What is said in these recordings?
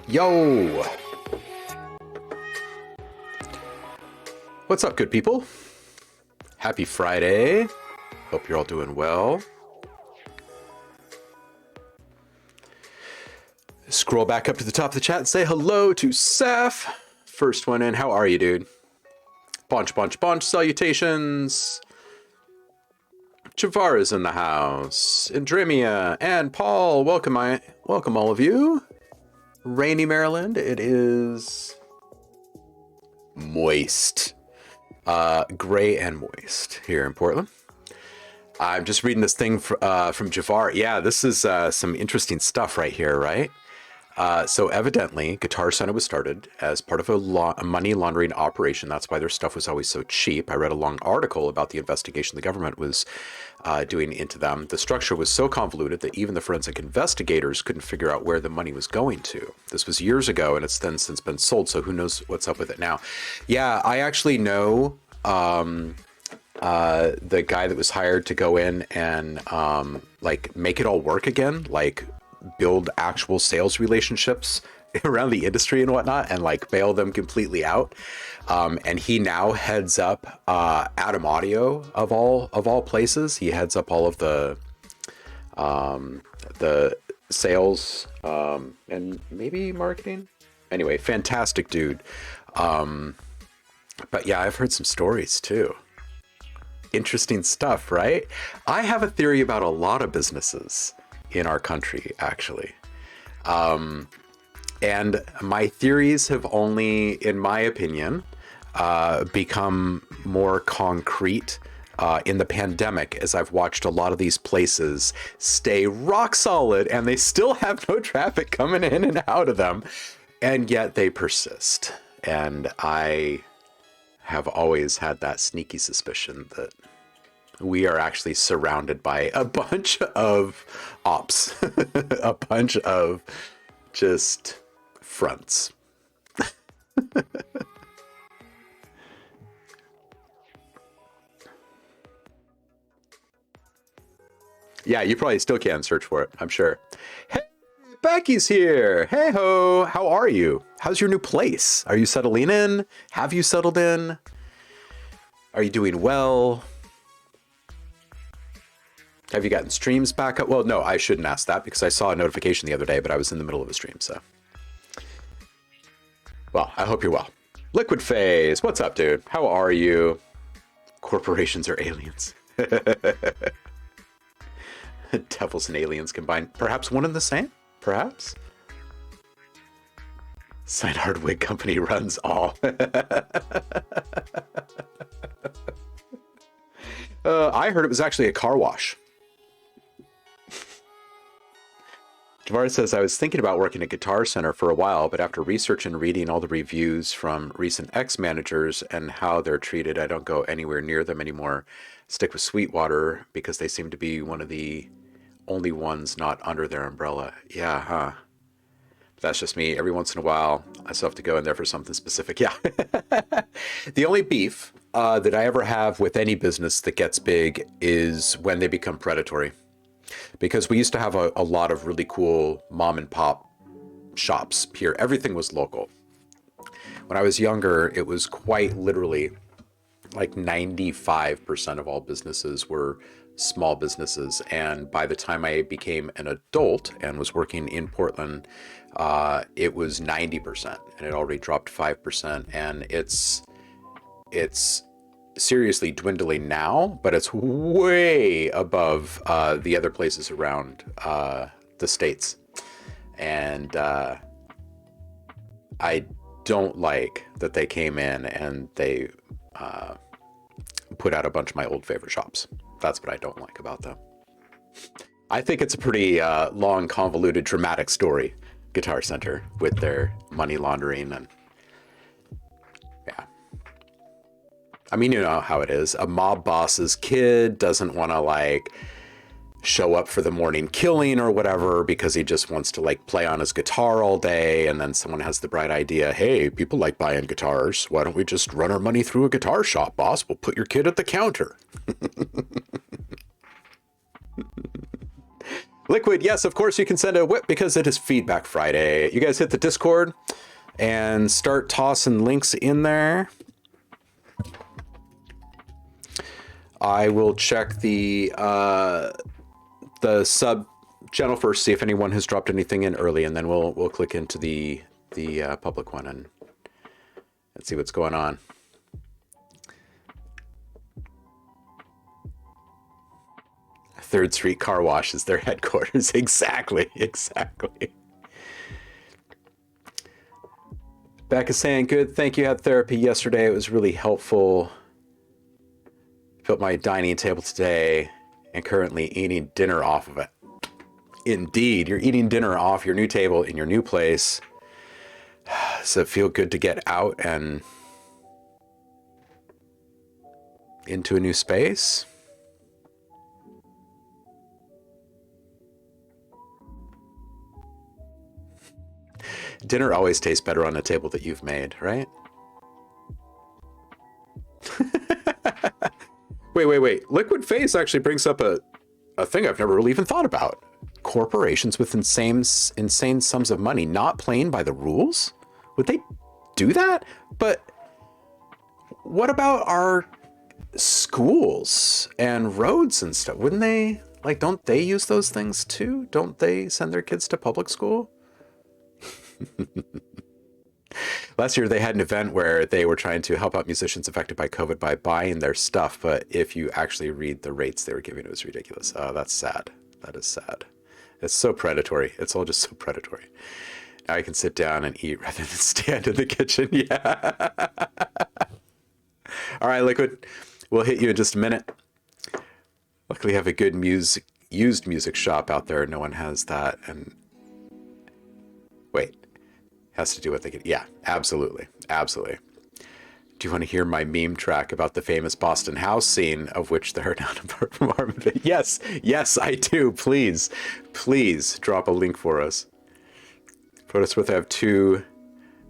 Yo! What's up, good people? Happy Friday. Hope you're all doing well. Scroll back up to the top of the chat and say hello to Seth. First one in. How are you, dude? Bunch. Salutations. Javara's in the house. Indrimia and Paul. Welcome all of you. Rainy Maryland. It is moist. Gray and moist here in Portland. I'm just reading this thing from Javar. Yeah, this is some interesting stuff right here, right? So evidently, Guitar Center was started as part of a money laundering operation. That's why their stuff was always so cheap. I read a long article about the investigation the government was doing into them. The structure was so convoluted that even the forensic investigators couldn't figure out where the money was going to. This was years ago, and it's then since been sold, so who knows what's up with it now. Yeah, I actually know the guy that was hired to go in and like make it all work again, like build actual sales relationships around the industry and whatnot, and like bail them completely out. And he now heads up Atom Audio of all places. He heads up all of the sales and maybe marketing. Anyway, fantastic dude. But yeah, I've heard some stories too. Interesting stuff, right? I have a theory about a lot of businesses in our country, actually. And my theories have only, in my opinion, become more concrete in the pandemic as I've watched a lot of these places stay rock solid and they still have no traffic coming in and out of them, and yet they persist. And I have always had that sneaky suspicion that we are actually surrounded by a bunch of ops, a bunch of just fronts. Yeah, you probably still can search for it, I'm sure. Hey, Becky's here. Hey ho, how are you? How's your new place? Are you settling in? Have you settled in? Are you doing well? Have you gotten streams back up? Well, no, I shouldn't ask that because I saw a notification the other day, but I was in the middle of a stream, so. Well, I hope you're well. Liquid Phase, what's up, dude? How are you? Corporations are aliens. Devils and aliens combined. Perhaps one and the same? Perhaps? Side Hardwig Company runs all. I heard it was actually a car wash. Javar says, I was thinking about working at Guitar Center for a while, but after research and reading all the reviews from recent ex-managers and how they're treated, I don't go anywhere near them anymore. Stick with Sweetwater because they seem to be one of the only ones not under their umbrella. Yeah, huh? That's just me. Every once in a while, I still have to go in there for something specific. Yeah. The only beef that I ever have with any business that gets big is when they become predatory. Because we used to have a lot of really cool mom and pop shops here. Everything was local. When I was younger, it was quite literally like 95% of all businesses were small businesses. And by the time I became an adult and was working in Portland, it was 90%, and it already dropped 5%. And it's seriously dwindling now, but it's way above the other places around the States. And I don't like that they came in and they put out a bunch of my old favorite shops. That's what I don't like about them. I think it's a pretty long, convoluted, dramatic story, Guitar Center, with their money laundering and yeah. I mean, you know how it is. A mob boss's kid doesn't want to like show up for the morning killing or whatever because he just wants to like play on his guitar all day, and then someone has the bright idea, hey, people like buying guitars, why don't we just run our money through a guitar shop, boss? We'll put your kid at the counter. Liquid, yes, of course you can send a whip because it is Feedback Friday. You guys hit the Discord and start tossing links in there. I will check the sub channel first, see if anyone has dropped anything in early, and then we'll click into the public one and see what's going on. Third Street Car Wash is their headquarters. Exactly. Becca saying, good, thank you. Had therapy yesterday. It was really helpful. Built my dining table today and currently eating dinner off of it. Indeed, you're eating dinner off your new table in your new place. Does it feel good to get out and into a new space? Dinner always tastes better on a table that you've made, right? Wait. Liquid Face actually brings up a thing I've never really even thought about. Corporations with insane sums of money not playing by the rules? Would they do that? But what about our schools and roads and stuff? Wouldn't they, like, don't they use those things too? Don't they send their kids to public school? Last year they had an event where they were trying to help out musicians affected by COVID by buying their stuff, but if you actually read the rates they were giving, it was ridiculous. Oh, that's sad. That is sad. It's so predatory. It's all just so predatory. Now I can sit down and eat rather than stand in the kitchen. Yeah. All right, Liquid. We'll hit you in just a minute. Luckily, I have a good used music shop out there. No one has that. And wait. Has to do with the, yeah, absolutely. Do you want to hear my meme track about the famous Boston house scene, of which there are not apart from Armin? Yes, I do. Please drop a link for us. For what it's worth, I have 2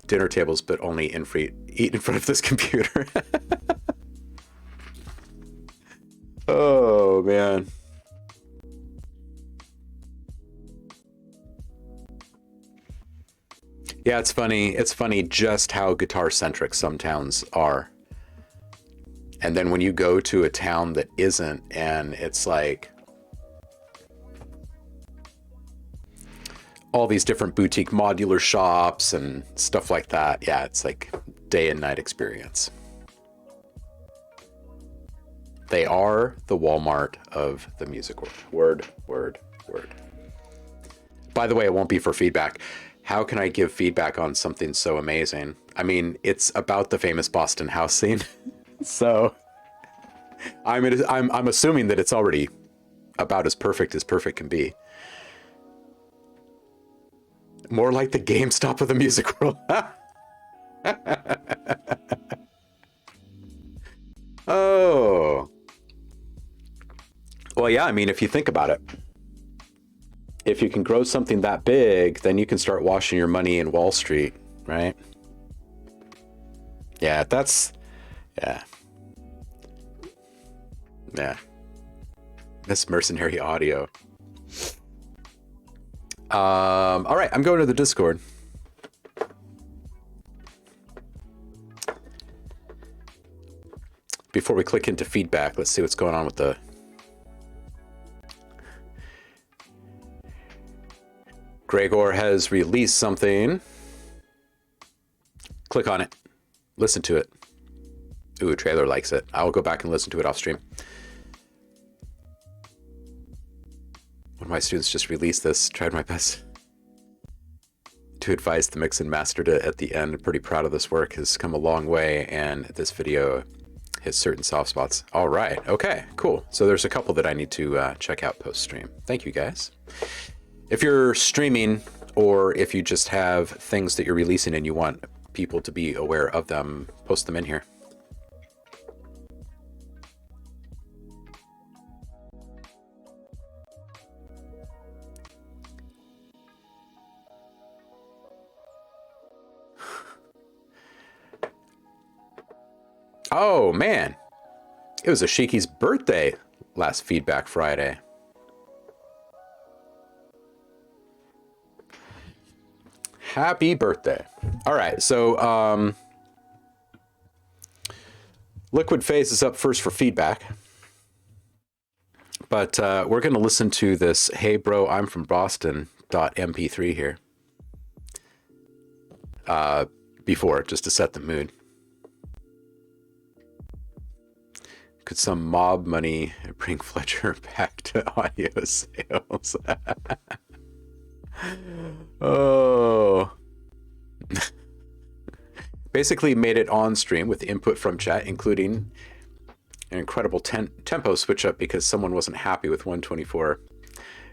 dinner tables, but only eat in front of this computer. Oh, man. Yeah, it's funny. It's funny just how guitar-centric some towns are. And then when you go to a town that isn't, and it's like all these different boutique modular shops and stuff like that. Yeah, it's like day and night experience. They are the Walmart of the music world. Word. By the way, it won't be for feedback. How can I give feedback on something so amazing? I mean, it's about the famous Boston house scene. So I'm assuming that it's already about as perfect can be. More like the GameStop of the music world. Oh. Well, yeah, I mean, if you think about it, if you can grow something that big, then you can start washing your money in Wall Street, right? Yeah, yeah. This mercenary audio. All right, I'm going to the Discord. Before we click into feedback, let's see what's going on with the... Gregor has released something. Click on it. Listen to it. Ooh, Trailer likes it. I'll go back and listen to it off stream. One of my students just released this. Tried my best to advise the mix and mastered it at the end. I'm pretty proud of this work. Has come a long way, and this video hit certain soft spots. All right. Okay, cool. So there's a couple that I need to check out post-stream. Thank you, guys. If you're streaming or if you just have things that you're releasing and you want people to be aware of them, post them in here. Oh, man. It was Ashiki's birthday last Feedback Friday. Happy birthday. All right, so Liquid Phase is up first for feedback. But we're going to listen to this Hey Bro, I'm from Boston .mp3 here. Before, just to set the mood. Could some mob money bring Fletcher back to audio sales? Oh. Basically made it on stream with input from chat, including an incredible tempo switch up because someone wasn't happy with 124.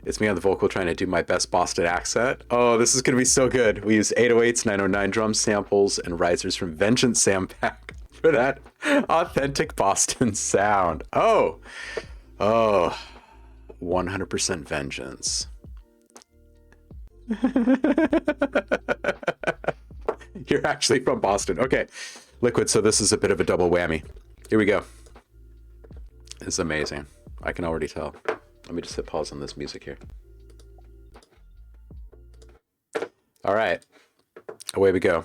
It's me on the vocal trying to do my best Boston accent. Oh, this is going to be so good. We use 808s, 909 drum samples, and risers from Vengeance Sam Pack for that authentic Boston sound. Oh, 100% Vengeance. You're actually from Boston. Okay, Liquid, so this is a bit of a double whammy. Here we go. It's amazing. I can already tell. Let me just hit pause on this music here. All right, away we go.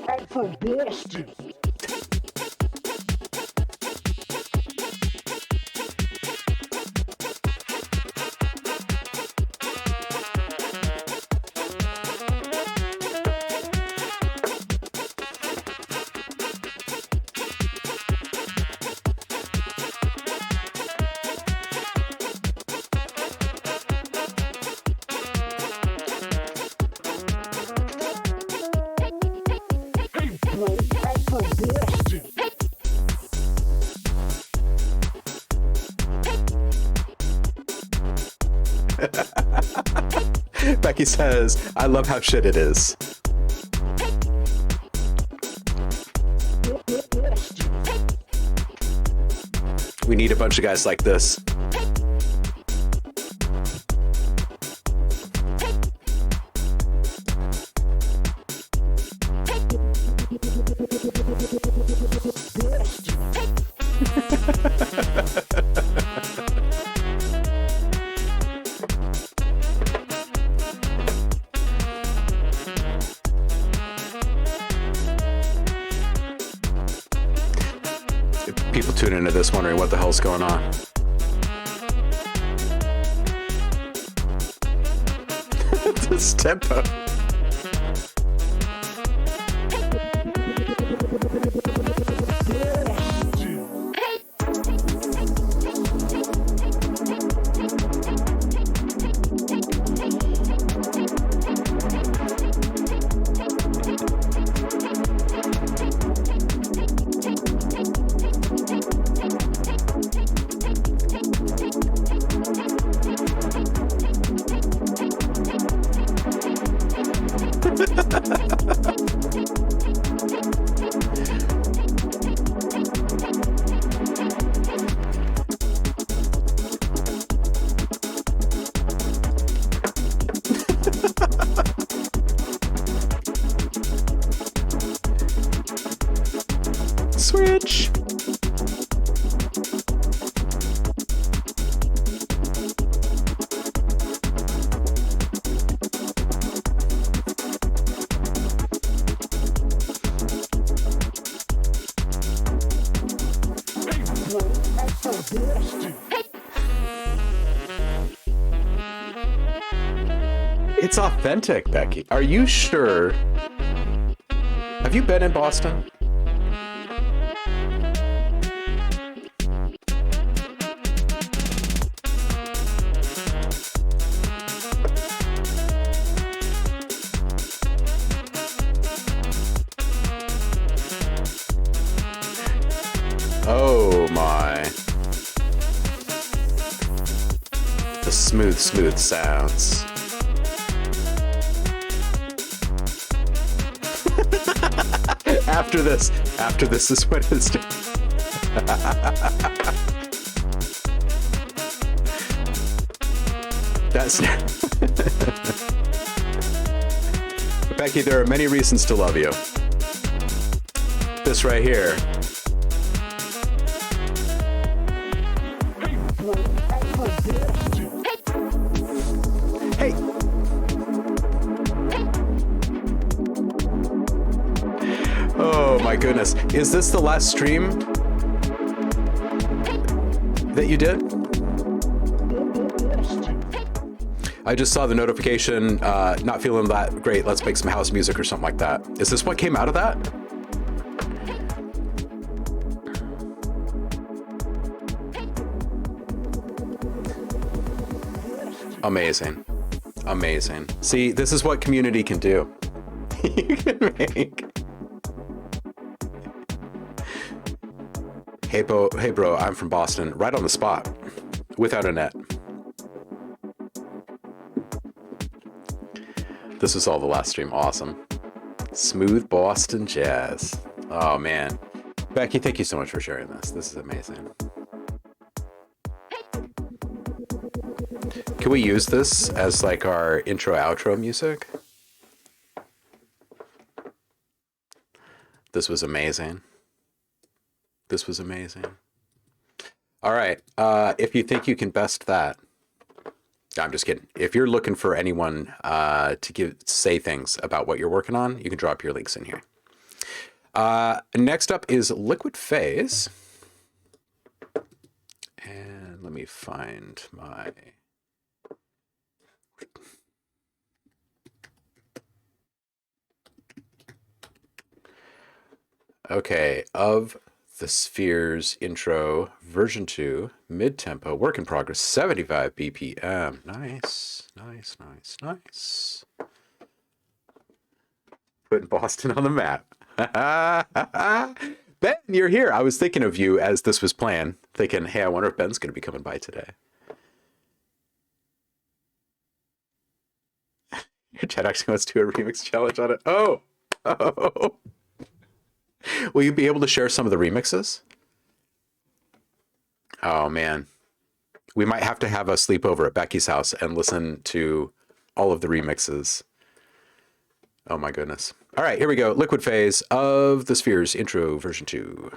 I'm from Boston. Becky says, I love how shit it is. We need a bunch of guys like this. People tune into this wondering what the hell's going on. This tempo. Switch. It's authentic, Becky. Are you sure? Have you been in Boston? Oh my. The smooth, smooth sounds. After this is when it's done. That's Becky, there are many reasons to love you. This right here. Hey. Oh my goodness. Is this the last stream that you did? I just saw the notification, not feeling that great, let's make some house music or something like that. Is this what came out of that? Amazing. Amazing. See, this is what community can do. You can make. Hey bro, I'm from Boston. Right on the spot. Without a net. This was all the last stream. Awesome. Smooth Boston jazz. Oh man. Becky, thank you so much for sharing this. This is amazing. Can we use this as like our intro outro music? This was amazing. This was amazing. All right. If you think you can best that, I'm just kidding. If you're looking for anyone to say things about what you're working on, you can drop your links in here. Next up is Liquid Phase. And let me find my... Okay, of the Spheres intro, version 2, mid-tempo, work in progress, 75 BPM. Nice, nice, nice, nice. Putting Boston on the map. Ben, you're here. I was thinking of you as this was planned, thinking, hey, I wonder if Ben's going to be coming by today. Your chat actually wants to do a remix challenge on it. Oh! Oh! Will you be able to share some of the remixes? Oh, man. We might have to have a sleepover at Becky's house and listen to all of the remixes. Oh, my goodness. All right, here we go. Liquid Phase of the Spheres intro version 2.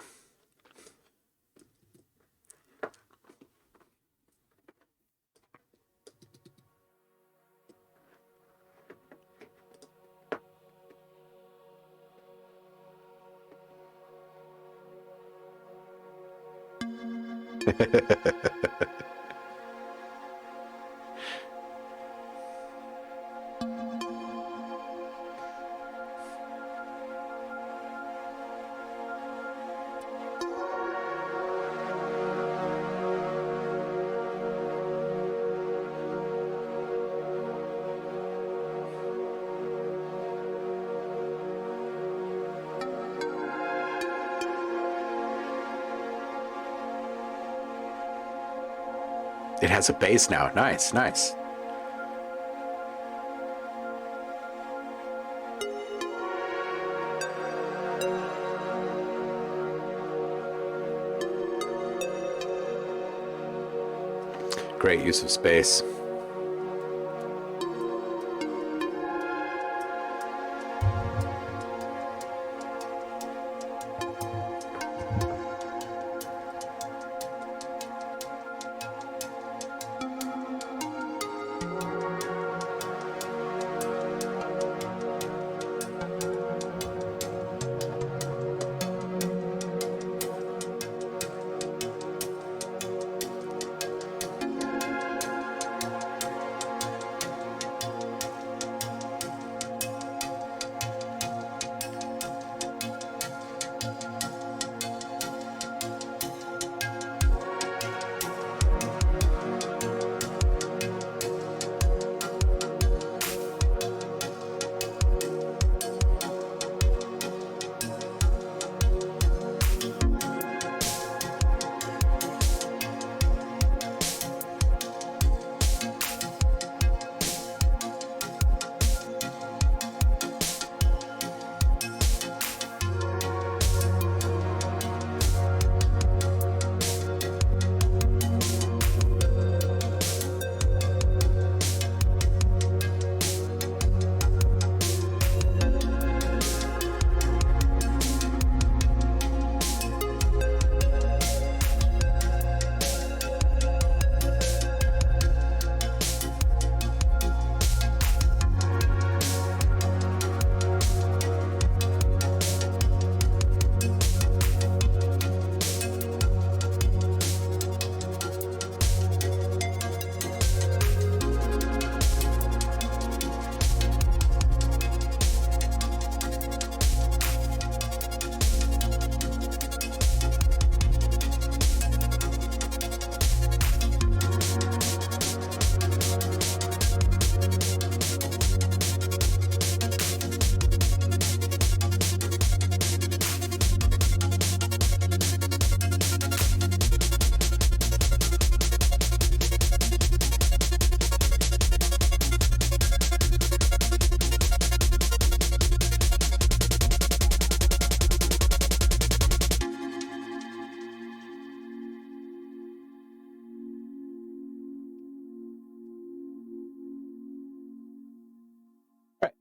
It has a bass now. Nice, nice. Great use of space.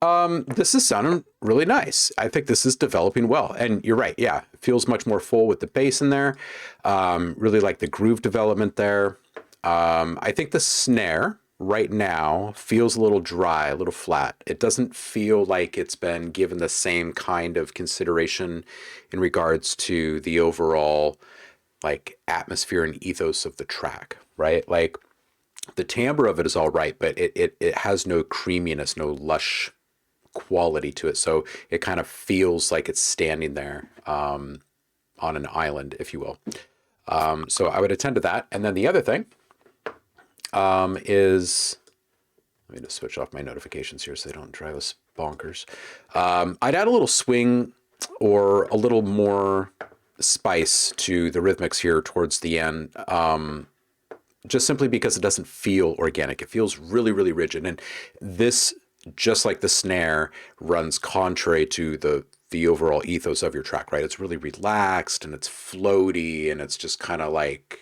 This is sounding really nice. I think this is developing well. And you're right. Yeah, it feels much more full with the bass in there. Really like the groove development there. I think the snare right now feels a little dry, a little flat. It doesn't feel like it's been given the same kind of consideration in regards to the overall like atmosphere and ethos of the track, right? Like the timbre of it is all right, but it has no creaminess, no lush quality to it. So it kind of feels like it's standing there on an island, if you will. So I would attend to that. And then the other thing is, let me just switch off my notifications here so they don't drive us bonkers. I'd add a little swing or a little more spice to the rhythmics here towards the end. Just simply because it doesn't feel organic. It feels really, really rigid. And this, just like the snare, runs contrary to the overall ethos of your track, right? It's really relaxed and it's floaty and it's just kind of like,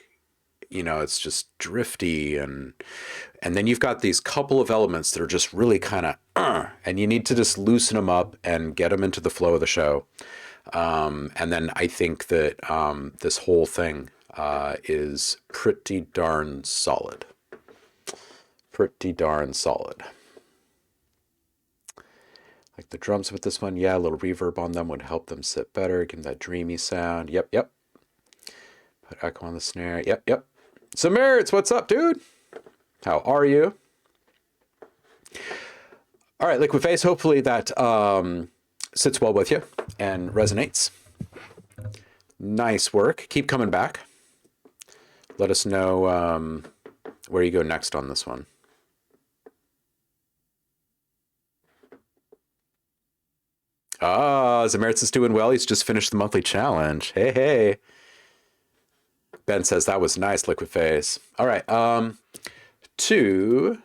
you know, it's just drifty. And then you've got these couple of elements that are just really kind of, and you need to just loosen them up and get them into the flow of the show. And then I think that this whole thing is pretty darn solid. Pretty darn solid. Like the drums with this one, yeah, a little reverb on them would help them sit better, give them that dreamy sound. Yep, yep. Put echo on the snare. Yep, yep. Samiritz, what's up, dude? How are you? All right, Liquid Face, hopefully that sits well with you and resonates. Nice work. Keep coming back. Let us know where you go next on this one. Ah, Zamaritz is doing well. He's just finished the monthly challenge. Hey, hey. Ben says that was nice, Liquid Face. All right, to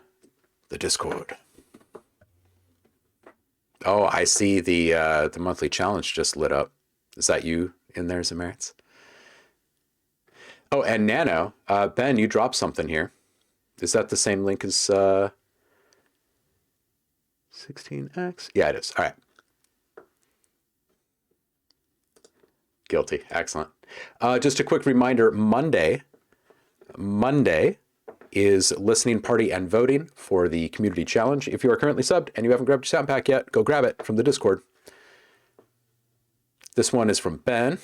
the Discord. Oh, I see the monthly challenge just lit up. Is that you in there, Zamaritz? Oh, and Nano, Ben, you dropped something here. Is that the same link as 16X? Yeah, it is. All right. Guilty. Excellent. Just a quick reminder, Monday is listening party and voting for the community challenge. If you are currently subbed and you haven't grabbed your sound pack yet, go grab it from the Discord. This one is from Ben.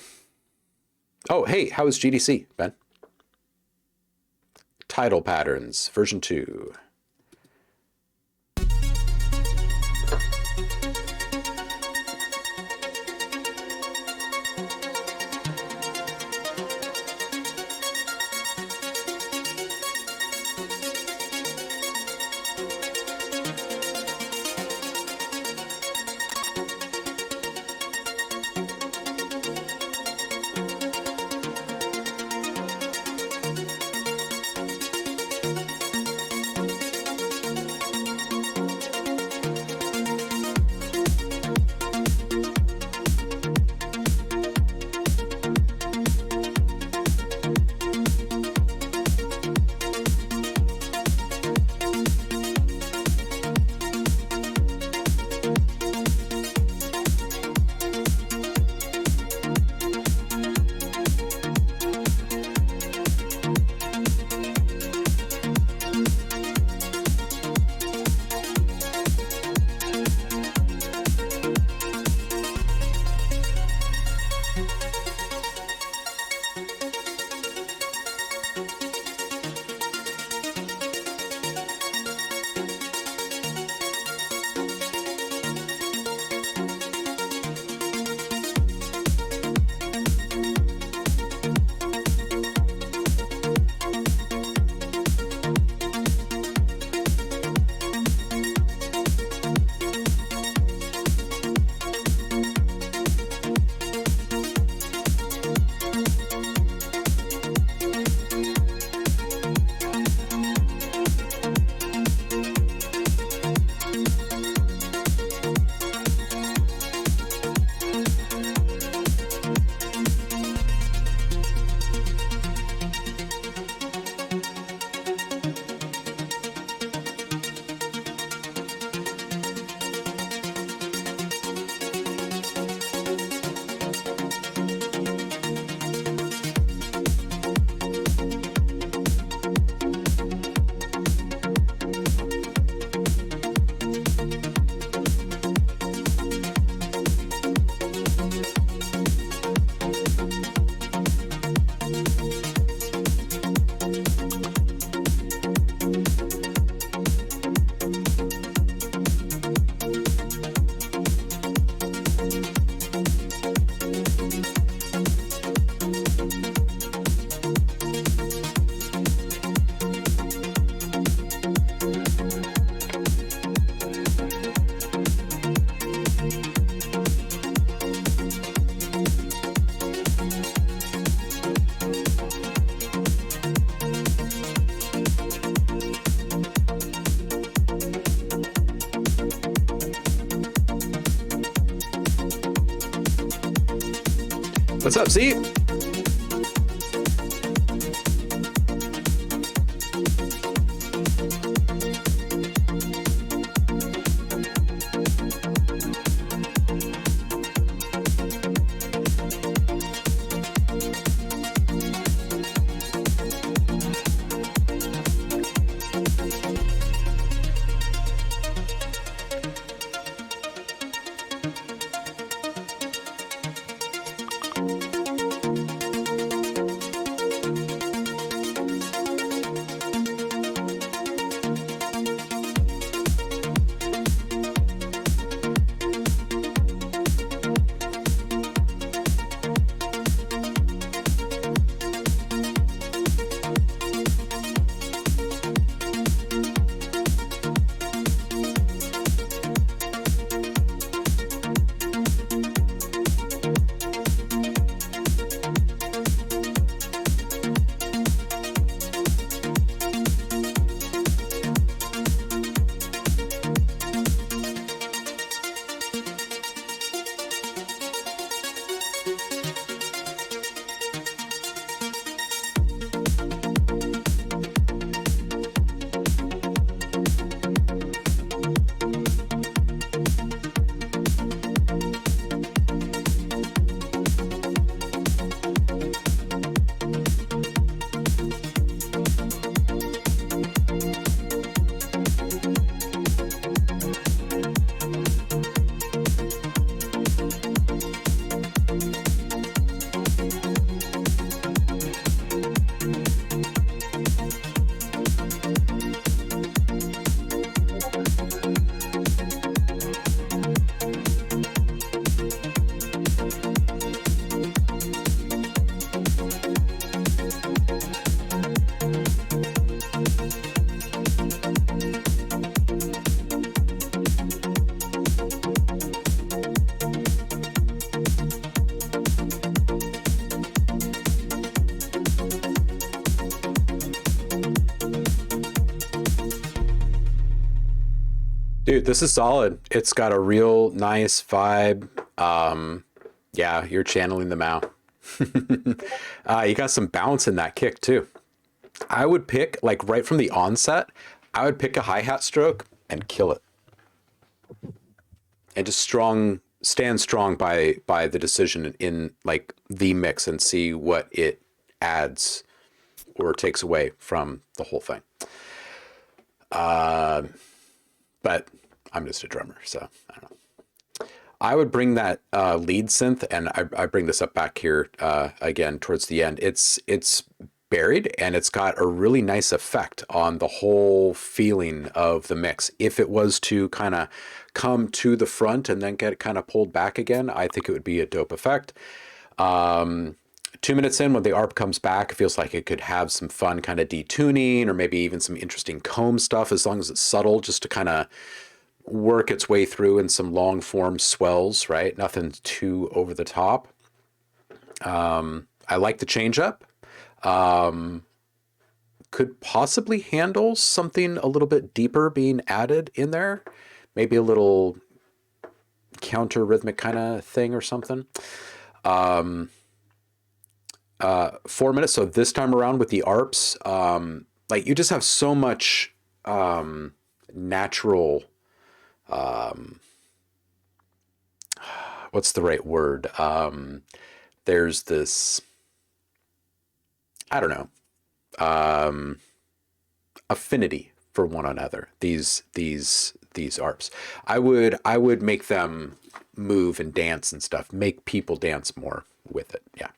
Oh, hey, how is GDC, Ben? Tidal Patterns, version 2. What's up, Z? Dude, this is solid. It's got a real nice vibe. Yeah, you're channeling the Mao. You got some bounce in that kick too. I would pick, like right from the onset, I would pick a hi-hat stroke and kill it. And just stand strong by the decision in like the mix and see what it adds or takes away from the whole thing. But I'm just a drummer, so I don't know. I would bring that lead synth, and I bring this up back here again towards the end. It's buried, and it's got a really nice effect on the whole feeling of the mix. If it was to kind of come to the front and then get kind of pulled back again, I think it would be a dope effect. 2 minutes in, when the ARP comes back, it feels like it could have some fun kind of detuning or maybe even some interesting comb stuff, as long as it's subtle, just to kind of work its way through in some long form swells, right? Nothing too over the top. I like the change up. Could possibly handle something a little bit deeper being added in there. Maybe a little counter rhythmic kind of thing or something. 4 minutes. So this time around with the ARPs, like you just have so much natural, what's the right word? There's this, I don't know, affinity for one another. These ARPs. I would make them move and dance and stuff. Make people dance more with it. Yeah.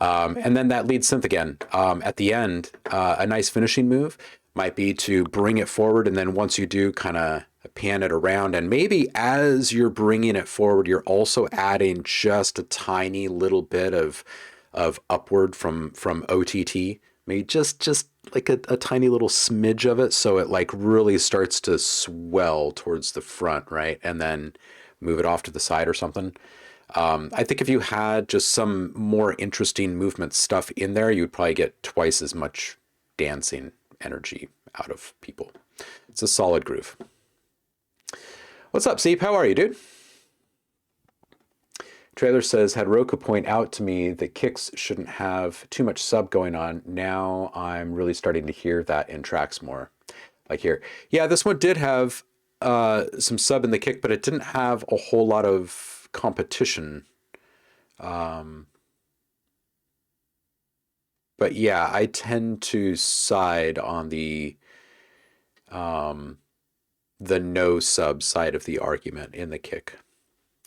And then that lead synth again, at the end, a nice finishing move might be to bring it forward. And then once you do, kind of pan it around. And maybe as you're bringing it forward, you're also adding just a tiny little bit of upward from OTT. Maybe just like a tiny little smidge of it. So it like really starts to swell towards the front, right? And then move it off to the side or something. I think if you had just some more interesting movement stuff in there, you'd probably get twice as much dancing energy out of people. It's a solid groove. What's up, Seep? How are you, dude? Trailer says, had Roku point out to me that kicks shouldn't have too much sub going on. Now I'm really starting to hear that in tracks more. Like here. Yeah, this one did have some sub in the kick, but it didn't have a whole lot of competition. But yeah, I tend to side on the no sub side of the argument in the kick,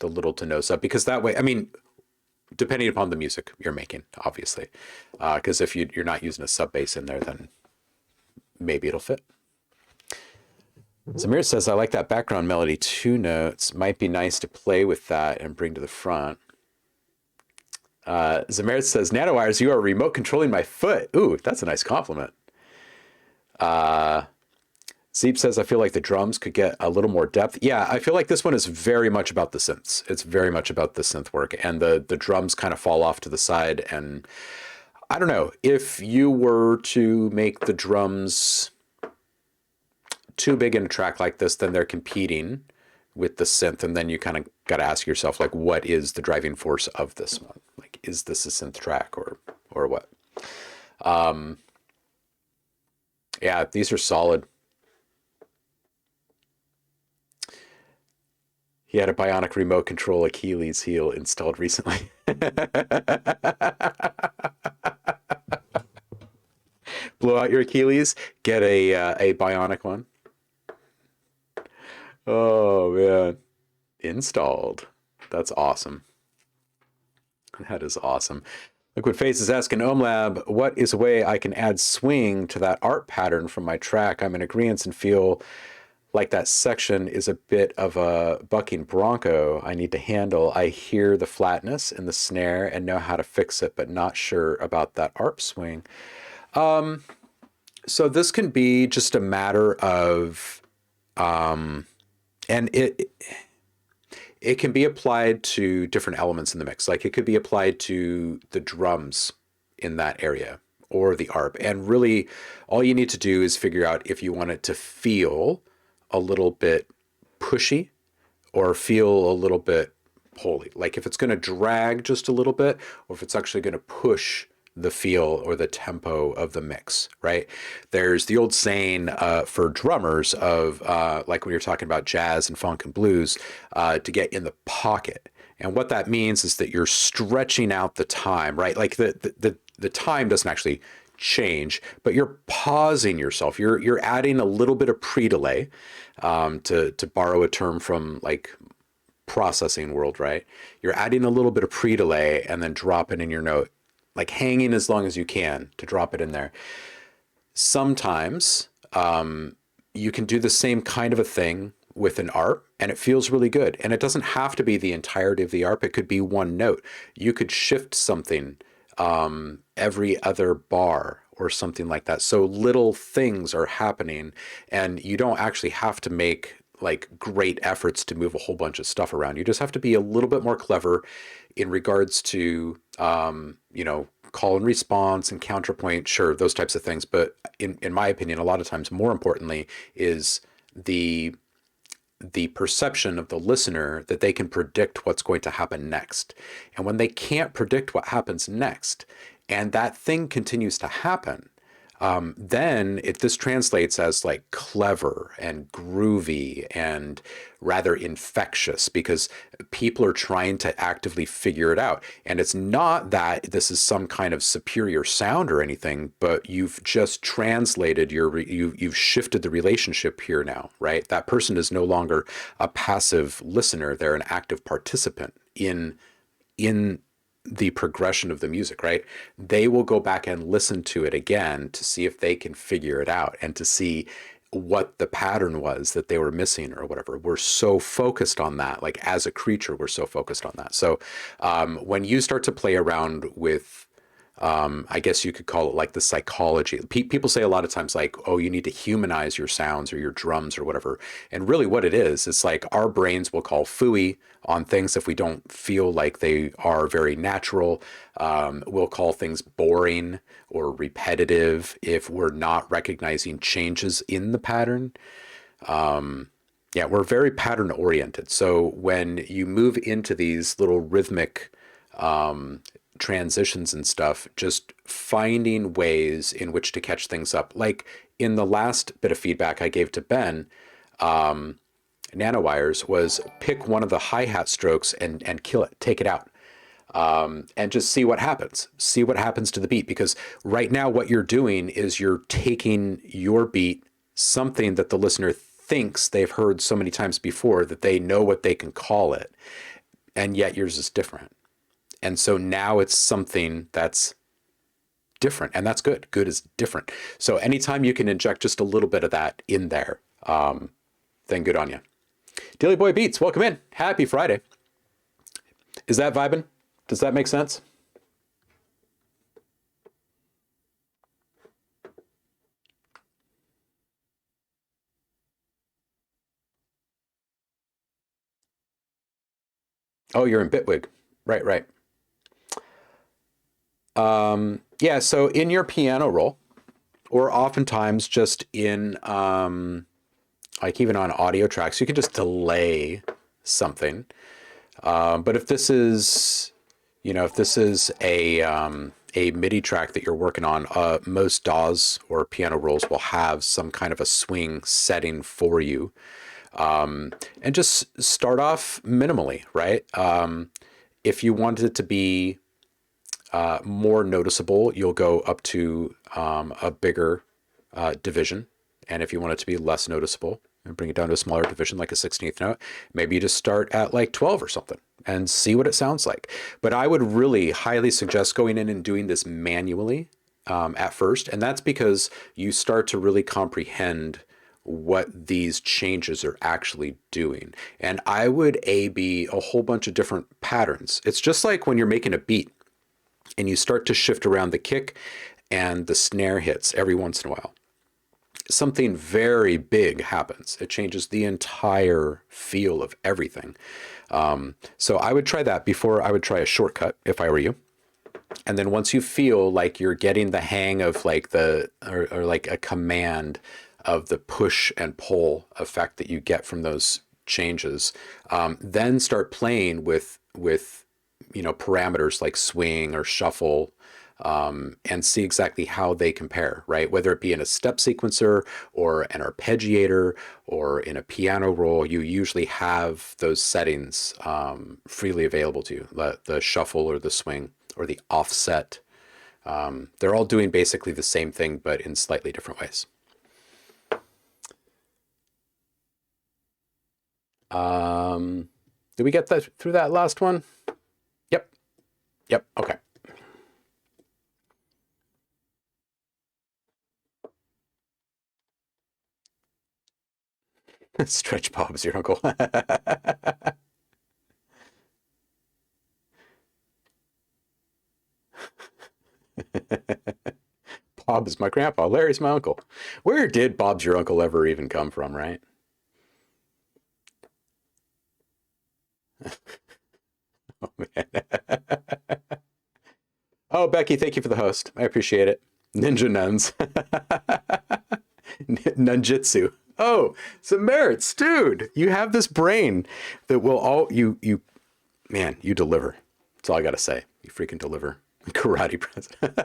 the little to no sub, because that way, I mean, depending upon the music you're making, obviously, because if you're not using a sub bass in there, then maybe it'll fit. Zamir says, I like that background melody, 2 notes. Might be nice to play with that and bring to the front. Zamir says, Nanowires, you are remote controlling my foot. Ooh, that's a nice compliment. Zeep says, I feel like the drums could get a little more depth. Yeah, I feel like this one is very much about the synths. It's very much about the synth work, and the drums kind of fall off to the side. And I don't know, if you were to make the drums too big in a track like this, then they're competing with the synth, and then you kind of got to ask yourself, like, what is the driving force of this one? Like, is this a synth track or what? Yeah, these are solid. He had a bionic remote control Achilles heel installed recently. Blow out your Achilles, get a bionic one. Oh man, installed. That's awesome. That is awesome. Liquid Face is asking OhmLab, what is a way I can add swing to that art pattern from my track? I'm in agreement and feel like that section is a bit of a bucking bronco I need to handle. I hear the flatness in the snare and know how to fix it, but not sure about that ARP swing. So this can be just a matter of, and it can be applied to different elements in the mix. Like it could be applied to the drums in that area or the ARP. And really all you need to do is figure out if you want it to feel a little bit pushy or feel a little bit pulley. Like if it's going to drag just a little bit, or if it's actually going to push the feel or the tempo of the mix, right? There's the old saying for drummers of like when you're talking about jazz and funk and blues, to get in the pocket. And what that means is that you're stretching out the time, right? Like the time doesn't actually change, but you're pausing yourself. You're adding a little bit of pre-delay, to borrow a term from like processing world, right? You're adding a little bit of pre-delay and then dropping in your note, like hanging as long as you can to drop it in there. Sometimes you can do the same kind of a thing with an ARP and it feels really good. And it doesn't have to be the entirety of the ARP. It could be one note. You could shift something every other bar or something like that. So little things are happening and you don't actually have to make like great efforts to move a whole bunch of stuff around. You just have to be a little bit more clever in regards to, call and response and counterpoint, sure, those types of things. But in my opinion, a lot of times more importantly is the perception of the listener that they can predict what's going to happen next. And when they can't predict what happens next, and that thing continues to happen, then this translates as like clever and groovy and rather infectious because people are trying to actively figure it out. And it's not that this is some kind of superior sound or anything, but you've just translated you've shifted the relationship here now, right? That person is no longer a passive listener. They're an active participant in the progression of the music, right? They will go back and listen to it again to see if they can figure it out and to see what the pattern was that they were missing or whatever. We're so focused on that, like as a creature, we're so focused on that. So when you start to play around with, I guess you could call it like the psychology. People say a lot of times like, oh, you need to humanize your sounds or your drums or whatever. And really what it is, it's like our brains will call phooey on things if we don't feel like they are very natural. We'll call things boring or repetitive if we're not recognizing changes in the pattern. Yeah, we're very pattern oriented. So when you move into these little rhythmic transitions and stuff, just finding ways in which to catch things up. Like in the last bit of feedback I gave to Ben, nanowires was pick one of the hi-hat strokes and kill it, take it out, and just see what happens. See what happens to the beat. Because right now what you're doing is you're taking your beat, something that the listener thinks they've heard so many times before that they know what they can call it, and yet yours is different. And so now it's something that's different, and that's good. Good is different. So anytime you can inject just a little bit of that in there, then good on you. Daily Boy Beats, welcome in. Happy Friday. Is that vibing? Does that make sense? Oh, you're in Bitwig. Right, right. Yeah, so in your piano roll, or oftentimes just in like even on audio tracks, you can just delay something. But if this is, if this is a MIDI track that you're working on, most DAWs or piano rolls will have some kind of a swing setting for you. And just start off minimally, right? If you want it to be more noticeable, you'll go up to a bigger division. And if you want it to be less noticeable and bring it down to a smaller division, like a 16th note, maybe you just start at like 12 or something and see what it sounds like. But I would really highly suggest going in and doing this manually at first. And that's because you start to really comprehend what these changes are actually doing. And I would A/B a whole bunch of different patterns. It's just like when you're making a beat and you start to shift around the kick and the snare hits every once in a while. Something very big happens. It changes the entire feel of everything. So I would try that before I would try a shortcut if I were you. And then once you feel like you're getting the hang of like or like a command of the push and pull effect that you get from those changes, then start playing with parameters like swing or shuffle, and see exactly how they compare, right? Whether it be in a step sequencer or an arpeggiator or in a piano roll, you usually have those settings freely available to you, the shuffle or the swing or the offset. They're all doing basically the same thing, but in slightly different ways. Did we get that through that last one? Yep. Yep. Okay. Stretch Bob's your uncle. Bob is my grandpa. Larry's my uncle. Where did Bob's your uncle ever even come from, right? Oh, man. Oh, Becky, thank you for the host. I appreciate it. Ninja nuns. Nunjitsu. Oh, some merits, dude. You have this brain that will man, you deliver. That's all I gotta say. You freaking deliver. Karate president.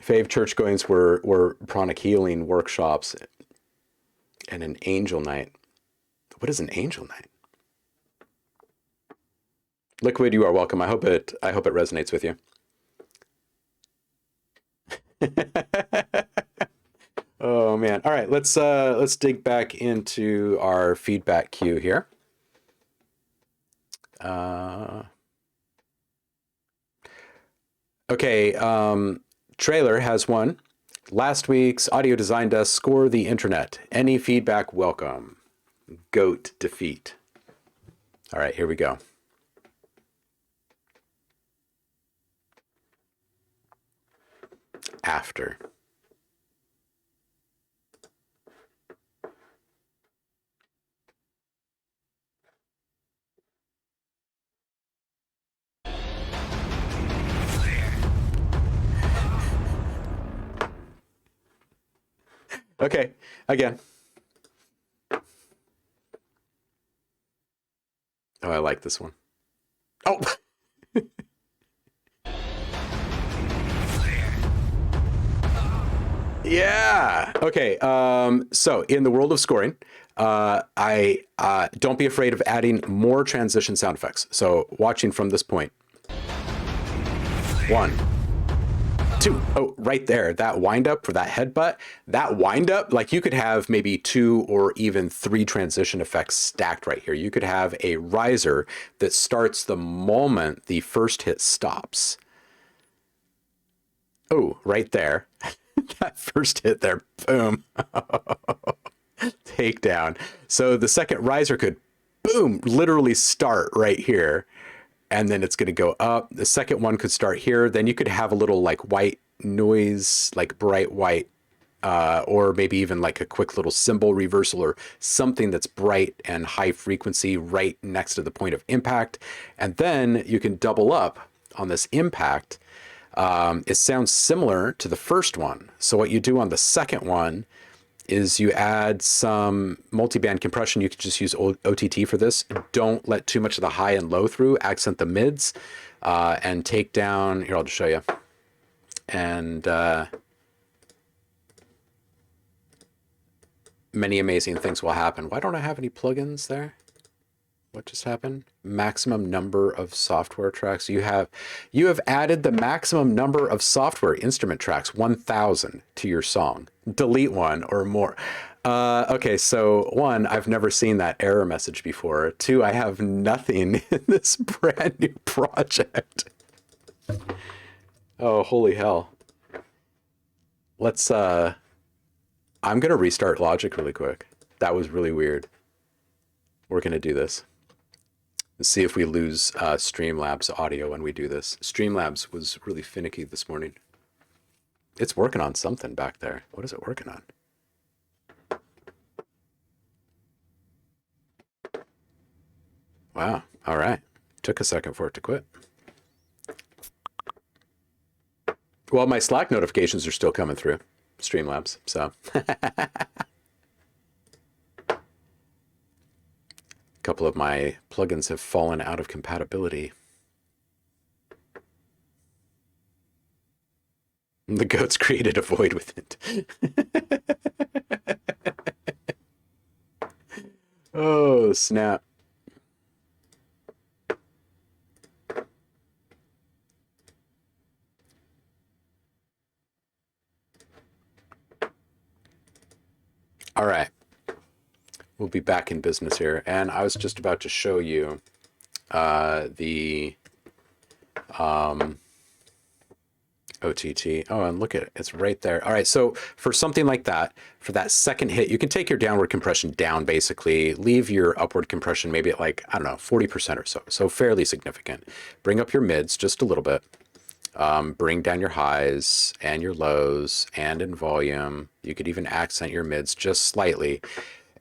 Fave church goings were pranic healing workshops and an angel night. What is an angel night? Liquid, you are welcome. I hope it resonates with you. Oh man. All right, let's dig back into our feedback queue here. Okay, Trailer has one. Last week's audio design desk score the internet. Any feedback welcome. Goat defeat. All right, here we go. After. Okay, again. Oh, I like this one. Oh, yeah. Okay. So in the world of scoring, I don't be afraid of adding more transition sound effects. So watching from this point, 1, 2. Oh, right there, that wind up for that headbutt, that wind up, like you could have maybe 2 or even 3 transition effects stacked right here. You could have a riser that starts the moment the first hit stops. Oh, right there. That first hit there, boom, takedown. So the second riser could, boom, literally start right here. And then it's going to go up. The second one could start here. Then you could have a little like white noise, like bright white, or maybe even like a quick little cymbal reversal or something that's bright and high frequency right next to the point of impact. And then you can double up on this impact. It sounds similar to the first one. So what you do on the second one is you add some multiband compression. You could just use OTT for this. Don't let too much of the high and low through. Accent the mids and take down. Here, I'll just show you. And many amazing things will happen. Why don't I have any plugins there? What just happened? Maximum number of software tracks. You have added the maximum number of software instrument tracks, 1,000 to your song. Delete one or more. Okay, so 1, I've never seen that error message before. 2, I have nothing in this brand new project. Oh, holy hell. Let's I'm gonna restart Logic really quick. That was really weird. We're gonna do this. Let's see if we lose Streamlabs audio when we do this. Streamlabs was really finicky this morning. It's working on something back there. What is it working on? Wow. All right. Took a second for it to quit. Well, my Slack notifications are still coming through. Streamlabs, so. A couple of my plugins have fallen out of compatibility. The goats created a void with it. Oh, snap. All right. We'll be back in business here. And I was just about to show you the OTT. Oh, and look at it. It's right there. All right. So for something like that, for that second hit, you can take your downward compression down, basically. Leave your upward compression maybe at like, I don't know, 40% or so. So fairly significant. Bring up your mids just a little bit. Bring down your highs and your lows and in volume. You could even accent your mids just slightly.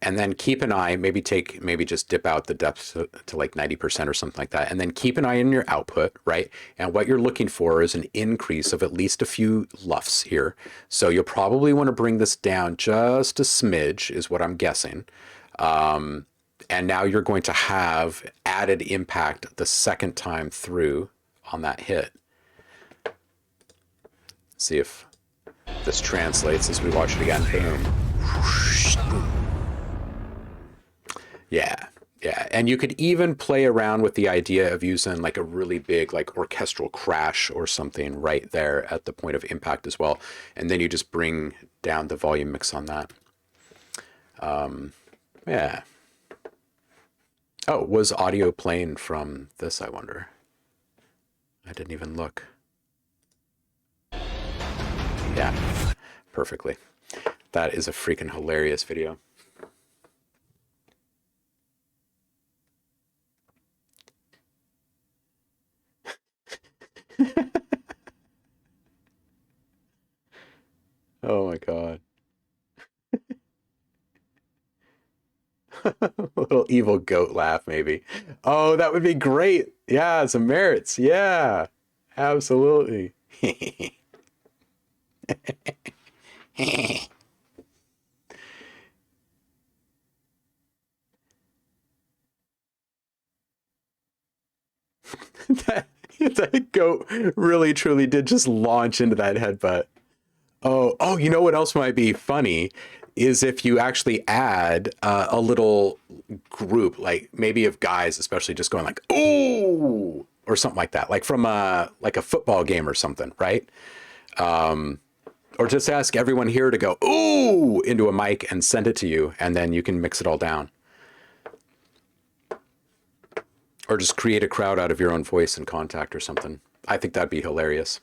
And then keep an eye, maybe just dip out the depth to like 90% or something like that. And then keep an eye on your output, right? And what you're looking for is an increase of at least a few luffs here. So you'll probably want to bring this down just a smidge is what I'm guessing. And now you're going to have added impact the second time through on that hit. See if this translates as we watch it again. Boom. Yeah, yeah. And you could even play around with the idea of using like a really big like orchestral crash or something right there at the point of impact as well. And then you just bring down the volume mix on that. Yeah. Oh, was audio playing from this, I wonder? I didn't even look. Yeah, perfectly. That is a freaking hilarious video. Oh my God. A little evil goat laugh, maybe. Oh, that would be great. Yeah, some merits. Yeah, absolutely. That goat really truly did just launch into that headbutt. Oh, you know what else might be funny is if you actually add a little group, like maybe of guys, especially just going like, "Ooh," or something like that, like from like a football game or something, right? Or just ask everyone here to go, "Ooh," into a mic and send it to you, and then you can mix it all down. Or just create a crowd out of your own voice and Kontakt or something. I think that'd be hilarious.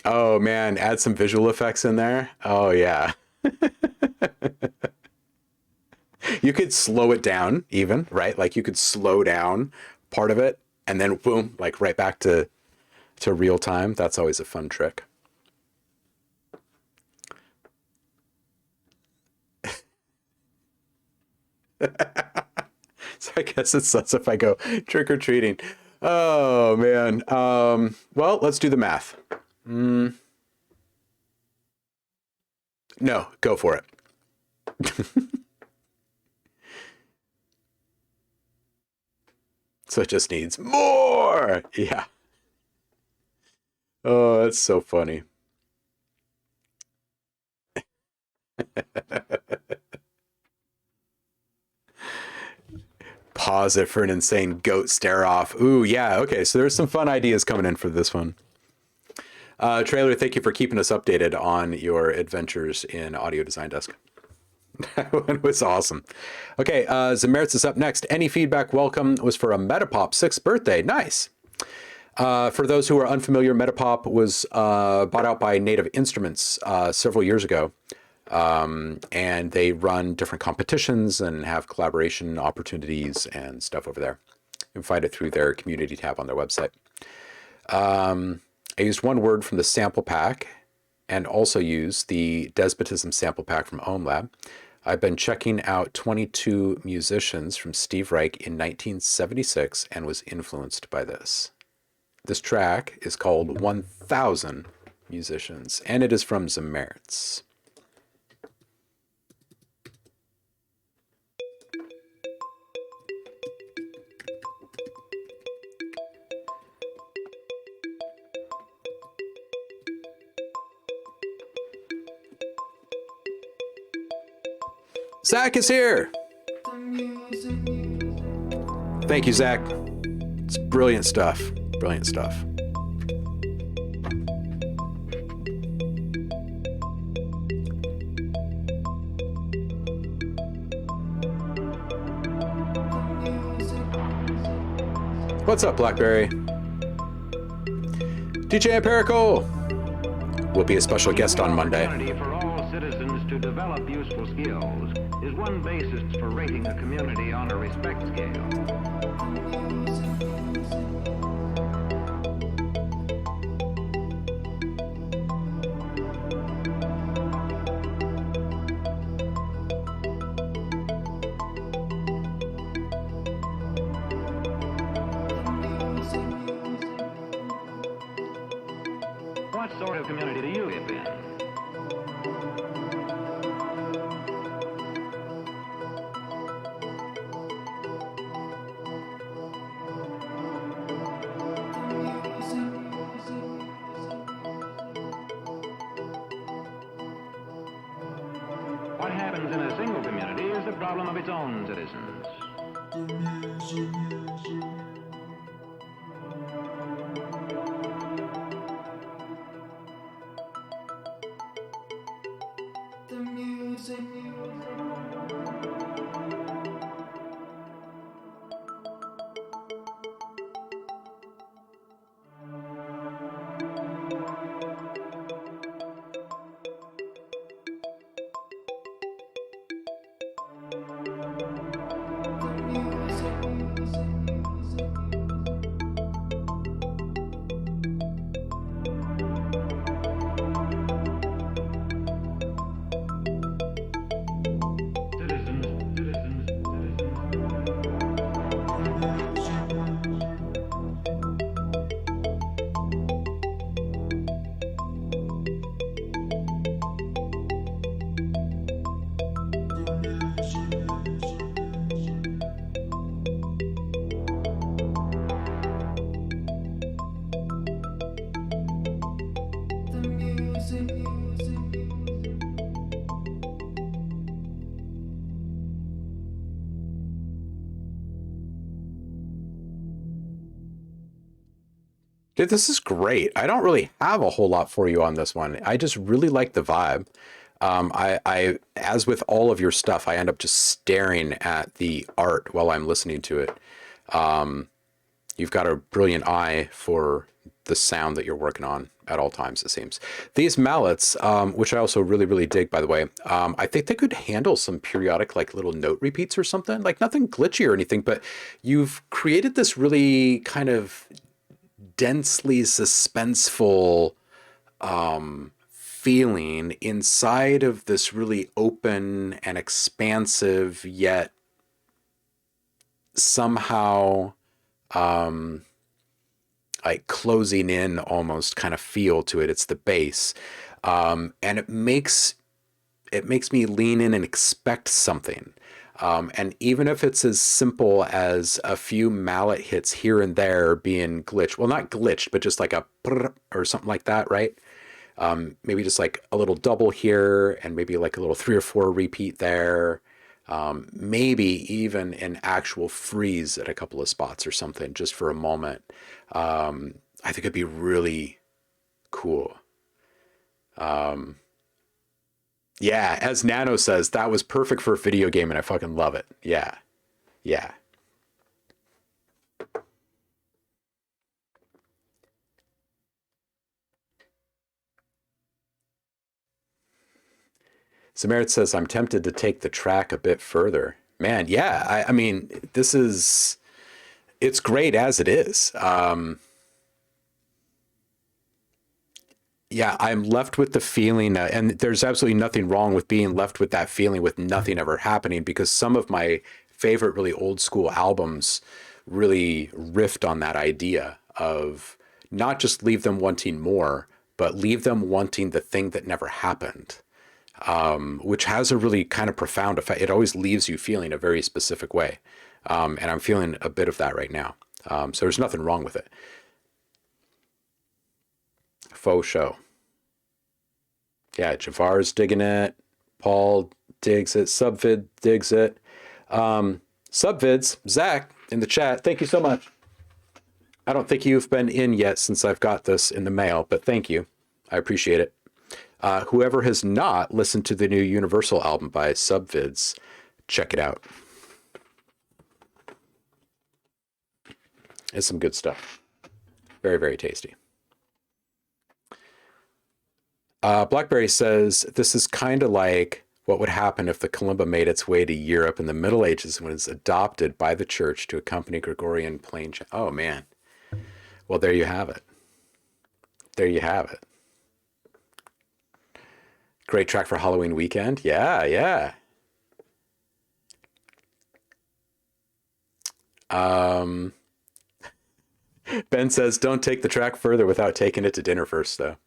Oh man, add some visual effects in there. Oh yeah. You could slow it down even, right? Like you could slow down part of it and then boom, like right back to real time. That's always a fun trick. So I guess it's less if I go trick or treating. Oh man. Well, let's do the math. No, go for it. So it just needs more. Yeah. Oh, that's so funny. Pause it for an insane goat stare off. Ooh, yeah. Okay, so there's some fun ideas coming in for this one. Trailer, thank you for keeping us updated on your adventures in Audio Design Desk. That one was awesome. Okay, Zamertz is up next. Any feedback welcome was for a Metapop 6th birthday. Nice. For those who are unfamiliar, Metapop was bought out by Native Instruments several years ago. And they run different competitions and have collaboration opportunities and stuff over there. You can find it through their community tab on their website. I used one word from the sample pack and also used the Despotism sample pack from OhmLab. I've been checking out 22 musicians from Steve Reich in 1976 and was influenced by this. This track is called 1000 Musicians, and it is from Zamertz. Zach is here. Thank you, Zach. It's brilliant stuff. Brilliant stuff. What's up, Blackberry? DJ Empirical will be a special guest on Monday. For all citizens to develop useful skills is one basis for rating a community on a respect scale. What sort of community do you live in? What happens in a single community is the problem of its own citizens. Dude, this is great. I don't really have a whole lot for you on this one. I just really like the vibe. As with all of your stuff, I end up just staring at the art while I'm listening to it. You've got a brilliant eye for the sound that you're working on at all times, it seems. These mallets, which I also really, really dig, by the way, I think they could handle some periodic, like little note repeats or something, like nothing glitchy or anything, but you've created this really kind of densely suspenseful feeling inside of this really open and expansive, yet somehow like closing in almost kind of feel to it. It's the bass. And it makes me lean in and expect something. And even if it's as simple as a few mallet hits here and there being glitched, well, not glitched, but just like a or something like that, right? Maybe just like a little double here and maybe like a little 3 or 4 repeat there. Maybe even an actual freeze at a couple of spots or something just for a moment. I think it'd be really cool. Yeah, as Nano says, that was perfect for a video game and I fucking love it. Yeah. Yeah. Samarit says, I'm tempted to take the track a bit further. Man, yeah, I mean, it's great as it is. Yeah, I'm left with the feeling, and there's absolutely nothing wrong with being left with that feeling with nothing ever happening, because some of my favorite really old school albums really riffed on that idea of not just leave them wanting more, but leave them wanting the thing that never happened, which has a really kind of profound effect. It always leaves you feeling a very specific way. And I'm feeling a bit of that right now. So there's nothing wrong with it. Faux show. Yeah, Javar's digging it. Paul digs it. Subvid digs it. Subvids, Zach in the chat, thank you so much. I don't think you've been in yet since I've got this in the mail, but thank you. I appreciate it. Whoever has not listened to the new Universal album by Subvids, check it out. It's some good stuff. Very, very tasty. Blackberry says, this is kind of like what would happen if the kalimba made its way to Europe in the Middle Ages when it's adopted by the church to accompany Gregorian plain chant. Oh, man. Well, there you have it. There you have it. Great track for Halloween weekend. Yeah, yeah. Ben says, don't take the track further without taking it to dinner first, though.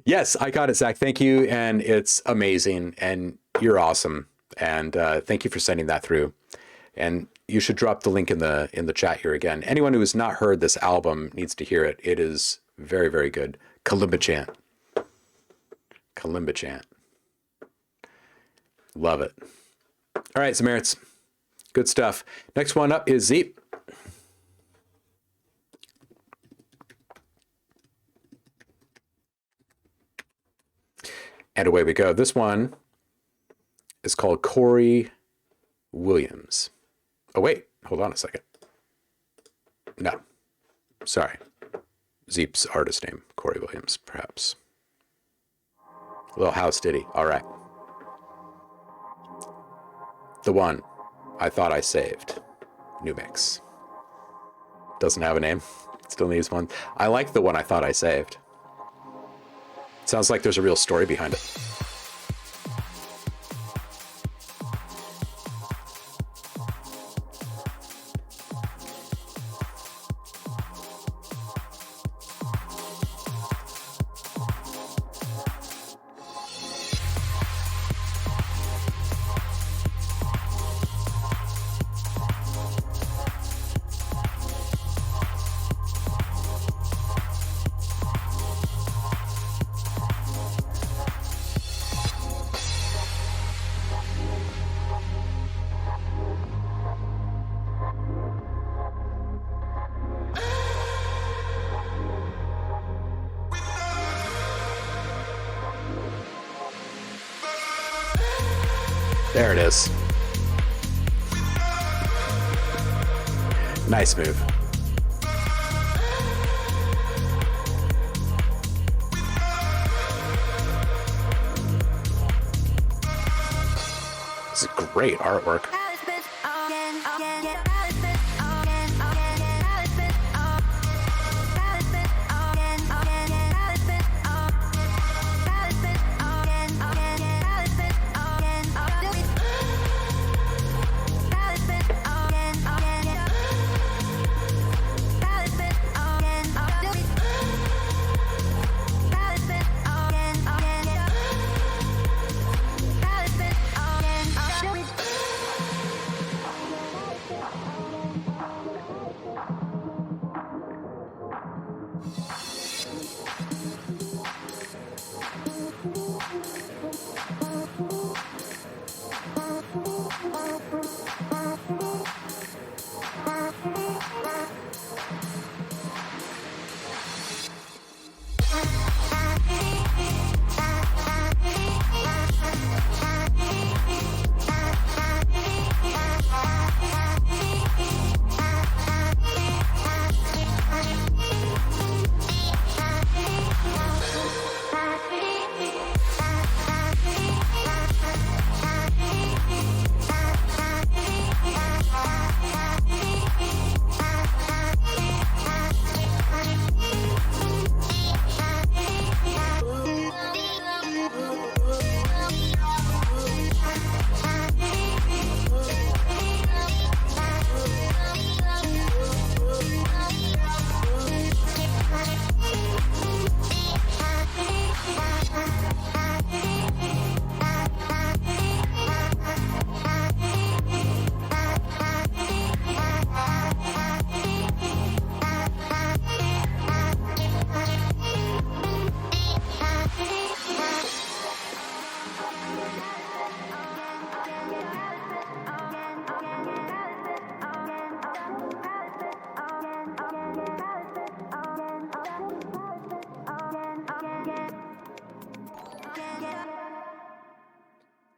Yes, I got it, Zach. Thank you. And it's amazing. And you're awesome. And thank you for sending that through. And you should drop the link in the chat here again. Anyone who has not heard this album needs to hear it. It is very, very good. Kalimba chant. Kalimba chant. Love it. All right, Samarits. Good stuff. Next one up is Zeep. And away we go. This one is called Corey Williams. Oh, wait. Hold on a second. No. Sorry. Zeep's artist name, Corey Williams, perhaps. A little house ditty. All right. The one I thought I saved. New mix. Doesn't have a name. Still needs one. I like the one I thought I saved. Sounds like there's a real story behind it. There it is. Nice move. This is great artwork.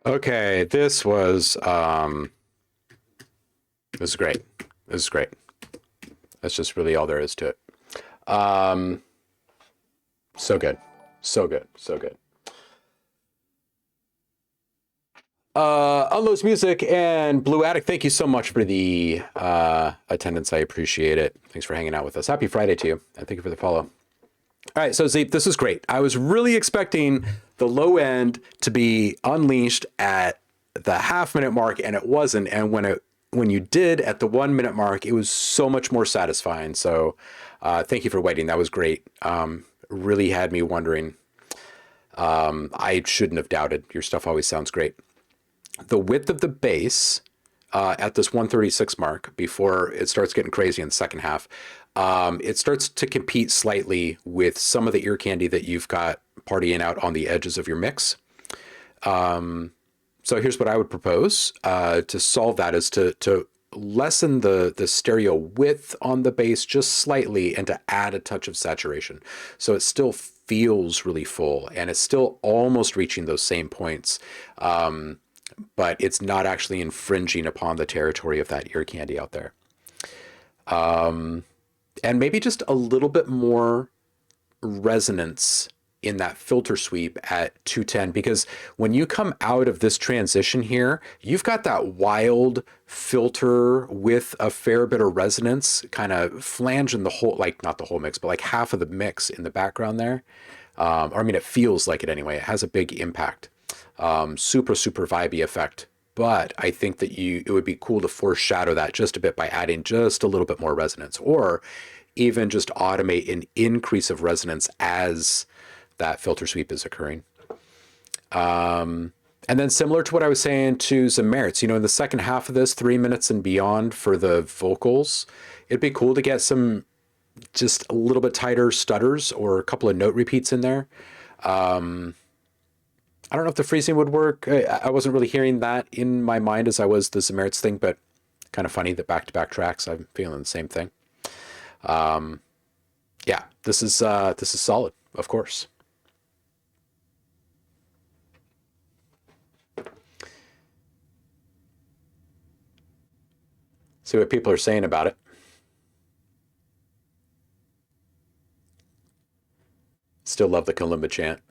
Okay, this was great. This is great. That's just really all there is to it. So good. So good. So good. Unloads Music and Blue Attic, thank you so much for the attendance. I appreciate it. Thanks for hanging out with us. Happy Friday to you, and thank you for the follow. All right, so Zeep, this is great. I was really expecting the low end to be unleashed at the half-minute mark, and it wasn't. And when you did at the 1 minute mark, it was so much more satisfying. So thank you for waiting. That was great. Really had me wondering. I shouldn't have doubted. Your stuff always sounds great. The width of the bass at this 136 mark, before it starts getting crazy in the second half, it starts to compete slightly with some of the ear candy that you've got partying out on the edges of your mix. So here's what I would propose to solve that is to lessen the stereo width on the bass just slightly and to add a touch of saturation. So it still feels really full and it's still almost reaching those same points. But it's not actually infringing upon the territory of that ear candy out there. And maybe just a little bit more resonance in that filter sweep at 210, because when you come out of this transition here, you've got that wild filter with a fair bit of resonance kind of flanging the whole, like not the whole mix, but like half of the mix in the background there. Or I mean, it feels like it anyway. It has a big impact. Super vibey effect. But I think that it would be cool to foreshadow that just a bit by adding just a little bit more resonance, or even just automate an increase of resonance as that filter sweep is occurring. And then similar to what I was saying to Zamertz, in the second half of this, 3 minutes and beyond for the vocals, it'd be cool to get some just a little bit tighter stutters or a couple of note repeats in there. I don't know if the freezing would work. I wasn't really hearing that in my mind as I was the Zamertz thing, but kind of funny that back-to-back tracks, I'm feeling the same thing. Yeah, this is solid, of course. See what people are saying about it. Still love the Kalimba chant.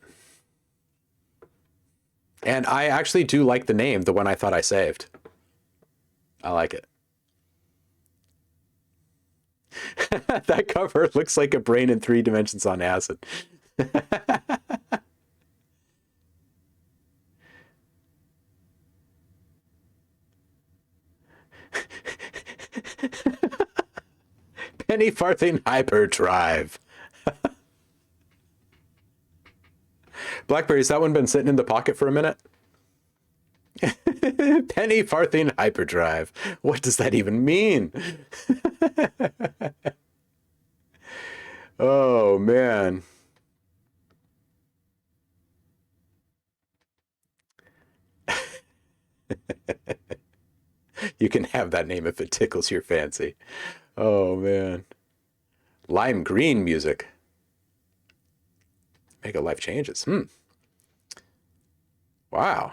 And I actually do like the name, the one I thought I saved. I like it. That cover looks like a brain in 3 dimensions on acid. Penny farthing hyperdrive. Blackberry, has that one been sitting in the pocket for a minute? Penny farthing hyperdrive. What does that even mean? Oh, man. You can have that name if it tickles your fancy. Oh, man. Lime green music. Mega life changes. Wow.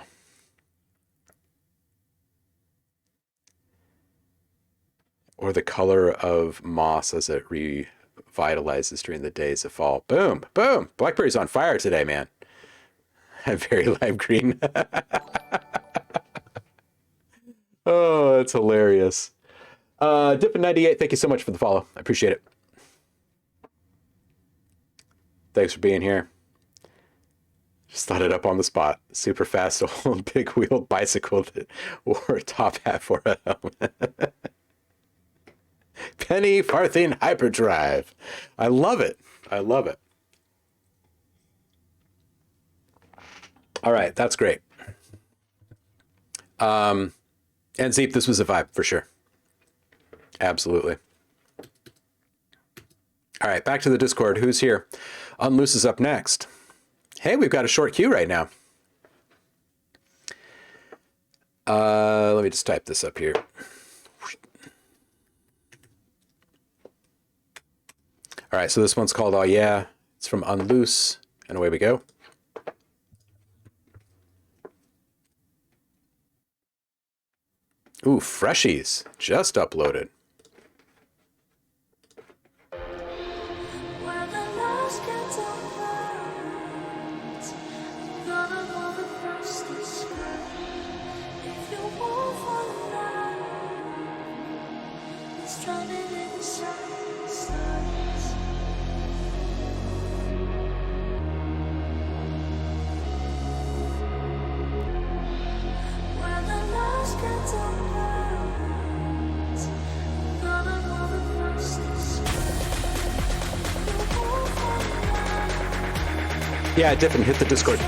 Or the color of moss as it revitalizes during the days of fall. Boom, boom. Blackberry's on fire today, man. Very lime green. Oh, that's hilarious. Dippin98, thank you so much for the follow. I appreciate it. Thanks for being here. Just thought it up on the spot. Super fast old big wheeled bicycle that wore a top hat for a helmet. Penny farthing hyperdrive. I love it. I love it. All right, that's great. And Zeep, this was a vibe for sure. Absolutely. All right, back to the Discord. Who's here? Unloose is up next. Hey, we've got a short queue right now. Let me just type this up here. All right, so this one's called Oh Yeah. It's from Unloose, and away we go. Ooh, freshies, just uploaded. Yeah, dip and hit the Discord.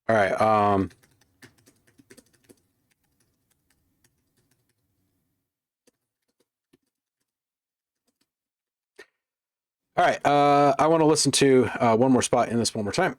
All right, all right, I want to listen to one more spot in this one more time.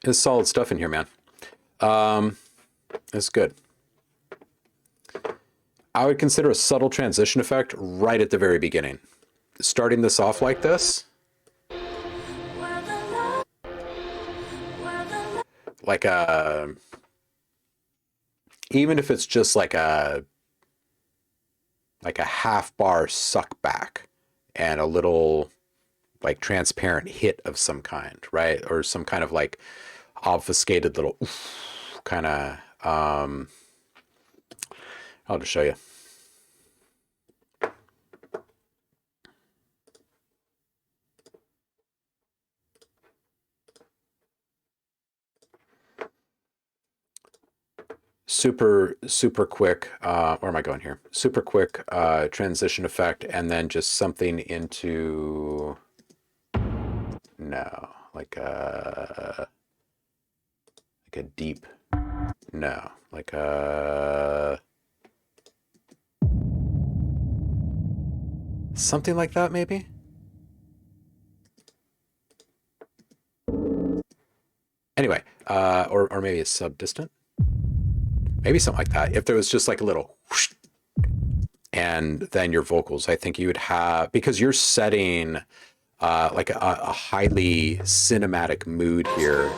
There's solid stuff in here, man. It's good. I would consider a subtle transition effect right at the very beginning. Starting this off like this. Like a... Even if it's just like a like a half bar suck back and a little like transparent hit of some kind, right? Or some kind of like obfuscated little kind of, I'll just show you. Super quick, where am I going here? Super quick transition effect, and then just something into, no, like a deep, no, like a, something like that maybe? Anyway, or maybe a sub-distant. Maybe something like that. If there was just like a little whoosh, and then your vocals, I think you would have, because you're setting like a highly cinematic mood here.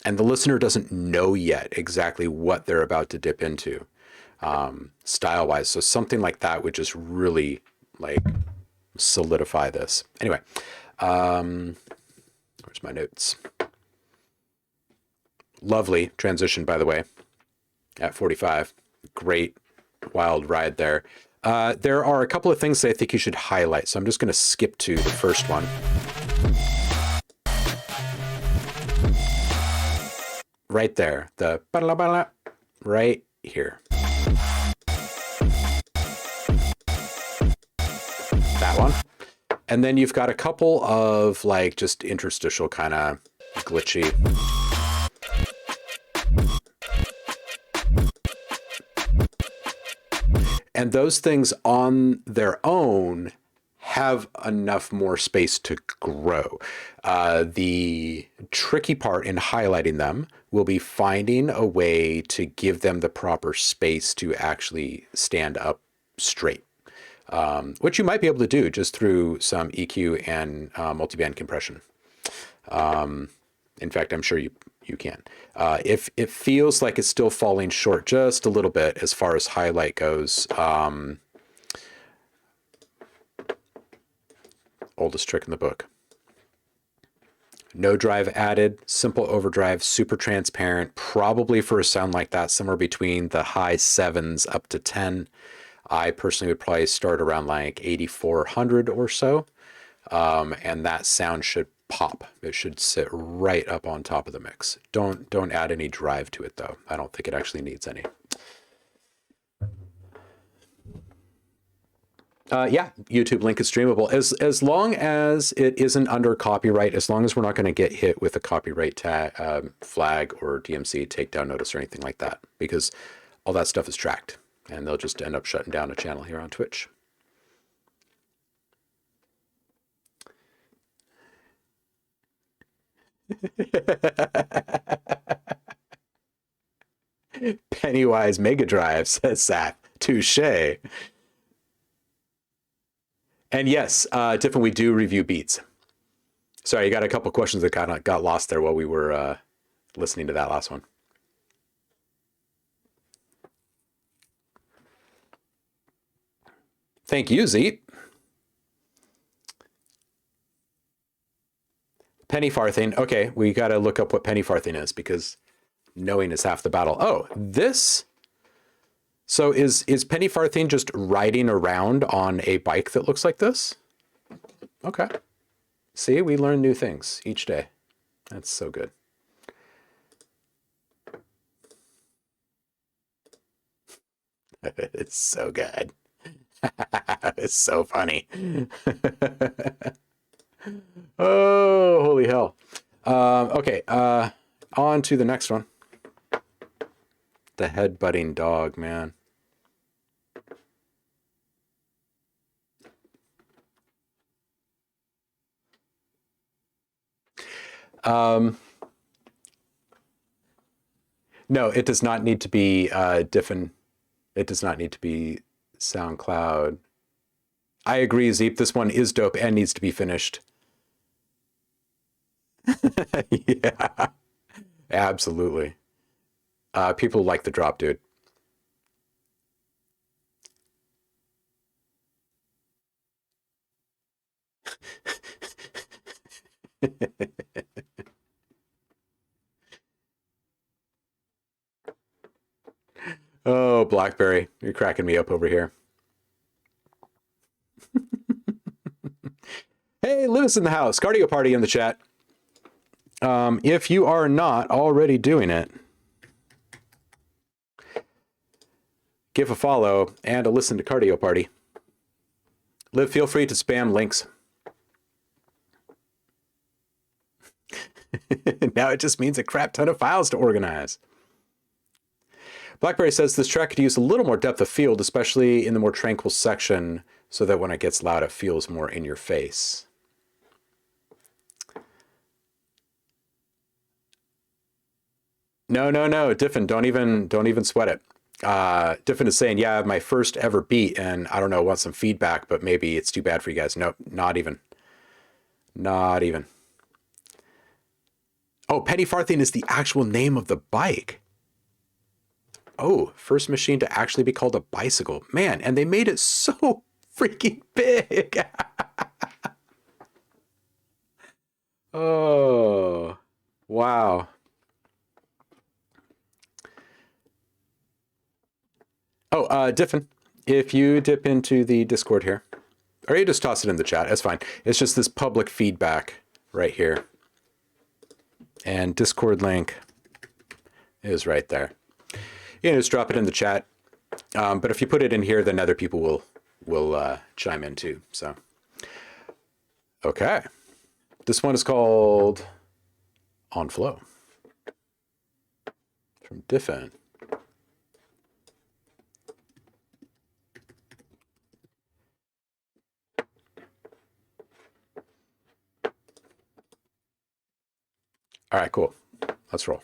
And the listener doesn't know yet exactly what they're about to dip into style-wise. So something like that would just really like solidify this. Anyway, where's my notes? Lovely transition, by the way, at 45. Great wild ride there. There are a couple of things that I think you should highlight. So I'm just going to skip to the first one. Right there, the right here. That one. And then you've got a couple of like just interstitial kind of glitchy. And those things on their own have enough more space to grow. The tricky part in highlighting them will be finding a way to give them the proper space to actually stand up straight, which you might be able to do just through some EQ and multiband compression. In fact, I'm sure you can. If it feels like it's still falling short just a little bit as far as highlight goes, oldest trick in the book. No drive added, simple overdrive, super transparent, probably for a sound like that, somewhere between the high 7s up to 10. I personally would probably start around like 8400 or so, and that sound should pop. It should sit right up on top of the mix. Don't add any drive to it though. I don't think it actually needs any. Yeah, YouTube link is streamable as long as it isn't under copyright. As long as we're not going to get hit with a copyright tag, flag or DMC takedown notice or anything like that, because all that stuff is tracked, and they'll just end up shutting down a channel here on Twitch. Pennywise Mega Drive, says Seth. Touche. And yes, Tiffin, we do review beats. Sorry, you got a couple questions that kind of got lost there while we were listening to that last one. Thank you, Zeet. Penny farthing. Okay, we got to look up what penny farthing is, because knowing is half the battle. Oh, this. So is penny farthing just riding around on a bike that looks like this? Okay. See, we learn new things each day. That's so good. It's so good. It's so funny. Oh, holy hell. Okay, on to the next one. The headbutting dog, man. No, it does not need to be Diffin. It does not need to be SoundCloud. I agree, Zeep. This one is dope and needs to be finished. Yeah. Absolutely. People like the drop, dude. Oh, BlackBerry, you're cracking me up over here. Hey, Lewis in the house. Cardio party in the chat. If you are not already doing it, give a follow and a listen to Cardio Party. Liv, feel free to spam links. Now it just means a crap ton of files to organize. BlackBerry says this track could use a little more depth of field, especially in the more tranquil section, so that when it gets loud, it feels more in your face. No, Diffin, don't even sweat it. Diffin is saying, yeah, my first ever beat, and I don't know, want some feedback, but maybe it's too bad for you guys. Nope, not even. Not even. Oh, Penny Farthing is the actual name of the bike. Oh, first machine to actually be called a bicycle. Man, and they made it so freaking big. Oh, wow. Oh, Diffin, if you dip into the Discord here, or you just toss it in the chat, that's fine. It's just this public feedback right here. And Discord link is right there. You can just drop it in the chat. But if you put it in here, then other people will chime in too. So, okay. This one is called On Flow from Diffin. All right, cool. Let's roll.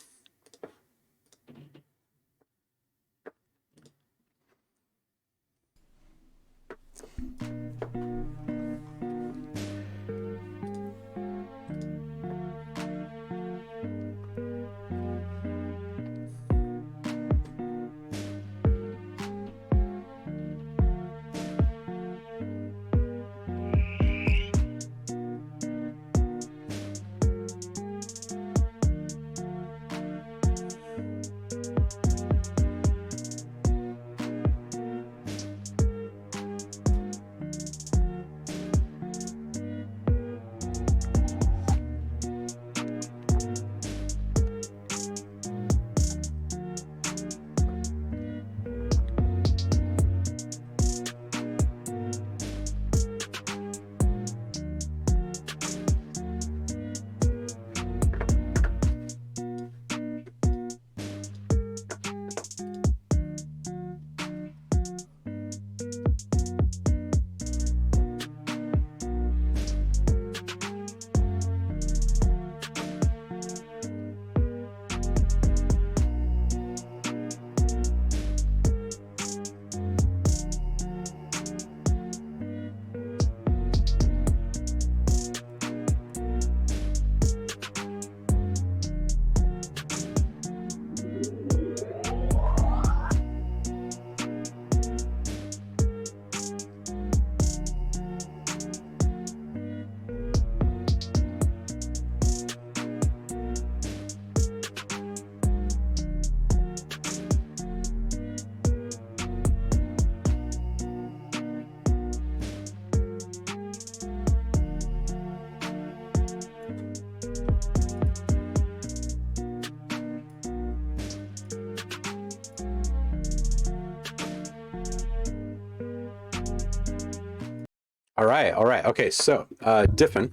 All right. Okay, so Diffin,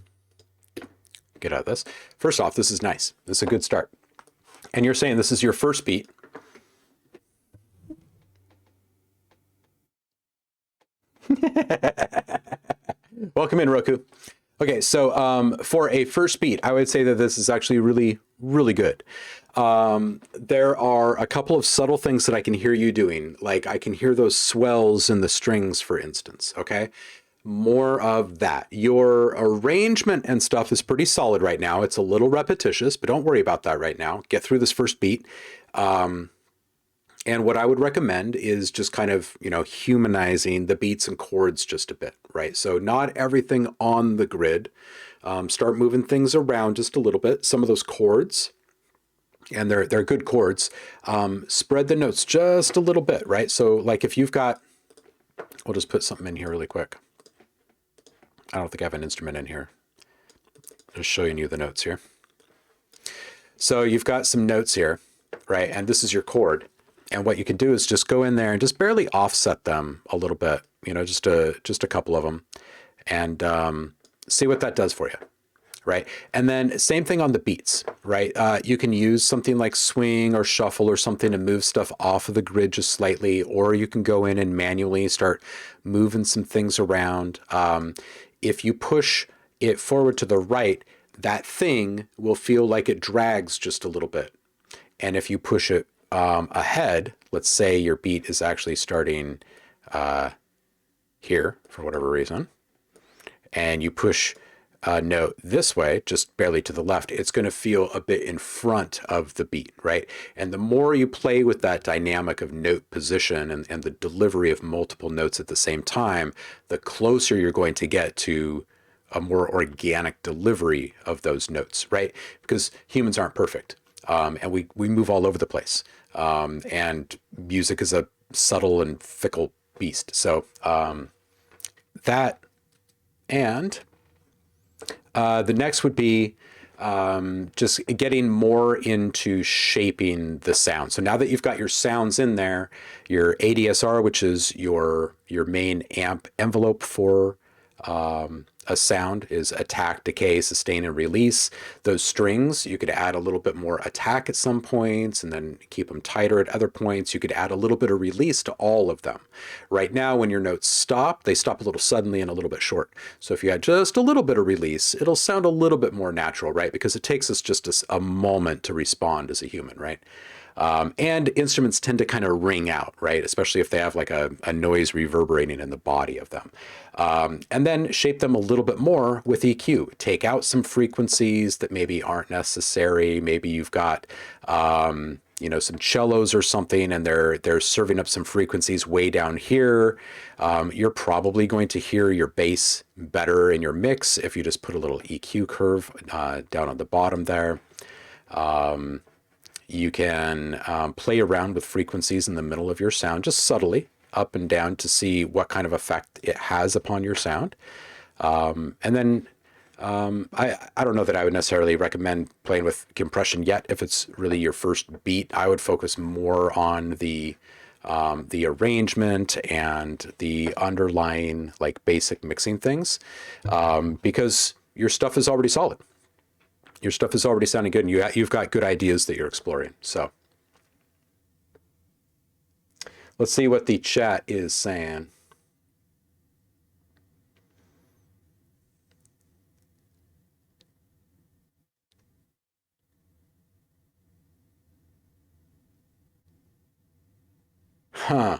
get out of this. First off, this is nice. This is a good start. And you're saying this is your first beat. Welcome in, Roku. Okay, so for a first beat, I would say that this is actually really, really good. There are a couple of subtle things that I can hear you doing. Like I can hear those swells in the strings, for instance, okay? more of that. Your arrangement and stuff is pretty solid right now. It's a little repetitious, but don't worry about that right now. Get through this first beat. And what I would recommend is just kind of, humanizing the beats and chords just a bit, right? So not everything on the grid. Start moving things around just a little bit. Some of those chords, and they're good chords, spread the notes just a little bit, right? So like if you've got, we'll just put something in here really quick. I don't think I have an instrument in here. Just showing you the notes here. So you've got some notes here, right? And this is your chord. And what you can do is just go in there and just barely offset them a little bit, just a couple of them, and see what that does for you, right? And then same thing on the beats, right? You can use something like swing or shuffle or something to move stuff off of the grid just slightly, or you can go in and manually start moving some things around. If you push it forward to the right, that thing will feel like it drags just a little bit. And if you push it ahead, let's say your beat is actually starting here for whatever reason, and you push a note this way, just barely to the left, it's going to feel a bit in front of the beat, right? And the more you play with that dynamic of note position and the delivery of multiple notes at the same time, the closer you're going to get to a more organic delivery of those notes, right? Because humans aren't perfect. And we move all over the place. And music is a subtle and fickle beast. So that, and the next would be just getting more into shaping the sound. So now that you've got your sounds in there, your ADSR, which is your main amp envelope for a sound, is attack, decay, sustain, and release. Those strings, you could add a little bit more attack at some points and then keep them tighter at other points. You could add a little bit of release to all of them. Right now, when your notes stop, they stop a little suddenly and a little bit short. So if you add just a little bit of release, it'll sound a little bit more natural, right? Because it takes us just a moment to respond as a human, right? And instruments tend to kind of ring out, right? Especially if they have like a noise reverberating in the body of them. And then shape them a little bit more with EQ. Take out some frequencies that maybe aren't necessary. Maybe you've got, some cellos or something, and they're serving up some frequencies way down here. You're probably going to hear your bass better in your mix if you just put a little EQ curve down on the bottom there. You can play around with frequencies in the middle of your sound, just subtly up and down, to see what kind of effect it has upon your sound. And then I don't know that I would necessarily recommend playing with compression yet. If it's really your first beat, I would focus more on the arrangement and the underlying like basic mixing things, because your stuff is already solid. Your stuff is already sounding good, and you've got good ideas that you're exploring. So let's see what the chat is saying. Huh.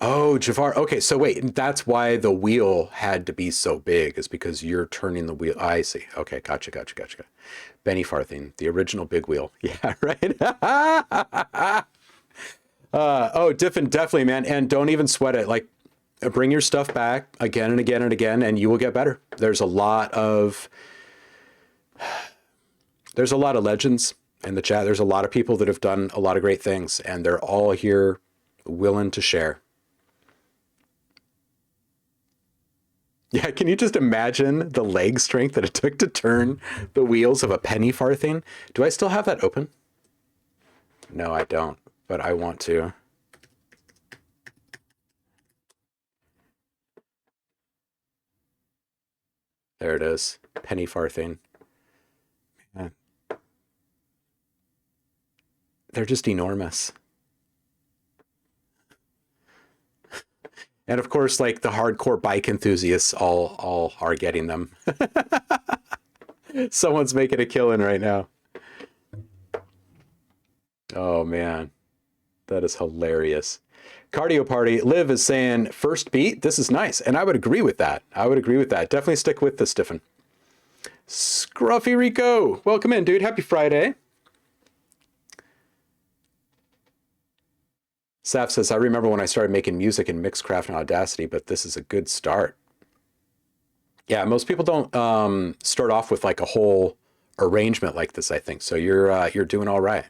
Oh, Javar. Okay, so wait, that's why the wheel had to be so big, is because you're turning the wheel. I see. Okay, gotcha. Benny Farthing, the original big wheel. Yeah, right. Oh, definitely, man. And don't even sweat it. Like, bring your stuff back again and again and again, and you will get better. There's a lot of legends in the chat. There's a lot of people that have done a lot of great things, and they're all here willing to share. Yeah, can you just imagine the leg strength that it took to turn the wheels of a penny farthing? Do I still have that open? No, I don't, but I want to. There it is, penny farthing. Man. They're just enormous. And of course, like the hardcore bike enthusiasts all are getting them. Someone's making a killing right now. Oh man, that is hilarious. Cardio Party. Liv is saying first beat. This is nice. And I would agree with that. I would agree with that. Definitely stick with the stiffen. Scruffy Rico. Welcome in, dude. Happy Friday. Saf says, I remember when I started making music in Mixcraft and Audacity, but this is a good start. Yeah, most people don't start off with like a whole arrangement like this, I think. So you're doing all right.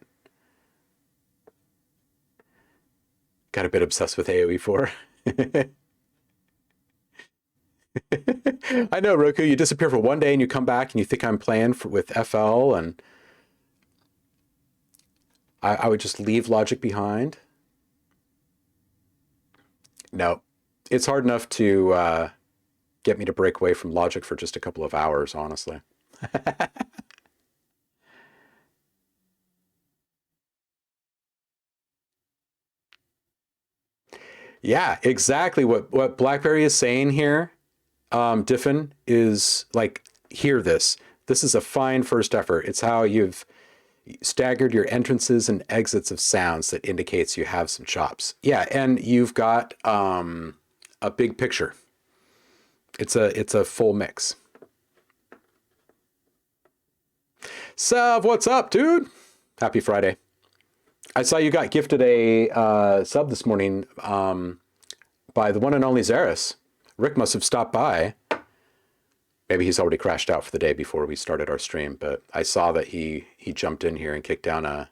Got a bit obsessed with AOE4. I know, Roku, you disappear for one day and you come back and you think I'm playing with FL, and I would just leave Logic behind. No, it's hard enough to get me to break away from Logic for just a couple of hours, honestly. Yeah, exactly what BlackBerry is saying here, Diffin, is like, hear this. This is a fine first effort. It's how you've staggered your entrances and exits of sounds that indicates you have some chops. Yeah, and you've got a big picture. It's a full mix. Sav, what's up, dude? Happy Friday. I saw you got gifted a sub this morning by the one and only Zaris. Rick must have stopped by. Maybe he's already crashed out for the day before we started our stream, but I saw that he jumped in here and kicked down a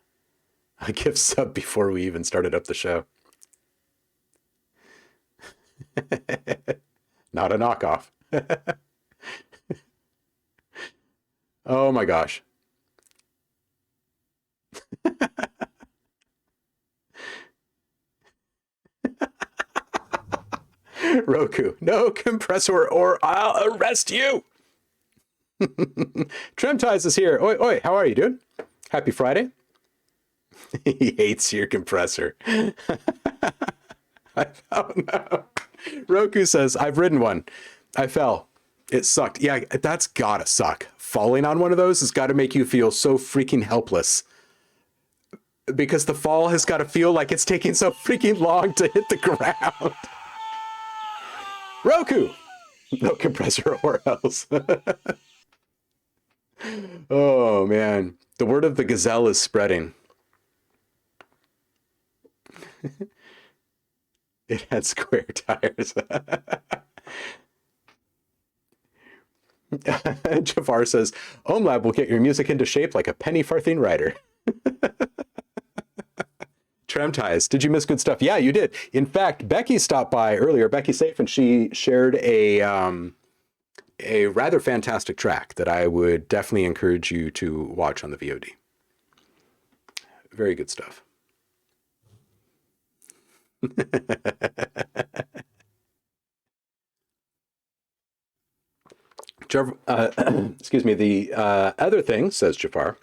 gift sub before we even started up the show. Not a knockoff. Oh my gosh. Roku, no compressor or I'll arrest you. Trim Ties is here. Oi, oi, how are you, dude? Happy Friday. He hates your compressor. Oh no. Roku says, I've ridden one. I fell. It sucked. Yeah, that's gotta suck. Falling on one of those has got to make you feel so freaking helpless. Because the fall has got to feel like it's taking so freaking long to hit the ground. Roku! No compressor or else. Oh, man. The word of the gazelle is spreading. It had square tires. Jafar says, OhmLab will get your music into shape like a penny farthing rider. Tram ties. Did you miss good stuff? Yeah, you did. In fact, Becky stopped by earlier, Becky Safe, and she shared a rather fantastic track that I would definitely encourage you to watch on the VOD. Very good stuff. Excuse me. The other thing, says Jafar,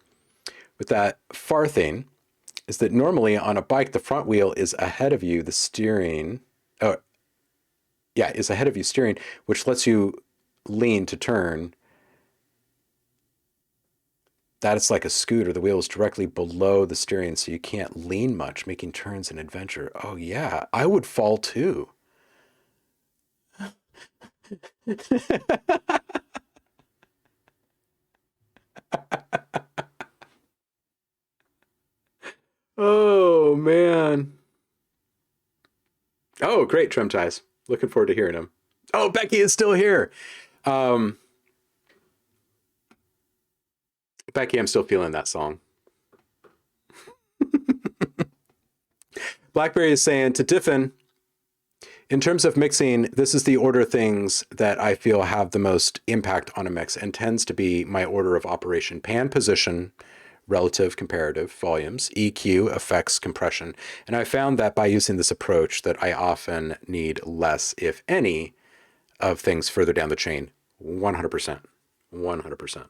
with that farthing, is that normally on a bike, the front wheel is ahead of you, the steering, is ahead of you steering, which lets you lean to turn. That is like a scooter. The wheel is directly below the steering, so you can't lean much, making turns an adventure. Oh yeah, I would fall too. Oh, man. Oh, great, Trim Ties. Looking forward to hearing him. Oh, Becky is still here. Becky, I'm still feeling that song. Blackberry is saying, to Diffin, in terms of mixing, this is the order of things that I feel have the most impact on a mix and tends to be my order of operation. Pan position, relative comparative volumes, EQ, effects, compression. And I found that by using this approach that I often need less, if any, of things further down the chain. 100%. 100%.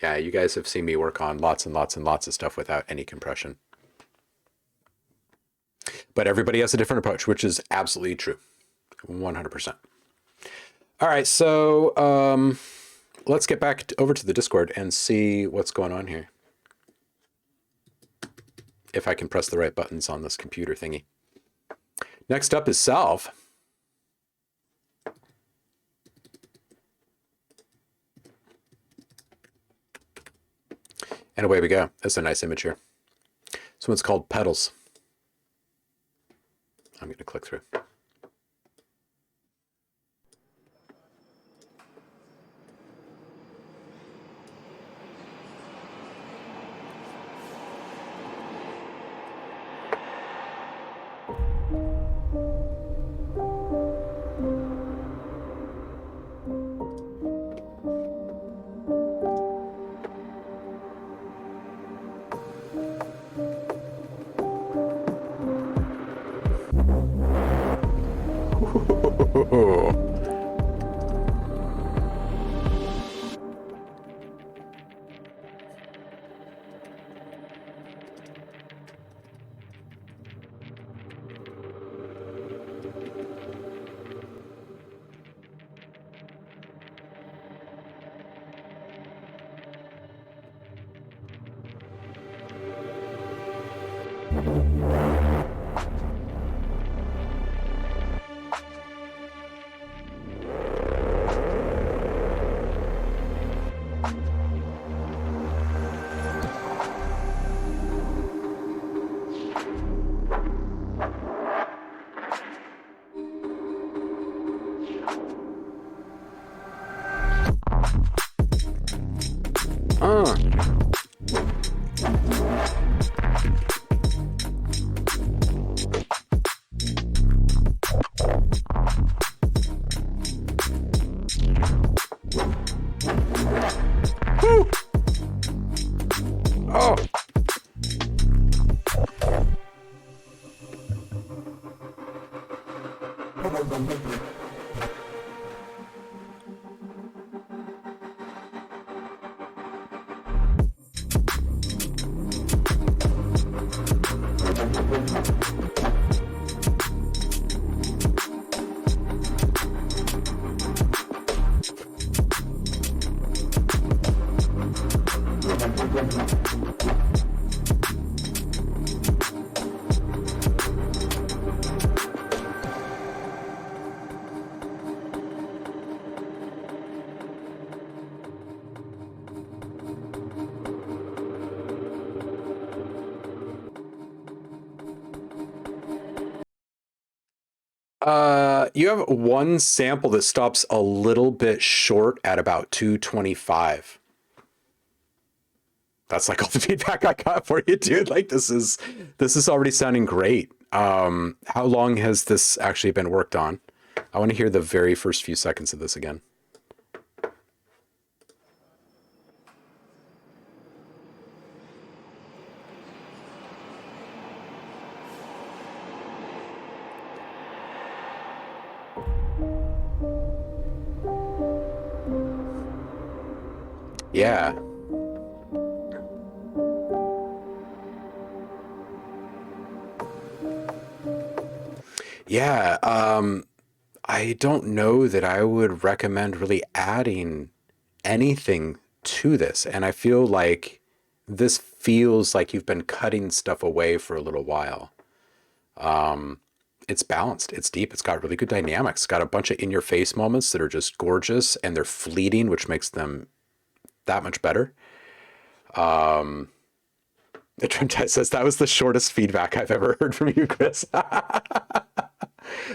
Yeah, you guys have seen me work on lots and lots and lots of stuff without any compression. But everybody has a different approach, which is absolutely true. 100%. All right, so let's get back over to the Discord and see what's going on here. If I can press the right buttons on this computer thingy. Next up is Salve. And away we go. That's a nice image here. This one's called Petals. I'm going to click through. You have one sample that stops a little bit short at about 225. That's like all the feedback I got for you, dude. Like this is already sounding great. How long has this actually been worked on? I want to hear the very first few seconds of this again. Yeah. Yeah, I don't know that I would recommend really adding anything to this. And I feel like this feels like you've been cutting stuff away for a little while. It's balanced, it's deep, it's got really good dynamics, it's got a bunch of in-your-face moments that are just gorgeous and they're fleeting, which makes them that much better. The Trent says that was the shortest feedback I've ever heard from you, Chris.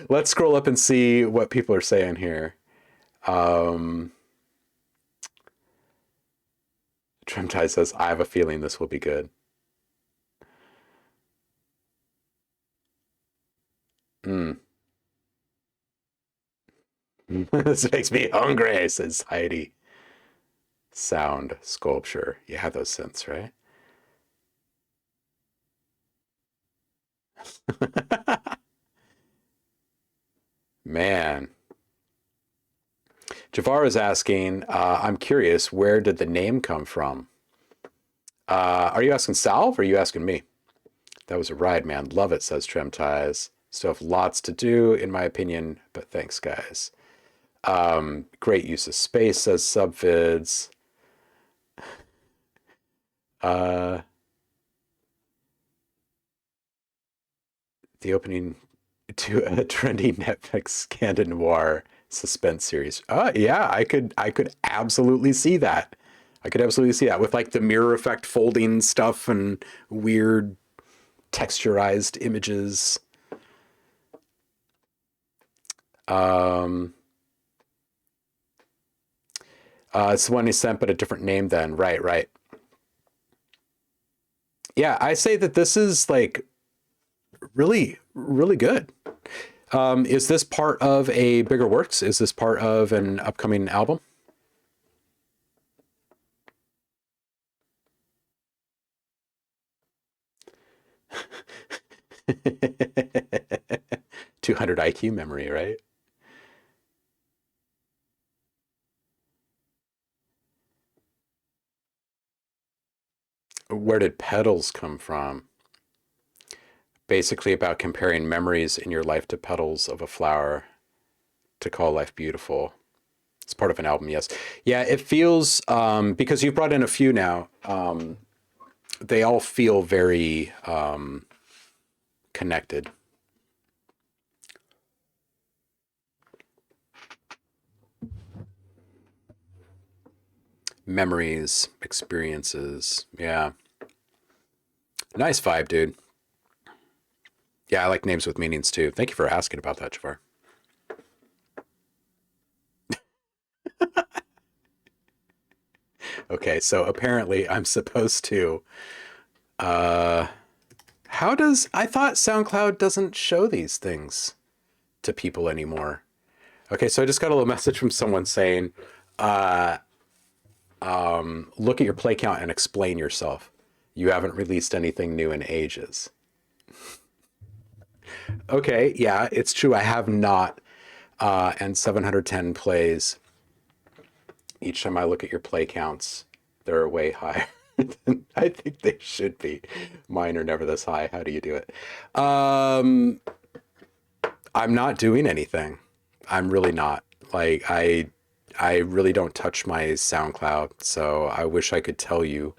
Let's scroll up and see what people are saying here. Tremtai says, I have a feeling this will be good. This makes me hungry, says Heidi. Sound sculpture. You have those synths, right? Man. Javar is asking, I'm curious, where did the name come from? Are you asking Salve or are you asking me? That was a ride, man. Love it, says Tremties. Still have lots to do, in my opinion, but thanks, guys. Great use of space, says Subvids. The opening to a trendy Netflix Scandal Noir suspense series. Yeah, I could absolutely see that. I could absolutely see that with like the mirror effect folding stuff and weird texturized images. It's the one he sent, but a different name then. Right, right. Yeah, I say that this is like really, really good. Is this part of a bigger works? Is this part of an upcoming album? (200 IQ memory, right? Where did petals come from? Basically about comparing memories in your life to petals of a flower to call life beautiful. It's part of an album, yes. Yeah, it feels, because you've brought in a few now, they all feel very connected. Memories, experiences. Yeah. Nice vibe, dude. Yeah, I like names with meanings too. Thank you for asking about that, Javar. Okay, so apparently I'm supposed to. Uh, how does. I thought SoundCloud doesn't show these things to people anymore. Okay, so I just got a little message from someone saying, look at your play count and explain yourself. You haven't released anything new in ages. Okay, yeah, it's true. I have not. And 710 plays. Each time I look at your play counts, they're way higher than I think they should be. Mine are never this high. How do you do it? I'm not doing anything. I'm really not. Like I really don't touch my SoundCloud, so I wish I could tell you.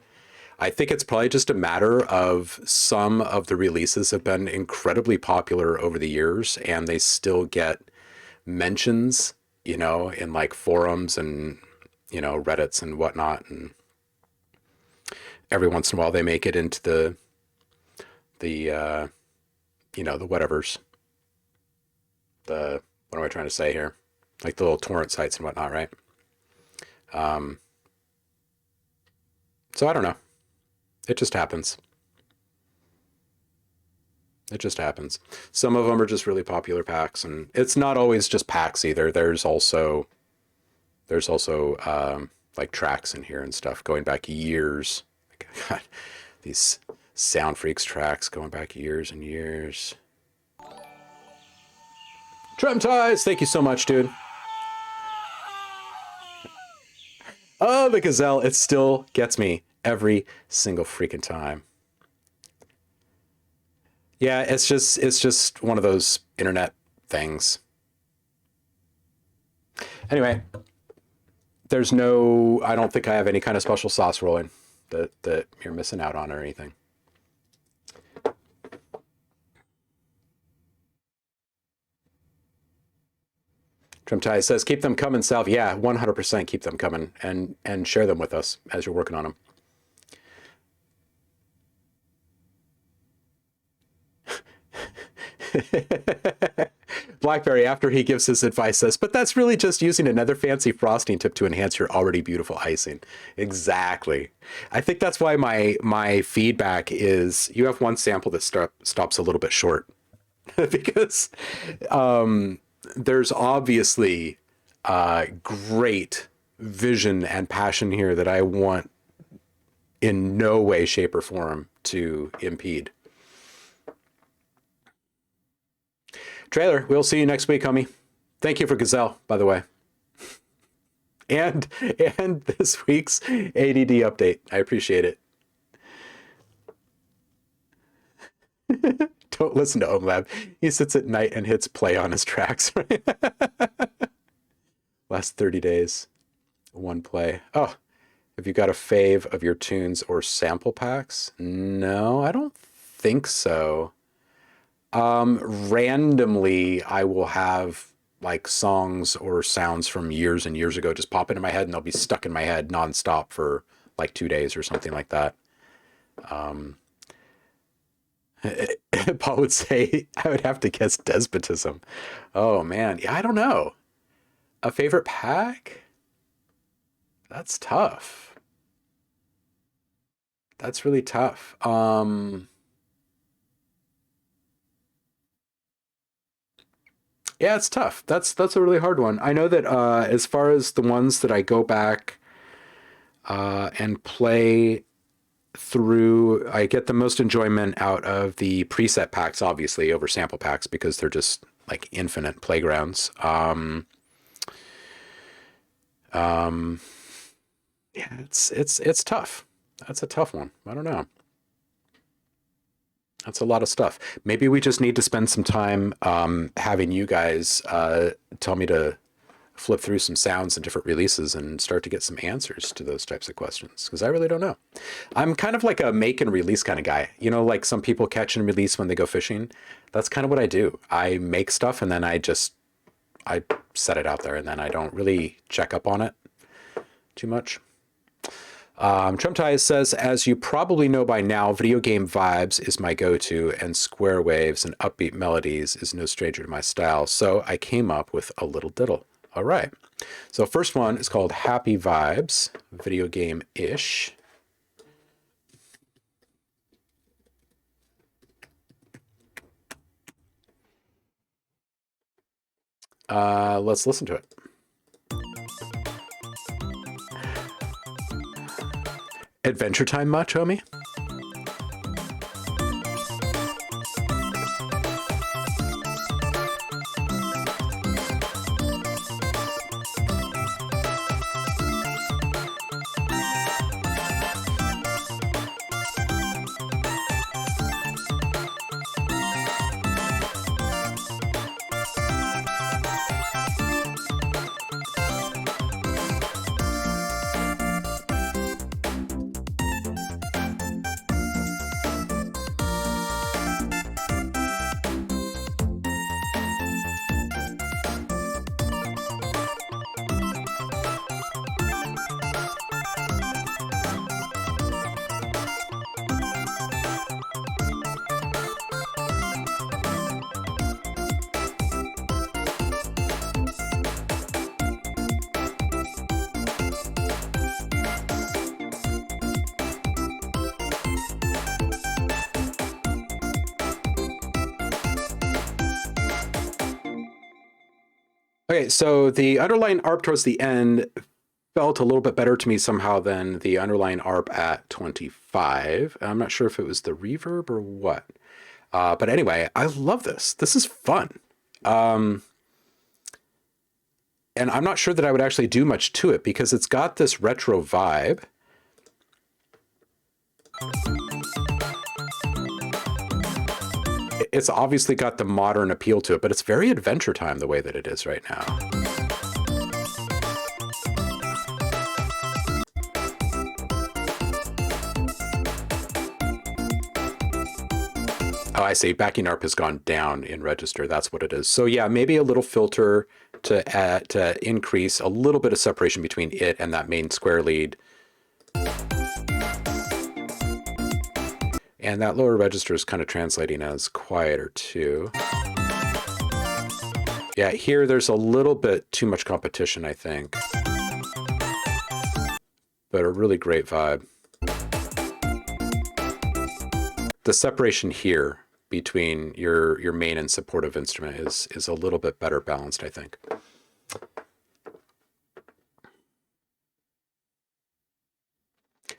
I think it's probably just a matter of some of the releases have been incredibly popular over the years and they still get mentions, in like forums and, Reddits and whatnot. And every once in a while they make it into the the whatevers. What am I trying to say here? Like the little torrent sites and whatnot, right? So I don't know. It just happens. It just happens. Some of them are just really popular packs, and it's not always just packs either. There's also like tracks in here and stuff going back years. God, these Sound Freaks tracks going back years and years. Trim Ties, thank you so much, dude. Oh, the gazelle, it still gets me every single freaking time. Yeah, it's just one of those internet things. Anyway, I don't think I have any kind of special sauce rolling that you're missing out on or anything. Trimtai says, keep them coming, Salve. Yeah, 100% keep them coming and share them with us as you're working on them. Blackberry, after he gives his advice, says, but that's really just using another fancy frosting tip to enhance your already beautiful icing. Exactly. I think that's why my feedback is you have one sample that stops a little bit short because there's obviously great vision and passion here that I want in no way, shape, or form to impede. Trailer, we'll see you next week, homie. Thank you for Gazelle, by the way. And this week's ADD update. I appreciate it. Don't listen to OhmLab. He sits at night and hits play on his tracks. Last 30 days, one play. Oh, have you got a fave of your tunes or sample packs? No, I don't think so. Randomly, I will have like songs or sounds from years and years ago just pop into my head, and they'll be stuck in my head nonstop for like 2 days or something like that. Paul would say, I would have to guess despotism. Oh man, yeah, I don't know. A favorite pack? That's tough. That's really tough. Yeah, it's tough. That's a really hard one. I know that as far as the ones that I go back and play through, I get the most enjoyment out of the preset packs, obviously, over sample packs because they're just like infinite playgrounds. Yeah, it's tough. That's a tough one. I don't know. That's a lot of stuff. Maybe we just need to spend some time having you guys tell me to flip through some sounds and different releases and start to get some answers to those types of questions, because I really don't know. I'm kind of like a make and release kind of guy. You know, like some people catch and release when they go fishing. That's kind of what I do. I make stuff and then I set it out there, and then I don't really check up on it too much. Trump Ties says, as you probably know by now, video game vibes is my go-to, and square waves and upbeat melodies is no stranger to my style. So I came up with a little diddle. All right. So first one is called Happy Vibes, video game-ish. Let's listen to it. Adventure Time much, homie? Okay, so the underlying ARP towards the end felt a little bit better to me somehow than the underlying ARP at 25. I'm not sure if it was the reverb or what. But anyway, I love this. This is fun. And I'm not sure that I would actually do much to it because it's got this retro vibe. It's obviously got the modern appeal to it, but it's very Adventure Time the way that it is right now. Oh, I see. Backing ARP has gone down in register. That's what it is. So yeah, maybe a little filter to increase a little bit of separation between it and that main square lead. And that lower register is kind of translating as quieter too. Yeah, here there's a little bit too much competition, I think. But a really great vibe. The separation here between your main and supportive instrument is a little bit better balanced, I think.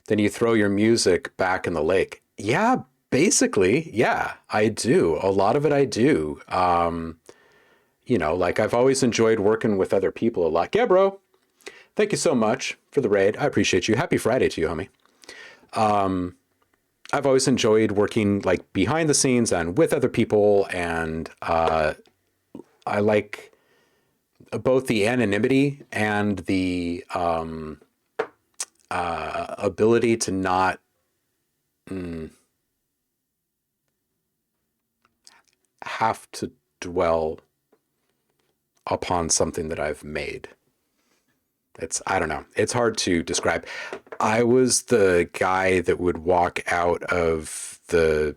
Then you throw your music back in the lake. Yeah, basically, yeah, I do. A lot of it I do. You know, like I've always enjoyed working with other people a lot. Yeah, bro. Thank you so much for the raid. I appreciate you. Happy Friday to you, homie. I've always enjoyed working like behind the scenes and with other people, and I like both the anonymity and the ability to not have to dwell upon something that I've made. I don't know. It's hard to describe. I was the guy that would walk out of the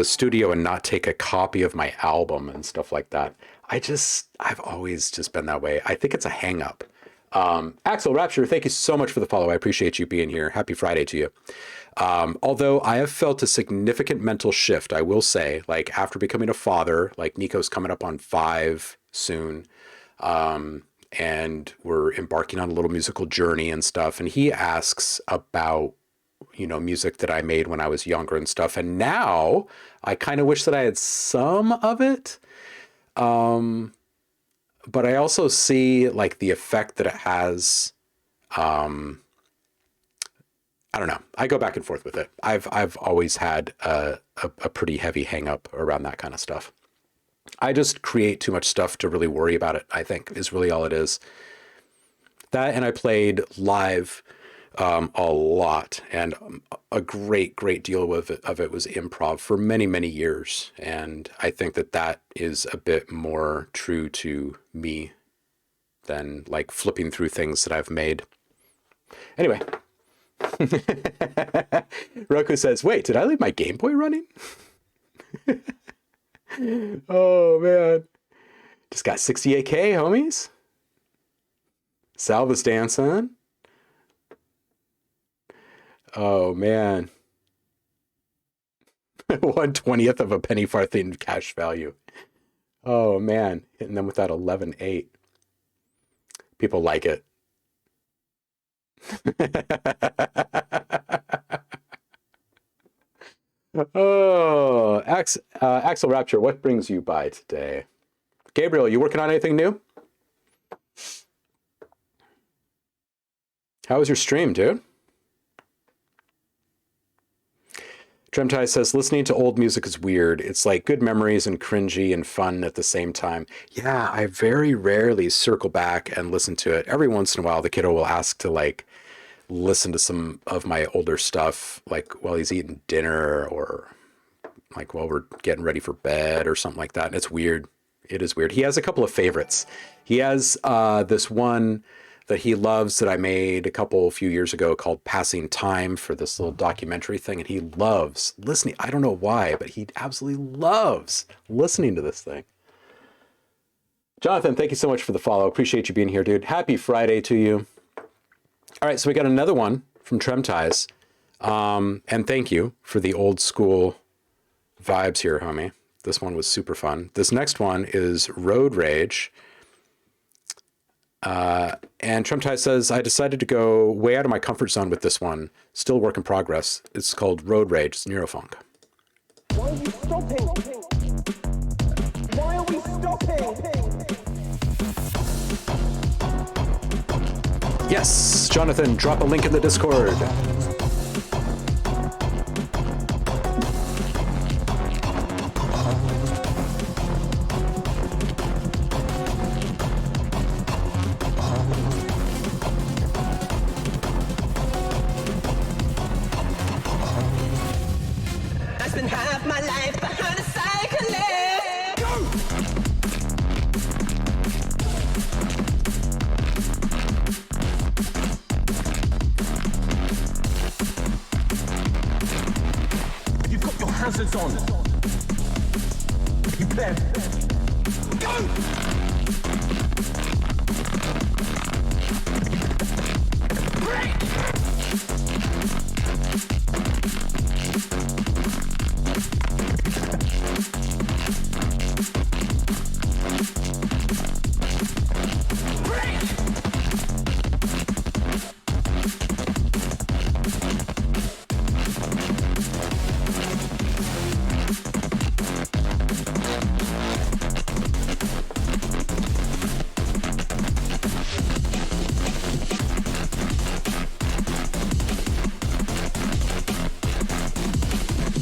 studio and not take a copy of my album and stuff like that. I've always just been that way. I think it's a hang up. Axel Rapture, thank you so much for the follow. I appreciate you being here. Happy Friday to you. Although I have felt a significant mental shift, I will say, like after becoming a father, like Nico's coming up on 5 soon. And we're embarking on a little musical journey and stuff. And he asks about, music that I made when I was younger and stuff. And now I kind of wish that I had some of it. But I also see like the effect that it has. I don't know. I go back and forth with it. I've always had a pretty heavy hang up around that kind of stuff. I just create too much stuff to really worry about it, I think, is really all it is. That, and I played live a lot, and a great deal of it was improv for many, many years. And I think that is a bit more true to me than like flipping through things that I've made. Anyway. Roku says, wait, did I leave my Game Boy running? Oh, man. Just got 68K, homies. Salva's dancing. Oh, man. 1/20th of a penny farthing cash value. Oh, man. Hitting them with that 11.8. People like it. Oh, Axel Rapture, what brings you by today? Gabriel, you working on anything new? How was your stream, dude? Tremtai says, listening to old music is weird. It's like good memories and cringy and fun at the same time. Yeah, I very rarely circle back and listen to it. Every once in a while, the kiddo will ask to like listen to some of my older stuff, like while he's eating dinner or like while we're getting ready for bed or something like that. And it's weird. It is weird. He has a couple of favorites. He has this one that he loves that I made a few years ago called Passing Time for this little documentary thing. And he loves listening. I don't know why, but he absolutely loves listening to this thing. Jonathan, thank you so much for the follow. Appreciate you being here, dude. Happy Friday to you. All right, so we got another one from Tremtais. And thank you for the old school vibes here, homie. This one was super fun. This next one is Road Rage. And Tremtais says, I decided to go way out of my comfort zone with this one. Still work in progress. It's called Road Rage. It's Neurofunk. Why are you stopping? Why are we stopping? Yes, Jonathan, drop a link in the Discord. I spent half my life behind a cyclist. You've got your hazards on. You better go!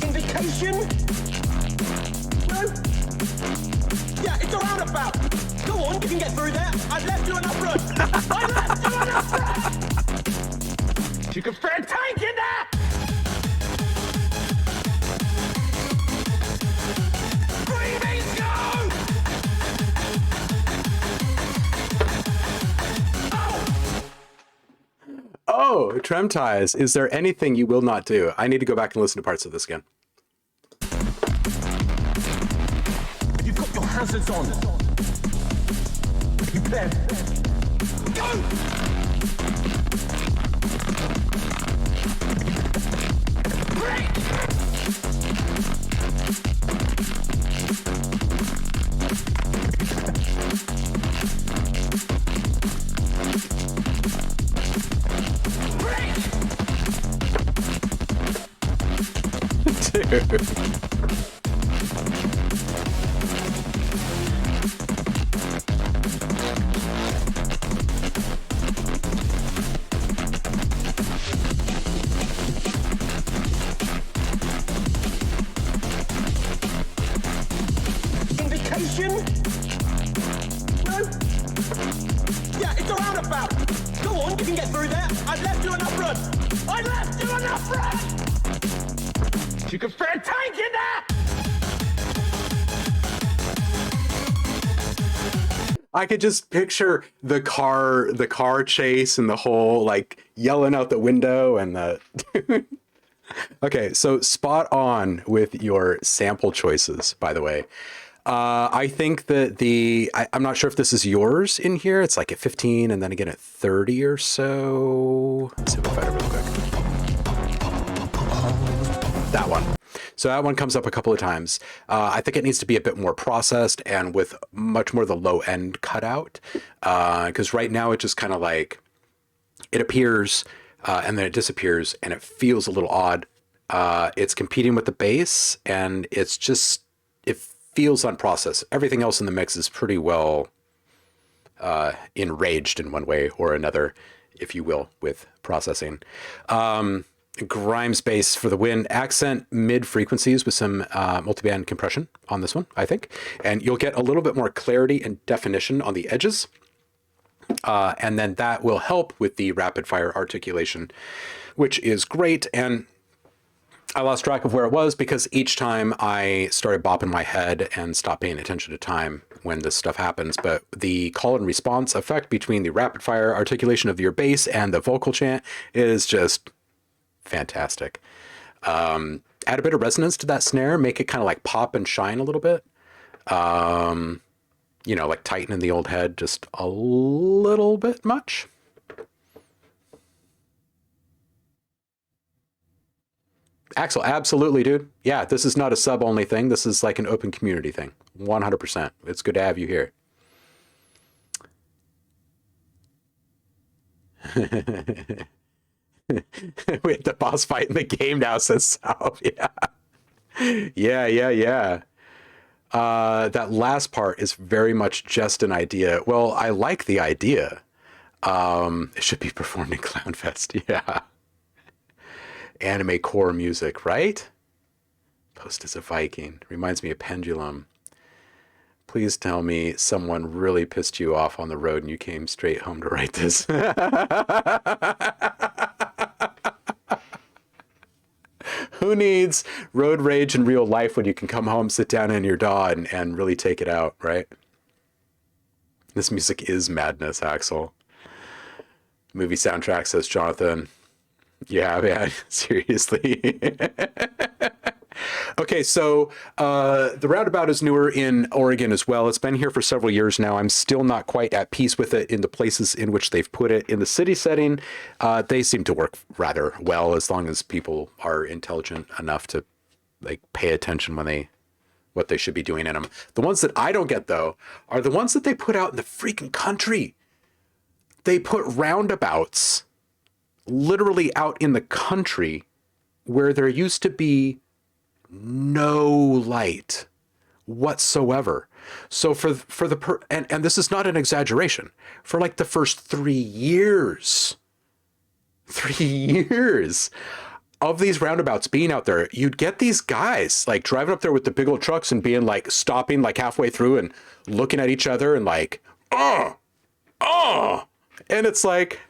Indication? No? Yeah, it's a roundabout. Go on, you can get through there. I've left you enough room. I left you enough room. You can fit a tank in there. Green Tremties, is there anything you will not do? I need to go back and listen to parts of this again. You've got your hazards on. You better go! Dude. Indication? No? Yeah, it's a roundabout. Go on, you can get through there. I've left you enough room. I've left you enough room! You can fit a tank in there! I could just picture the car chase and the whole like yelling out the window and the Okay, so spot on with your sample choices, by the way. I think that I'm not sure if this is yours in here. It's like at 15 and then again at 30 or so. Let's see if I find it real quick. That one. So that one comes up a couple of times. I think it needs to be a bit more processed and with much more the low end cut out. Because right now it just kind of like, it appears and then it disappears and it feels a little odd. It's competing with the bass and it's just, it feels unprocessed. Everything else in the mix is pretty well enraged in one way or another, if you will, with processing. Grimes bass for the win. Accent mid frequencies with some multiband compression on this one, I think. And you'll get a little bit more clarity and definition on the edges. And then that will help with the rapid fire articulation, which is great. And I lost track of where it was because each time I started bopping my head and stopped paying attention to time when this stuff happens. But the call and response effect between the rapid fire articulation of your bass and the vocal chant is just fantastic. Add a bit of resonance to that snare, make it kind of like pop and shine a little bit. You know, like tightening the old head just a little bit much. Axel, absolutely, dude. Yeah, this is not a sub-only thing. This is like an open community thing. 100%. It's good to have you here. We had the boss fight in the game now, says Sal. Yeah. That last part is very much just an idea. Well, I like the idea. It should be performed in Clownfest. Yeah. Anime core music, right? Post as a Viking. Reminds me of Pendulum. Please tell me someone really pissed you off on the road and you came straight home to write this. Who needs road rage in real life when you can come home, sit down in your DAW and really take it out, right? This music is madness, Axel. Movie soundtrack, says Jonathan. Yeah, man, seriously. Okay, so the roundabout is newer in Oregon as well. It's been here for several years now. I'm still not quite at peace with it in the places in which they've put it. In the city setting, they seem to work rather well as long as people are intelligent enough to like pay attention when what they should be doing in them. The ones that I don't get, though, are the ones that they put out in the freaking country. They put roundabouts literally out in the country where there used to be no light whatsoever. So and this is not an exaggeration, for like the first 3 years of these roundabouts being out there, you'd get these guys like driving up there with the big old trucks and being like stopping like halfway through and looking at each other and like, and it's like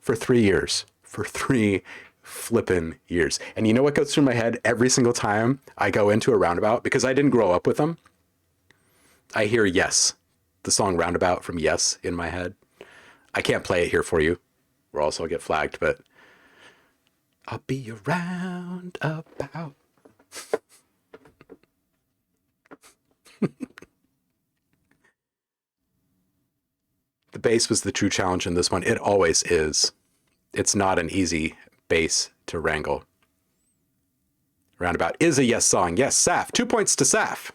for 3 years. For 3 flippin' years. And you know what goes through my head every single time I go into a roundabout? Because I didn't grow up with them. I hear Yes, the song Roundabout from Yes in my head. I can't play it here for you, or else I'll get flagged, but I'll be around about. The bass was the true challenge in this one. It always is. It's not an easy bass to wrangle. Roundabout is a yes song. Yes, Saf. 2 points to Saf.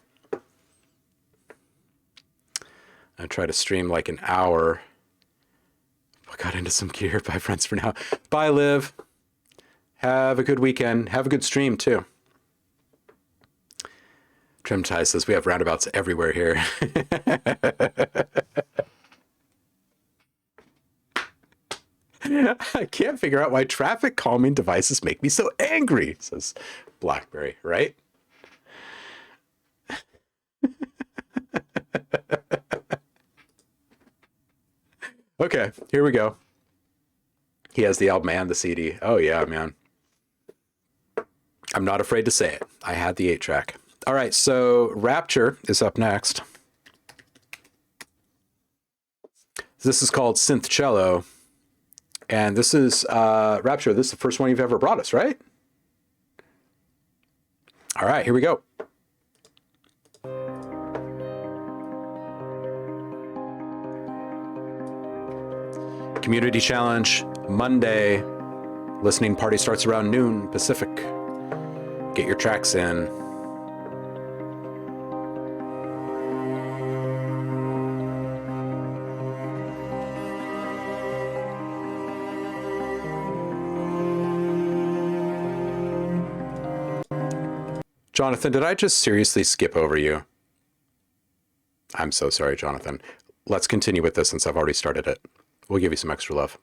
I try to stream like an hour. I got into some gear. Bye, friends, for now. Bye, Liv. Have a good weekend. Have a good stream, too. Trim Tie says we have roundabouts everywhere here. I can't figure out why traffic calming devices make me so angry, says BlackBerry, right? Okay, here we go. He has the album and the CD. Oh, yeah, man. I'm not afraid to say it. I had the 8-track. All right, so Rapture is up next. This is called Synth Cello. And this is, Rapture, this is the first one you've ever brought us, right? All right, here we go. Community Challenge, Monday. Listening party starts around noon Pacific. Get your tracks in. Jonathan, did I just seriously skip over you? I'm so sorry, Jonathan. Let's continue with this since I've already started it. We'll give you some extra love.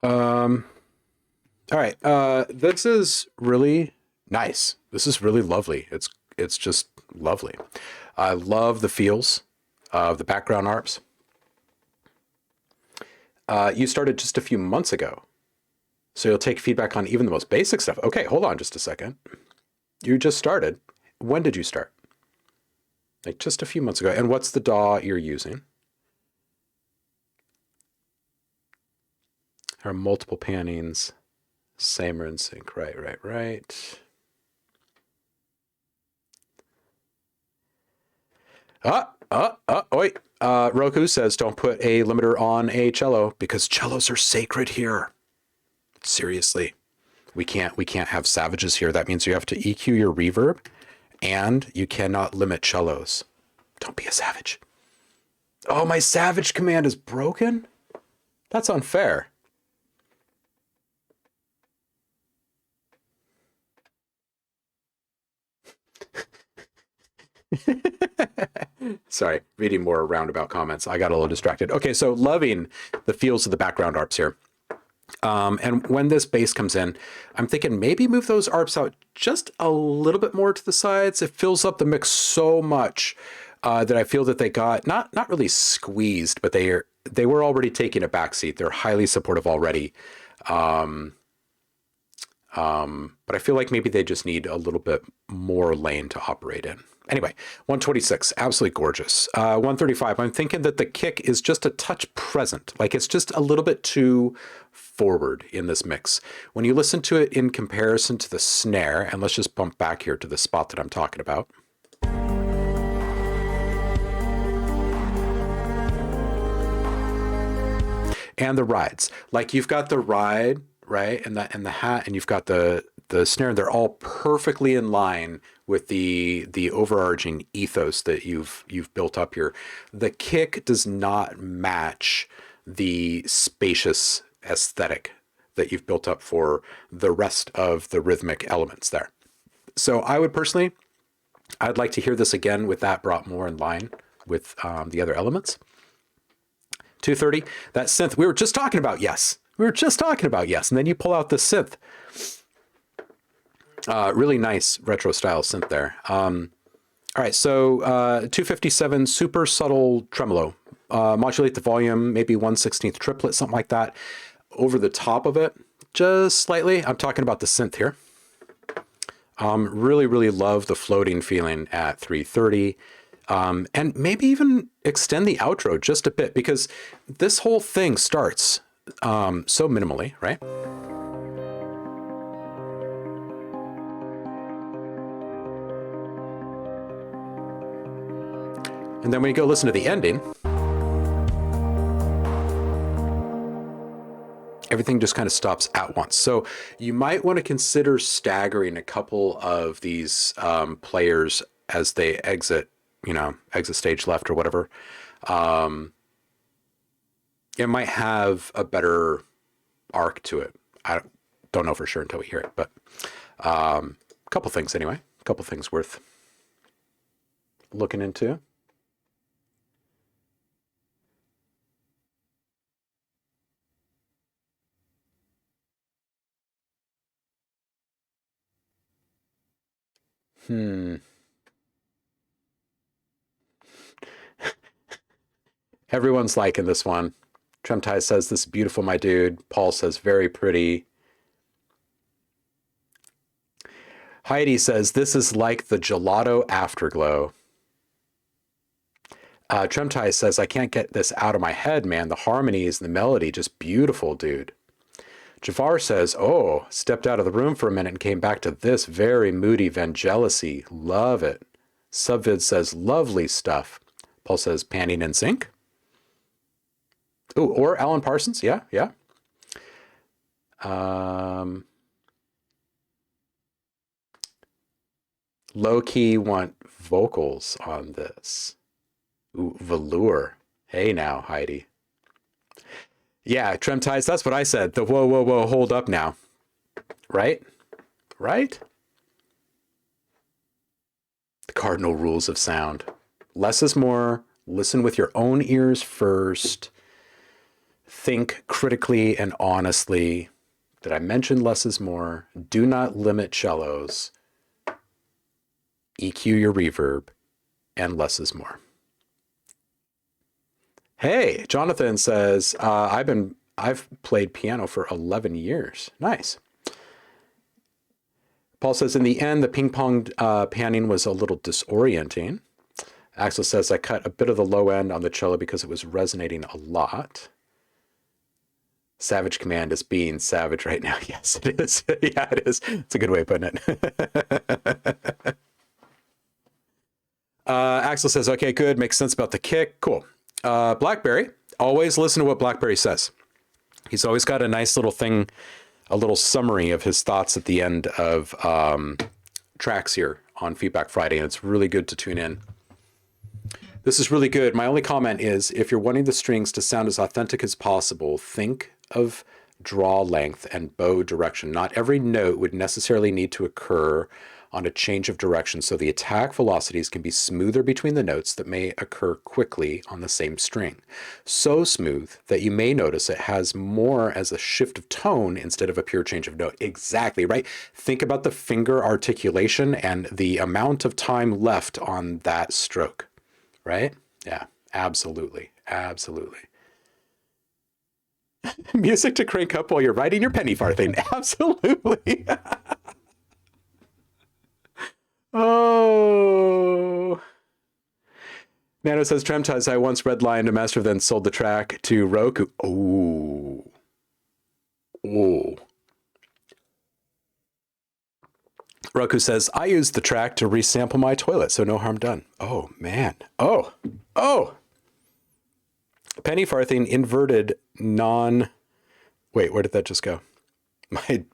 All right. This is really nice. This is really lovely. It's just lovely. I love the feels of the background arps. You started just a few months ago, so you'll take feedback on even the most basic stuff. Okay, hold on just a second. You just started. When did you start? Like just a few months ago. And what's the DAW you're using? There are multiple pannings. Same are in sync. Right. Wait. Roku says don't put a limiter on a cello because cellos are sacred here. Seriously. We can't have savages here. That means you have to EQ your reverb and you cannot limit cellos. Don't be a savage. Oh, my savage command is broken? That's unfair. Sorry, reading more roundabout comments. I got a little distracted. Okay, so loving the feels of the background arps here. And when this bass comes in, I'm thinking maybe move those arps out just a little bit more to the sides. It fills up the mix so much that I feel that they got not really squeezed, but they were already taking a backseat. They're highly supportive already. But I feel like maybe they just need a little bit more lane to operate in. Anyway, 126, absolutely gorgeous. 135, I'm thinking that the kick is just a touch present. Like it's just a little bit too forward in this mix. When you listen to it in comparison to the snare, and let's just bump back here to the spot that I'm talking about. And the rides. Like you've got the ride, right? And the hat, and you've got the snare, they're all perfectly in line with the overarching ethos that you've built up here. The kick does not match the spacious aesthetic that you've built up for the rest of the rhythmic elements there. So I would personally, I'd like to hear this again with that brought more in line with the other elements. 230, that synth, we were just talking about, yes. We were just talking about, yes. And then you pull out the synth. Really nice retro style synth there. All right, so 257, super subtle tremolo. Modulate the volume, maybe 1/16 triplet, something like that. Over the top of it, just slightly. I'm talking about the synth here. Really love the floating feeling at 330. And maybe even extend the outro just a bit because this whole thing starts so minimally, right? And then when you go listen to the ending, everything just kind of stops at once. So you might want to consider staggering a couple of these players as they exit stage left or whatever. It might have a better arc to it. I don't know for sure until we hear it, but a couple things anyway. A couple things worth looking into. Everyone's liking this one. Tremtai says, this is beautiful, my dude. Paul says, very pretty. Heidi says, this is like the gelato afterglow. Tremtai says, I can't get this out of my head, man. The harmonies and the melody, just beautiful, dude. Jafar says, oh, stepped out of the room for a minute and came back to this very moody Vangelisy. Love it. Subvid says, lovely stuff. Paul says, panning in sync. Oh, or Alan Parsons. Yeah. Low-key want vocals on this. Ooh, velour. Hey now, Heidi. Yeah, Tremtides, that's what I said. The whoa, hold up now. Right? The cardinal rules of sound. Less is more. Listen with your own ears first. Think critically and honestly. Did I mention less is more? Do not limit cellos. EQ your reverb, and less is more. Hey, Jonathan says, I've played piano for 11 years. Nice. Paul says, in the end, the ping pong panning was a little disorienting. Axel says, I cut a bit of the low end on the cello because it was resonating a lot. Savage Command is being savage right now. Yes, it is. Yeah, it is. It's a good way of putting it. Axel says, okay, good. Makes sense about the kick. Cool. Blackberry, always listen to what Blackberry says. He's always got a nice little thing, a little summary of his thoughts at the end of tracks here on Feedback Friday, and it's really good to tune in. This is really good. My only comment is, if you're wanting the strings to sound as authentic as possible, think of draw length and bow direction. Not every note would necessarily need to occur on a change of direction, so the attack velocities can be smoother between the notes that may occur quickly on the same string. So smooth that you may notice it has more as a shift of tone instead of a pure change of note. Exactly, right? Think about the finger articulation and the amount of time left on that stroke, right? Yeah, absolutely, absolutely. Music to crank up while you're writing your penny farthing. Absolutely. Oh. Nano says, Tremtaz, I once redlined a master, then sold the track to Roku. Oh. Oh. Roku says, I used the track to resample my toilet, so no harm done. Oh, man. Oh. Oh. Penny farthing, inverted, non... Wait, where did that just go?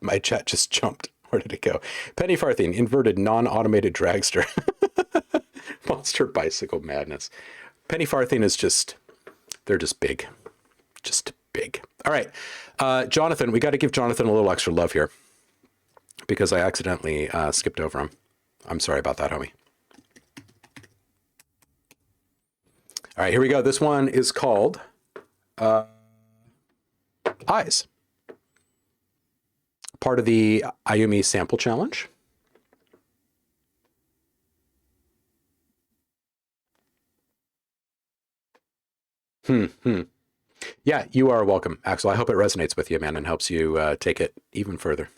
My chat just jumped. Where did it go? Penny farthing, inverted, non-automated dragster. Monster bicycle madness. Penny farthing is just, they're just big. Just big. All right. Jonathan, we got to give Jonathan a little extra love here because I accidentally skipped over him. I'm sorry about that, homie. All right, here we go. This one is called Eyes. Part of the Ayumi sample challenge. Yeah, you are welcome, Axel. I hope it resonates with you, man, and helps you take it even further.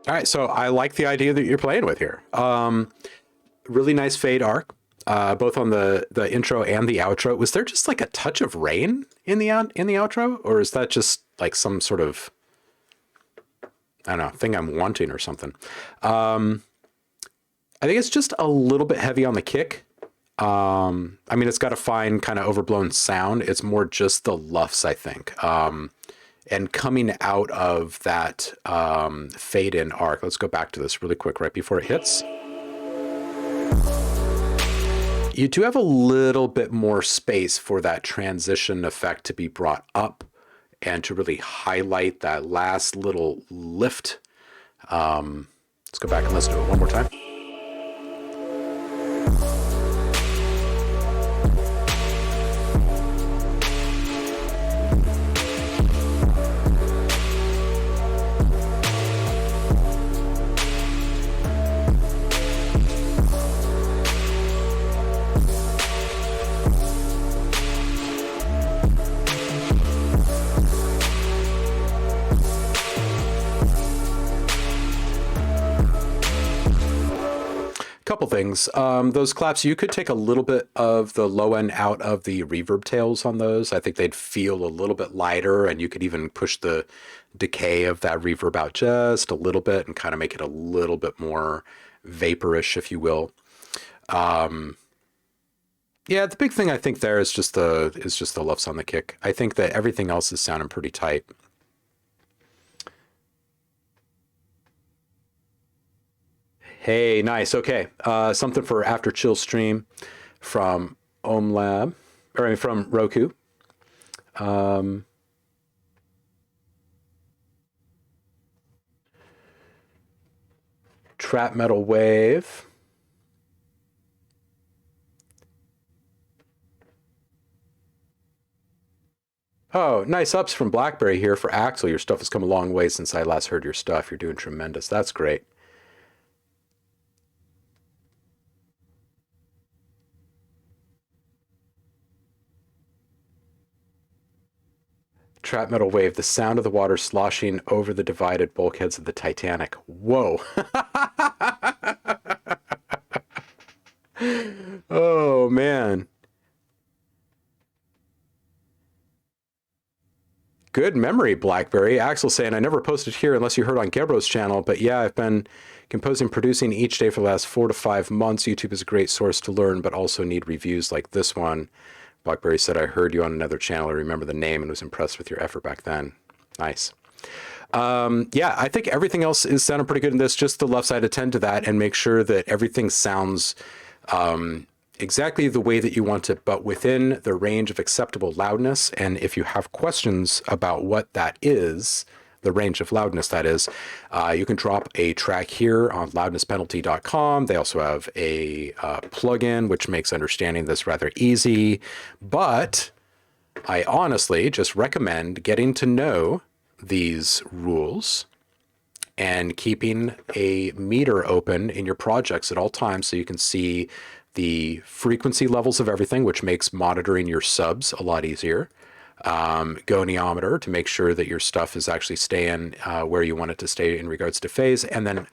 All right, so I like the idea that you're playing with here. Really nice fade arc, both on the intro and the outro. Was there just like a touch of rain in the outro, or is that just like some sort of, I don't know, thing I'm wanting or something? I think it's just a little bit heavy on the kick. I mean, it's got a fine kind of overblown sound. It's more just the luffs, I think. And coming out of that fade in arc, let's go back to this really quick right before it hits. You do have a little bit more space for that transition effect to be brought up and to really highlight that last little lift. Let's go back and let's do it one more time. Couple things. Those claps, you could take a little bit of the low end out of the reverb tails on those. I think they'd feel a little bit lighter, and you could even push the decay of that reverb out just a little bit and kind of make it a little bit more vaporish, if you will. Yeah, the big thing I think there is just the luffs on the kick. I think that everything else is sounding pretty tight. Hey, nice. Okay, something for after chill stream from OhmLab, or I mean, from Roku. Trap metal wave. Oh, nice ups from BlackBerry here for Axel. Your stuff has come a long way since I last heard your stuff. You're doing tremendous. That's great. Trap metal wave, the sound of the water sloshing over the divided bulkheads of the Titanic. Whoa. Oh, man. Good memory, BlackBerry. Axel saying, I never posted here unless you heard on Gebro's channel, but yeah, I've been composing, producing each day for the last 4 to 5 months. YouTube is a great source to learn, but also need reviews like this one. BlackBerry said, I heard you on another channel. I remember the name and was impressed with your effort back then. Nice. Yeah, I think everything else is sounding pretty good in this. Just the left side, attend to that and make sure that everything sounds exactly the way that you want it, but within the range of acceptable loudness. And if you have questions about what that is, the range of loudness that is, you can drop a track here on loudnesspenalty.com. They also have a plugin which makes understanding this rather easy, but I honestly just recommend getting to know these rules and keeping a meter open in your projects at all times so you can see the frequency levels of everything, which makes monitoring your subs a lot easier. Goniometer to make sure that your stuff is actually staying where you want it to stay in regards to phase. And then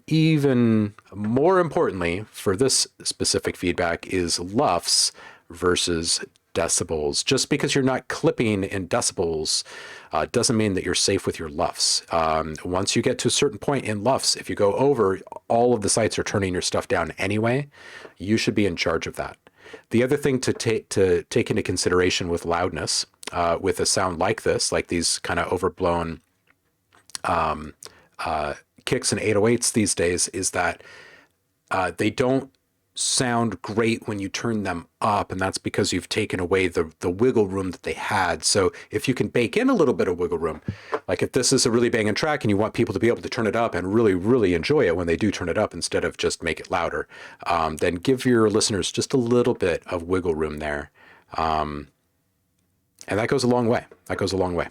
even more importantly for this specific feedback is LUFS versus decibels. Just because you're not clipping in decibels doesn't mean that you're safe with your LUFS. Once you get to a certain point in LUFS, if you go over, all of the sites are turning your stuff down anyway. You should be in charge of that. The other thing to take into consideration with loudness, with a sound like this, like these kind of overblown kicks and 808s these days, is that they don't sound great when you turn them up, and that's because you've taken away the wiggle room that they had. So if you can bake in a little bit of wiggle room, like if this is a really banging track and you want people to be able to turn it up and really, really enjoy it when they do turn it up instead of just make it louder, then give your listeners just a little bit of wiggle room there. And that goes a long way. That goes a long way.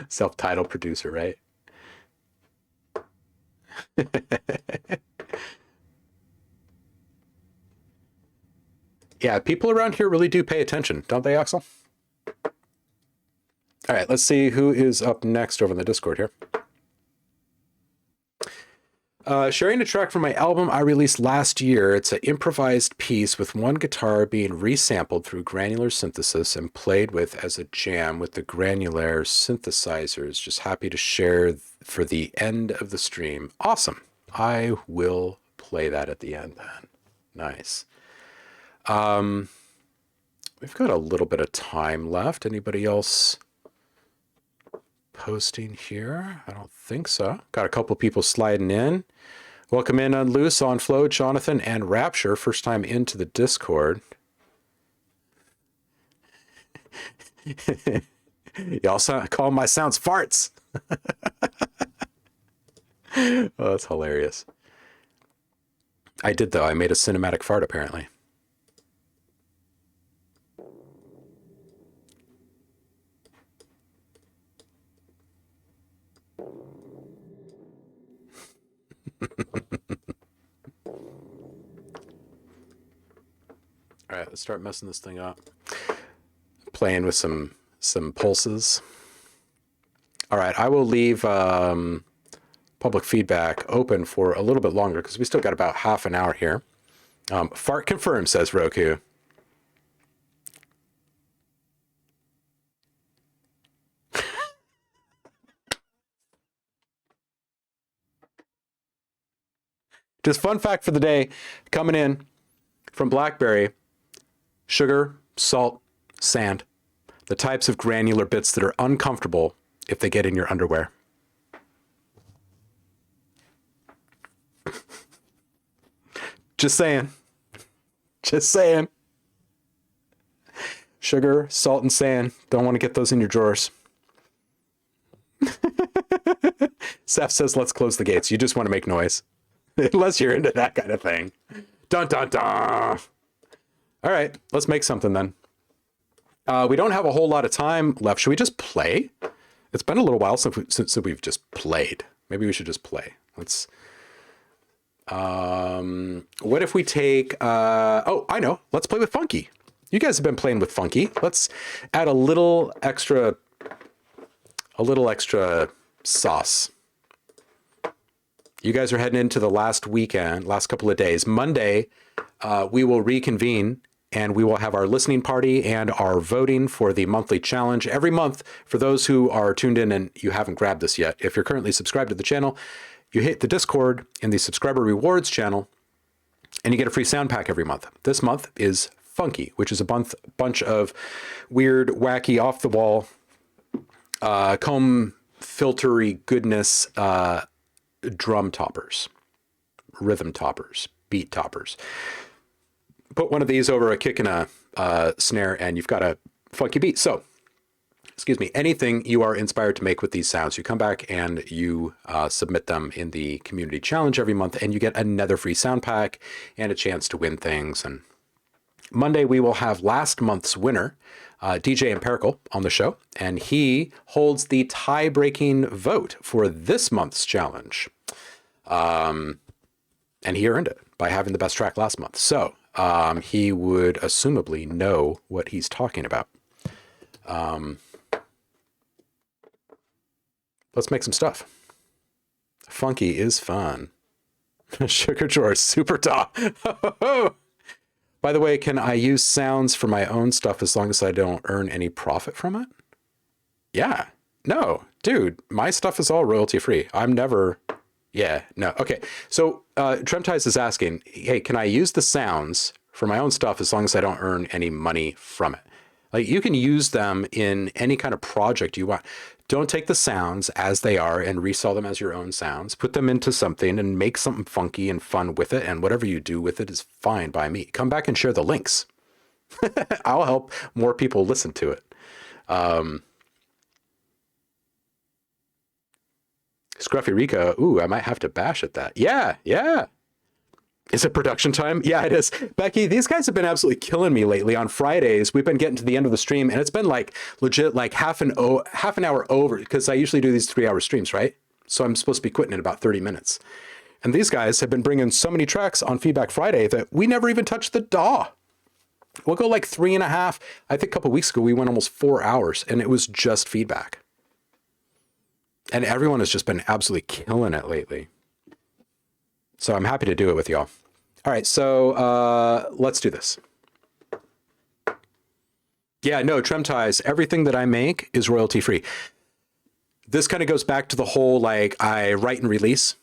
Self-titled producer, right? Yeah, people around here really do pay attention, don't they, Axel? All right, let's see who is up next over in the Discord here. Sharing a track from my album I released last year. It's an improvised piece with one guitar being resampled through granular synthesis and played with as a jam with the granular synthesizers. Just happy to share for the end of the stream. Awesome. I will play that at the end then. Nice. We've got a little bit of time left. Anybody else posting here? I don't think so. Got a couple people sliding in. Welcome in on Loose, on Flow, Jonathan, and Rapture. First time into the Discord. Y'all call my sounds farts. Oh, that's hilarious. I did, though. I made a cinematic fart, apparently. All right, let's start messing this thing up. Playing with some pulses. All right, I will leave public feedback open for a little bit longer because we still got about half an hour here. Fart confirmed, says Roku. Just fun fact for the day, coming in from BlackBerry, sugar, salt, sand, the types of granular bits that are uncomfortable if they get in your underwear. Just saying. Just saying. Sugar, salt, and sand. Don't want to get those in your drawers. Seth says, let's close the gates. You just want to make noise. Unless you're into that kind of thing. Dun, dun, dun. All right, let's make something then. We don't have a whole lot of time left. Should we just play? It's been a little while since we've just played. Maybe we should just play. Let's... what if we take... oh, I know. Let's play with Funky. You guys have been playing with Funky. Let's add a little extra sauce. You guys are heading into the last weekend, last couple of days. Monday, we will reconvene and we will have our listening party and our voting for the monthly challenge. Every month, for those who are tuned in and you haven't grabbed this yet, if you're currently subscribed to the channel, you hit the Discord in the subscriber rewards channel and you get a free sound pack every month. This month is Funky, which is a bunch of weird, wacky, off-the-wall, comb filtery goodness, drum toppers, rhythm toppers, beat toppers. Put one of these over a kick and a snare and you've got a funky beat. So, excuse me, anything you are inspired to make with these sounds, you come back and you submit them in the community challenge every month and you get another free sound pack and a chance to win things. And Monday, we will have last month's winner, DJ Empirical, on the show, and he holds the tie-breaking vote for this month's challenge. And he earned it by having the best track last month. So he would assumably know what he's talking about. Let's make some stuff. Funky is fun. Sugar drawer, super top. By the way, can I use sounds for my own stuff as long as I don't earn any profit from it? Yeah. No, dude, my stuff is all royalty free. I'm never... Yeah, no. Okay. So Tremtize is asking, hey, can I use the sounds for my own stuff as long as I don't earn any money from it? Like, you can use them in any kind of project you want. Don't take the sounds as they are and resell them as your own sounds. Put them into something and make something funky and fun with it. And whatever you do with it is fine by me. Come back and share the links. I'll help more people listen to it. Scruffy Rico, ooh, I might have to bash at that. Yeah, yeah. Is it production time? Yeah, it is. Becky, these guys have been absolutely killing me lately. On Fridays, we've been getting to the end of the stream, and it's been like legit like half an hour over, because I usually do these 3-hour streams, right? So I'm supposed to be quitting in about 30 minutes. And these guys have been bringing so many tracks on Feedback Friday that we never even touched the DAW. We'll go like 3.5. I think a couple of weeks ago, we went almost 4 hours, and it was just feedback. And everyone has just been absolutely killing it lately. So I'm happy to do it with y'all. All right, so let's do this. Yeah, no, Tremtize, everything that I make is royalty free. This kind of goes back to the whole, like, I write and release.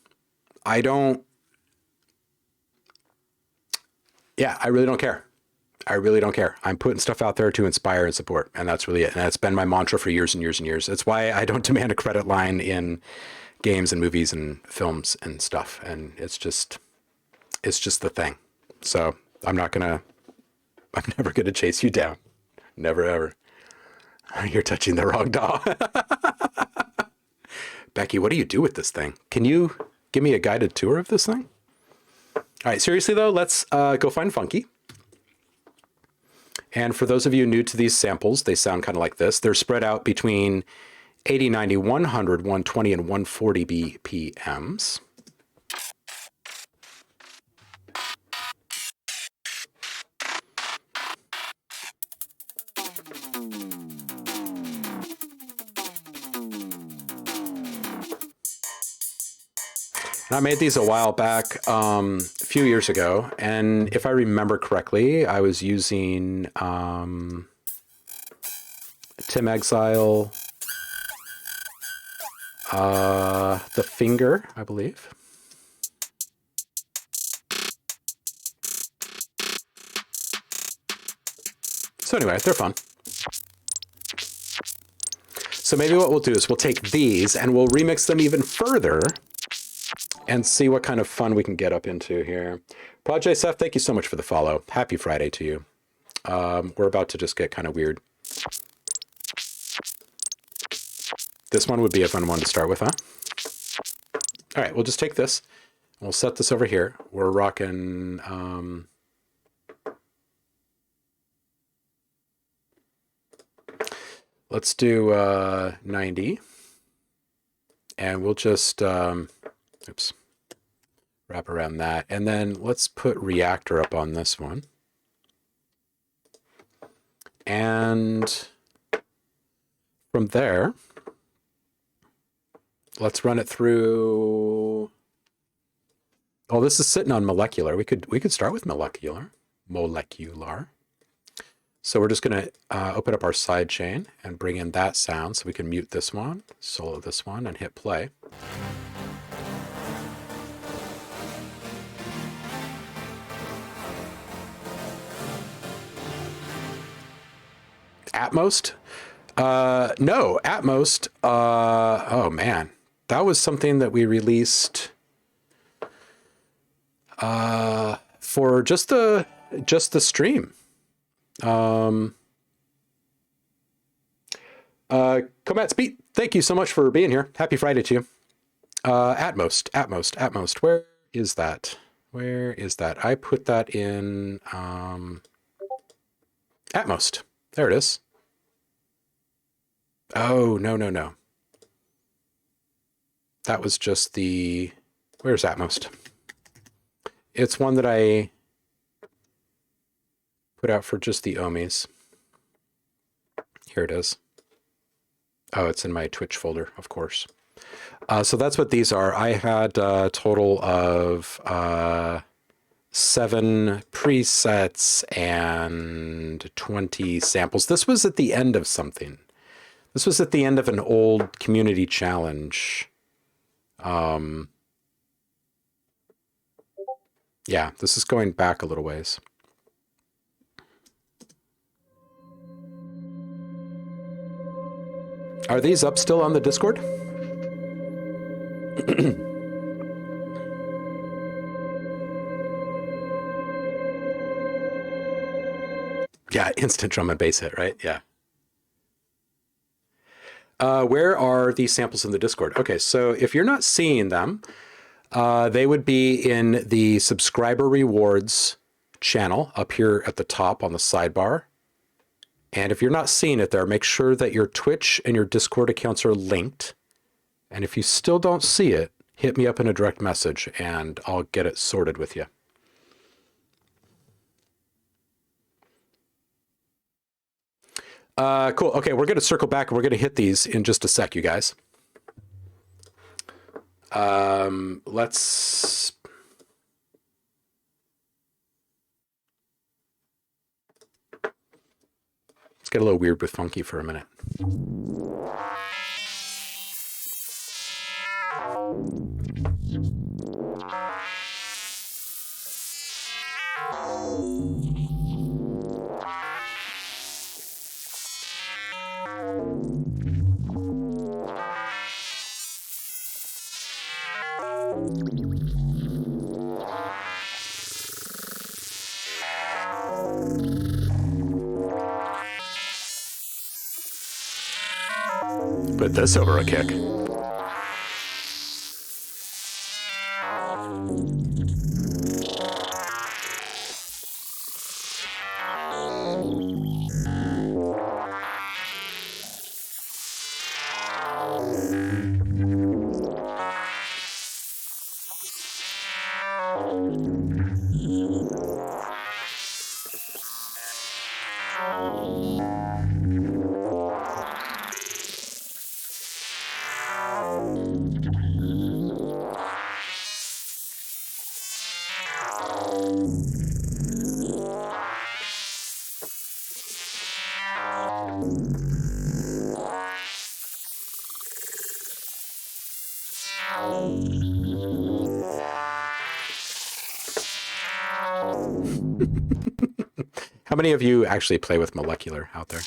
I really don't care. I really don't care. I'm putting stuff out there to inspire and support, and that's really it. And that's been my mantra for years and years and years. That's why I don't demand a credit line in games and movies and films and stuff. And it's just the thing. So I'm never gonna chase you down. Never, ever. You're touching the wrong DAW. Becky, what do you do with this thing? Can you give me a guided tour of this thing? All right, seriously though, let's go find Funky. And for those of you new to these samples, they sound kind of like this. They're spread out between 80, 90, 100, 120, and 140 BPMs. I made these a while back, a few years ago, and if I remember correctly, I was using Tim Exile, the Finger, I believe. So anyway, they're fun. So maybe what we'll do is we'll take these and we'll remix them even further and see what kind of fun we can get up into here. Project Seth, thank you so much for the follow. Happy Friday to you. We're about to just get kind of weird. This one would be a fun one to start with, huh? All right, we'll just take this. We'll set this over here. We're rocking... let's do 90. And we'll just... oops. Wrap around that. And then let's put reactor up on this one. And from there, let's run it through. Oh, this is sitting on molecular. We could start with molecular. So we're just going to open up our side chain and bring in that sound so we can mute this one, solo this one, and hit play. Atmos? No, Atmos. Oh man, that was something that we released for just the stream. Combat Speed, thank you so much for being here. Happy Friday to you. Atmos. Where is that? Where is that? I put that in Atmos. There it is. Oh, no. That was just the... Where's Atmos? It's one that I put out for just the ohmies. Here it is. Oh, it's in my Twitch folder, of course. So that's what these are. I had a total of 7 presets and 20 samples. This was at the end of something. This was at the end of an old community challenge. Yeah, this is going back a little ways. Are these up still on the Discord? Yeah, instant drum and bass hit, right? Yeah. Where are these samples in the Discord? Okay, so if you're not seeing them, they would be in the subscriber rewards channel up here at the top on the sidebar. And if you're not seeing it there, make sure that your Twitch and your Discord accounts are linked. And if you still don't see it, hit me up in a direct message and I'll get it sorted with you. Cool. Okay, we're going to circle back and we're going to hit these in just a sec, you guys. Let's get a little weird with funky for a minute. Put this over a kick. How many of you actually play with molecular out there?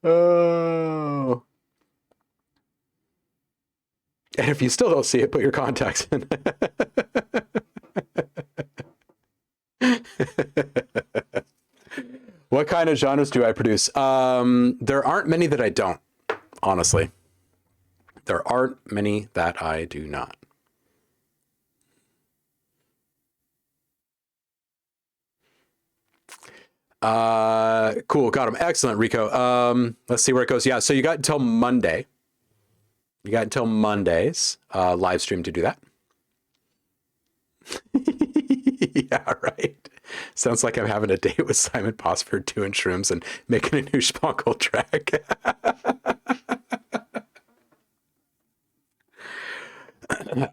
Oh. And if you still don't see it, put your contacts in. What kind of genres do I produce? There aren't many that I don't, honestly. There aren't many that I do not. Cool. Got him. Excellent, Rico. Let's see where it goes. Yeah. So you got until Monday. You got until Monday's live stream to do that. Yeah, right. Sounds like I'm having a date with Simon Posford doing shrooms and making a new Spunkle track.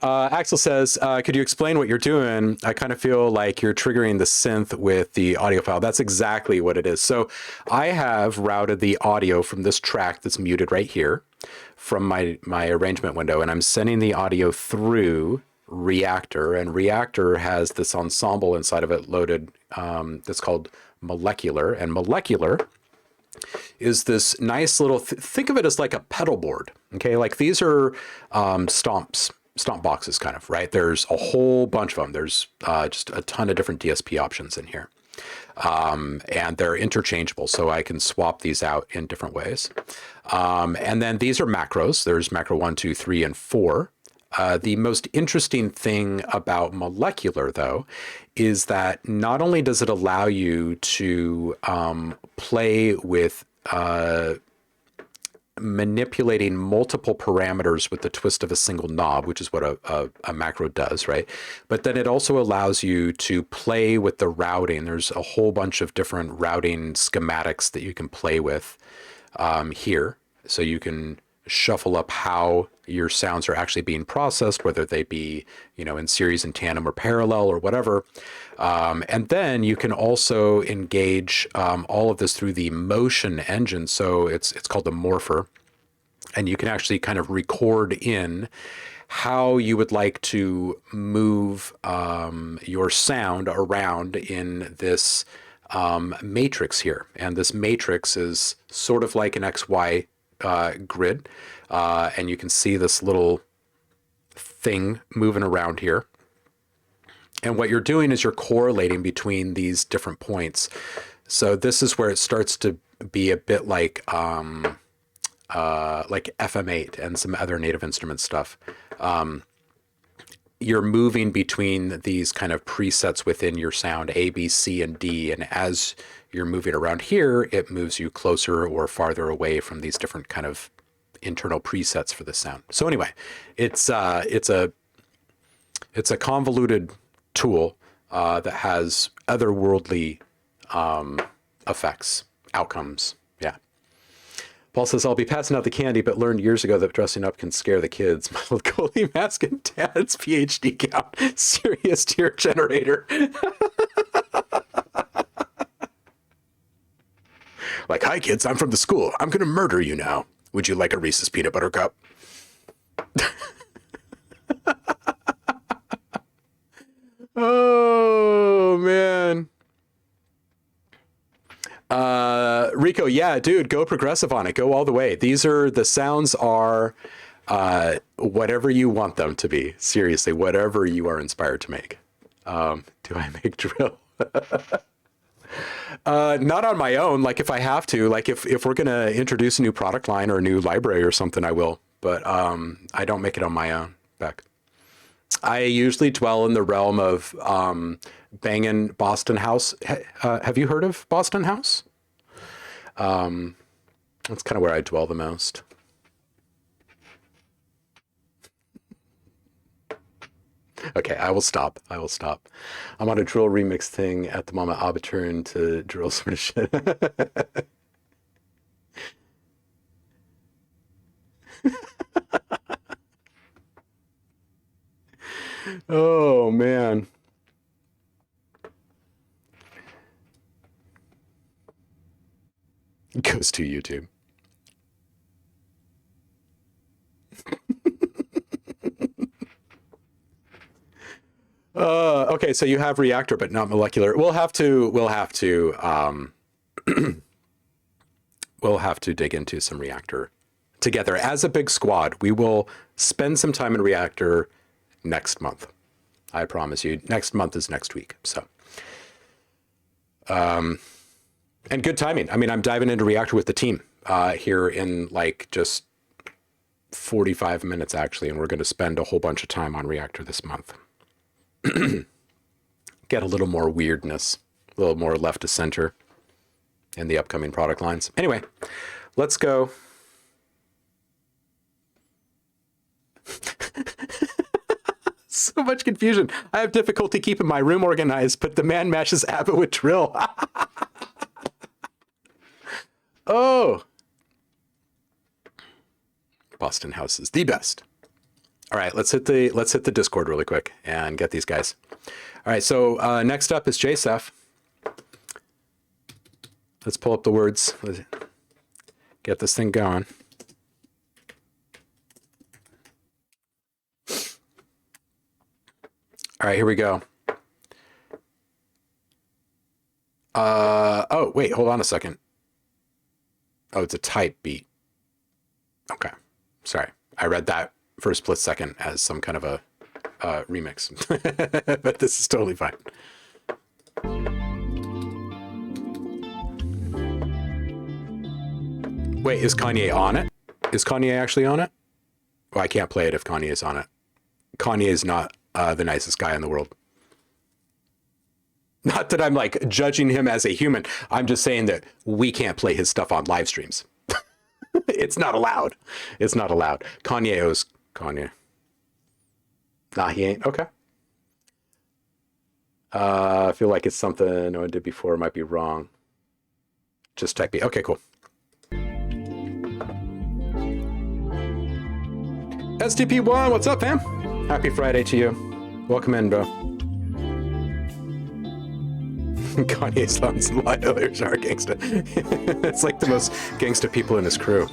Axel says, could you explain what you're doing? I kind of feel like you're triggering the synth with the audio file. That's exactly what it is. So I have routed the audio from this track that's muted right here from my arrangement window, and I'm sending the audio through Reaktor, and Reaktor has this ensemble inside of it loaded that's called Molecular, and Molecular is this nice little, think of it as like a pedal board, okay? Like these are stomp boxes kind of, right? There's a whole bunch of them. There's just a ton of different DSP options in here. And they're interchangeable, so I can swap these out in different ways. And then these are macros. There's macro 1, 2, 3, and 4. The most interesting thing about Molecular, though, is that not only does it allow you to play with manipulating multiple parameters with the twist of a single knob, which is what a macro does, right? But then it also allows you to play with the routing. There's a whole bunch of different routing schematics that you can play with here. So you can shuffle up how your sounds are actually being processed, whether they be, you know, in series and tandem or parallel or whatever. And then you can also engage all of this through the motion engine. So it's called the morpher. And you can actually kind of record in how you would like to move your sound around in this matrix here. And this matrix is sort of like an XY grid. And you can see this little thing moving around here. And what you're doing is you're correlating between these different points. So this is where it starts to be a bit like FM8 and some other Native Instruments stuff. You're moving between these kind of presets within your sound, A, B, C, and D. And as you're moving around here, it moves you closer or farther away from these different kind of internal presets for the sound. So anyway, it's a convoluted tool that has otherworldly effects, outcomes. Yeah. Paul says, I'll be passing out the candy, but learned years ago that dressing up can scare the kids. My old goalie mask and dad's PhD count. Serious tear generator. Like, hi kids, I'm from the school. I'm going to murder you now. Would you like a Reese's peanut butter cup? Oh, man. Rico, yeah, dude, go progressive on it. Go all the way. The sounds are whatever you want them to be. Seriously, whatever you are inspired to make. Do I make drill? Not on my own. Like if I have to, like if we're going to introduce a new product line or a new library or something, I will. But I don't make it on my own, Beck. I usually dwell in the realm of banging Boston House. Have you heard of Boston House? That's kind of where I dwell the most. Okay, I will stop. I'm on a drill remix thing at the moment. I'll turn to drill sort of shit. Oh, man. Goes to YouTube. Okay, so you have reactor, but not molecular. We'll have to dig into some reactor together as a big squad. We will spend some time in reactor next month. I promise you. Next month is next week. So, and good timing. I mean, I'm diving into reactor with the team here in like just 45 minutes actually, and we're going to spend a whole bunch of time on reactor this month. Get a little more weirdness, a little more left to center in the upcoming product lines. Anyway, let's go. So much confusion. I have difficulty keeping my room organized, but the man mashes ABBA with drill. Oh. Boston House is the best. All right, let's hit the Discord really quick and get these guys. All right, so next up is JSF. Let's pull up the words. Let's get this thing going. All right, here we go. Oh, wait, hold on a second. Oh, it's a type beat. Okay, sorry. I read that for a split second as some kind of a remix, but this is totally fine. Wait, is Kanye on it? Is Kanye actually on it? Well, I can't play it if Kanye is on it. Kanye is not the nicest guy in the world. Not that I'm like judging him as a human. I'm just saying that we can't play his stuff on live streams. It's not allowed. It's not allowed. Kanye owes Kanye. Nah, he ain't. Okay. I feel like it's something I did before. Might be wrong. Just type B. Okay, cool. STP1, what's up, fam? Happy Friday to you. Welcome in, bro. Kanye sounds like lyrics are gangsta. It's like the most gangsta people in his crew.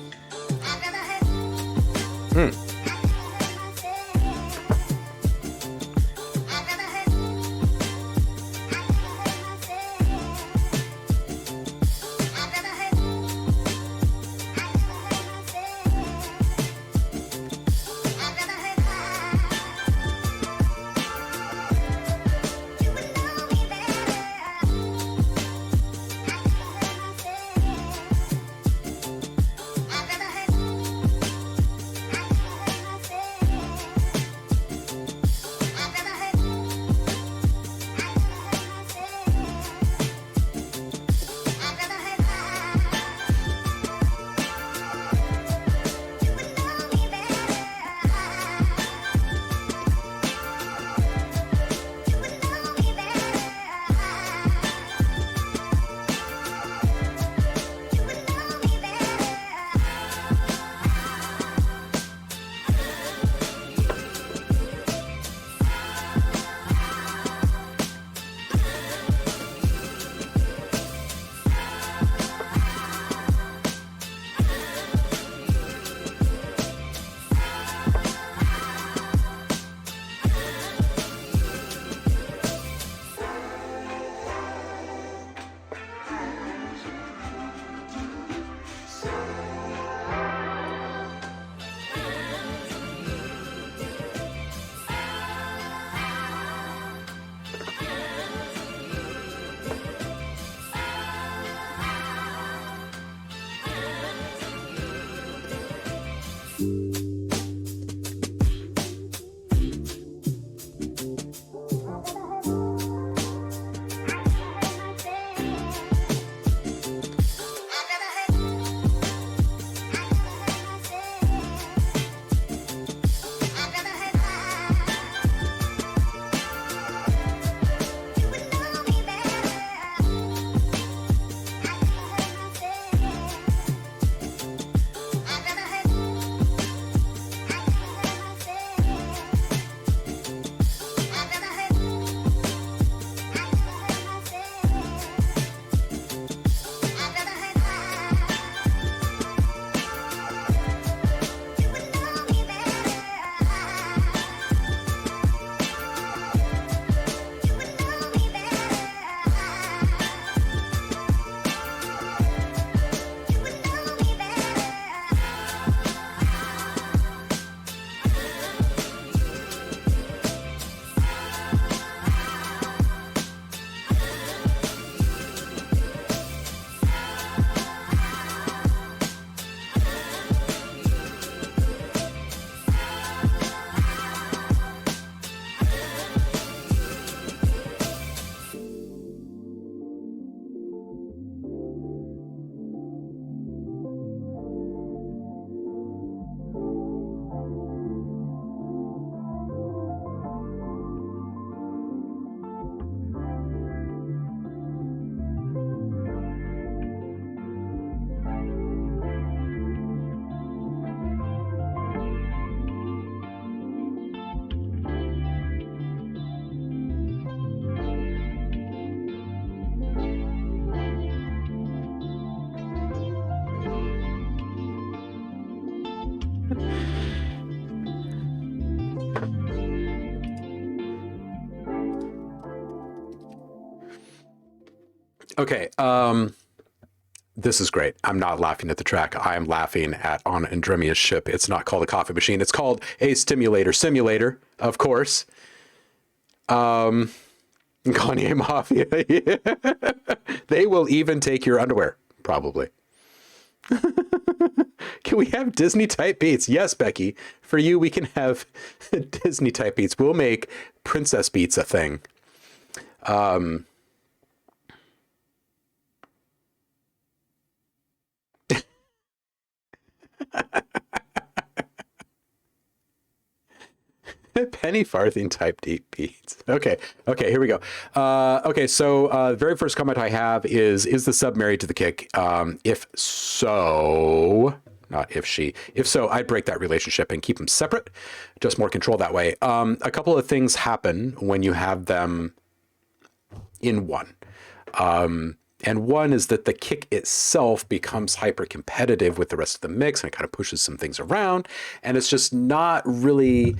Okay. This is great. I'm not laughing at the track. I am laughing at on Andremia's ship. It's not called a coffee machine. It's called a stimulator simulator, of course. Kanye Mafia. Yeah. They will even take your underwear, probably. Can we have Disney type beats? Yes, Becky. For you, we can have Disney type beats. We'll make princess beats a thing. Penny farthing type deep beats. Okay. Okay. Here we go. Okay. So the very first comment I have is the sub married to the kick? If so, not if she, if so, I'd break that relationship and keep them separate, just more control that way. A couple of things happen when you have them in one. And one is that the kick itself becomes hyper competitive with the rest of the mix and it kind of pushes some things around. And it's just not really,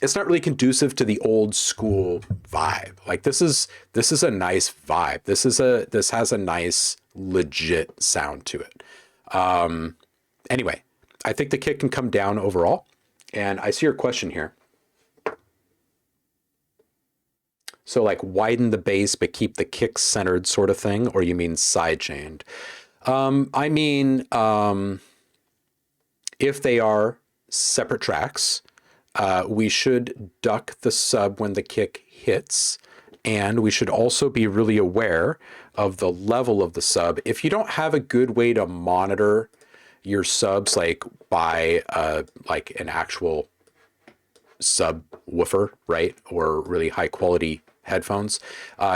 it's not really conducive to the old school vibe. Like this is a nice vibe. This has a nice legit sound to it. Anyway, I think the kick can come down overall. And I see your question here. So like widen the bass, but keep the kick centered sort of thing, or you mean sidechained? I mean, if they are separate tracks, we should duck the sub when the kick hits, and we should also be really aware of the level of the sub. If you don't have a good way to monitor your subs, like by like an actual subwoofer, right, or really high quality headphones,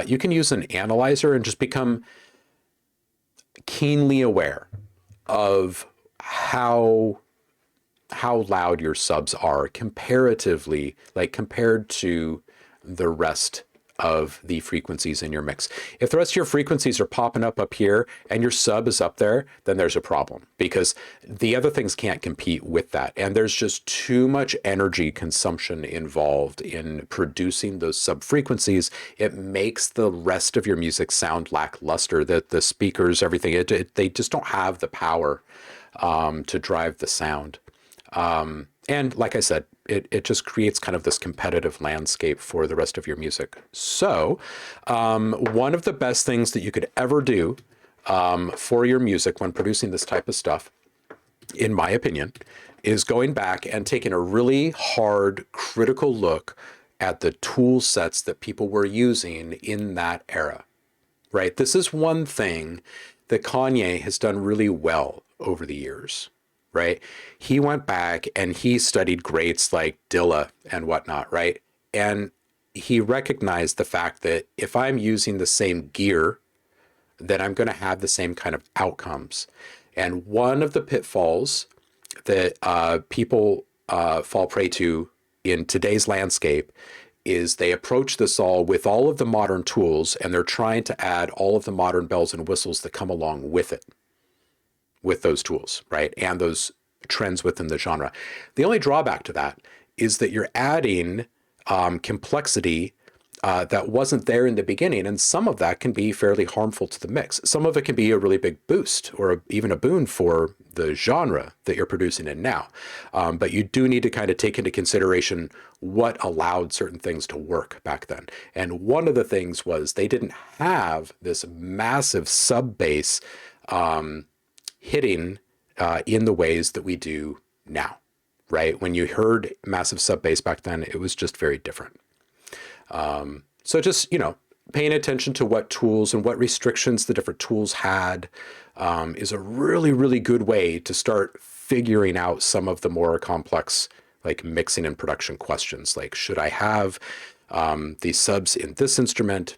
you can use an analyzer and just become keenly aware of how loud your subs are comparatively, like compared to the rest of the frequencies in your mix. If the rest of your frequencies are popping up here and your sub is up there, then there's a problem because the other things can't compete with that. And there's just too much energy consumption involved in producing those sub frequencies. It makes the rest of your music sound lackluster, that the speakers, everything, they just don't have the power to drive the sound. And like I said, it just creates kind of this competitive landscape for the rest of your music. So one of the best things that you could ever do for your music when producing this type of stuff, in my opinion, is going back and taking a really hard, critical look at the tool sets that people were using in that era, right? This is one thing that Kanye has done really well over the years. Right? He went back and he studied greats like Dilla and whatnot, right? And he recognized the fact that if I'm using the same gear, then I'm going to have the same kind of outcomes. And one of the pitfalls that people fall prey to in today's landscape is they approach this all with all of the modern tools and they're trying to add all of the modern bells and whistles that come along with it, with those tools, right? And those trends within the genre. The only drawback to that is that you're adding complexity that wasn't there in the beginning. And some of that can be fairly harmful to the mix. Some of it can be a really big boost or even a boon for the genre that you're producing in now. But you do need to kind of take into consideration what allowed certain things to work back then. And one of the things was they didn't have this massive sub bass hitting in the ways that we do now, right? When you heard massive sub bass back then, it was just very different. So just, paying attention to what tools and what restrictions the different tools had is a really, really good way to start figuring out some of the more complex, like mixing and production questions. Like, should I have these subs in this instrument?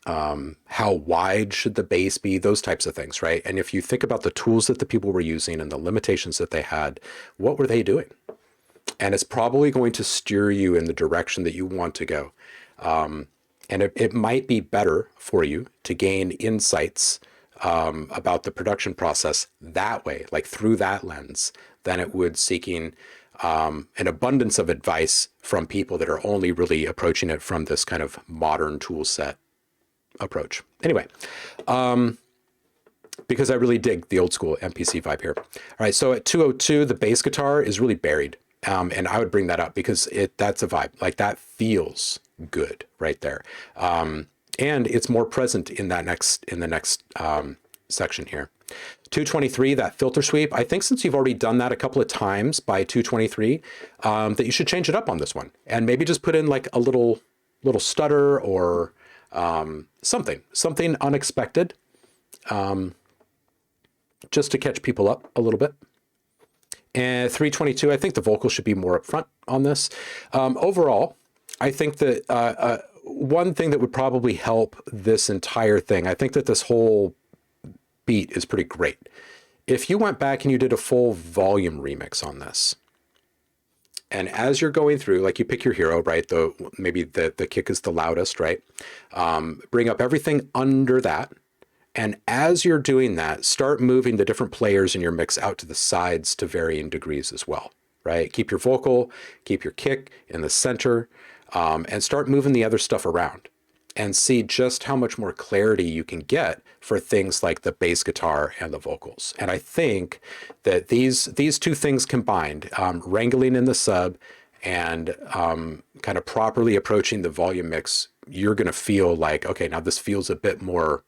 How wide should the bass be? Those types of things, right? And if you think about the tools that the people were using and the limitations that they had, what were they doing? And it's probably going to steer you in the direction that you want to go. And it might be better for you to gain insights about the production process that way, like through that lens, than it would seeking an abundance of advice from people that are only really approaching it from this kind of modern tool set approach. Anyway, because I really dig the old school MPC vibe here. All right, so at 202, the bass guitar is really buried. And I would bring that up because that's a vibe. Like that feels good right there. And it's more present in the next section here. 223, that filter sweep. I think since you've already done that a couple of times by 223, that you should change it up on this one and maybe just put in like a little stutter or something unexpected, just to catch people up a little bit. And 322, I think the vocal should be more upfront on this. Overall, I think that one thing that would probably help this entire thing, I think that this whole beat is pretty great. If you went back and you did a full volume remix on this, and as you're going through, like you pick your hero, right? Maybe the kick is the loudest, right? Bring up everything under that. And as you're doing that, start moving the different players in your mix out to the sides to varying degrees as well, right? Keep your vocal, keep your kick in the center, and start moving the other stuff around and see just how much more clarity you can get for things like the bass guitar and the vocals. And I think that these two things combined, wrangling in the sub and kind of properly approaching the volume mix, you're going to feel like, okay, now this feels a bit more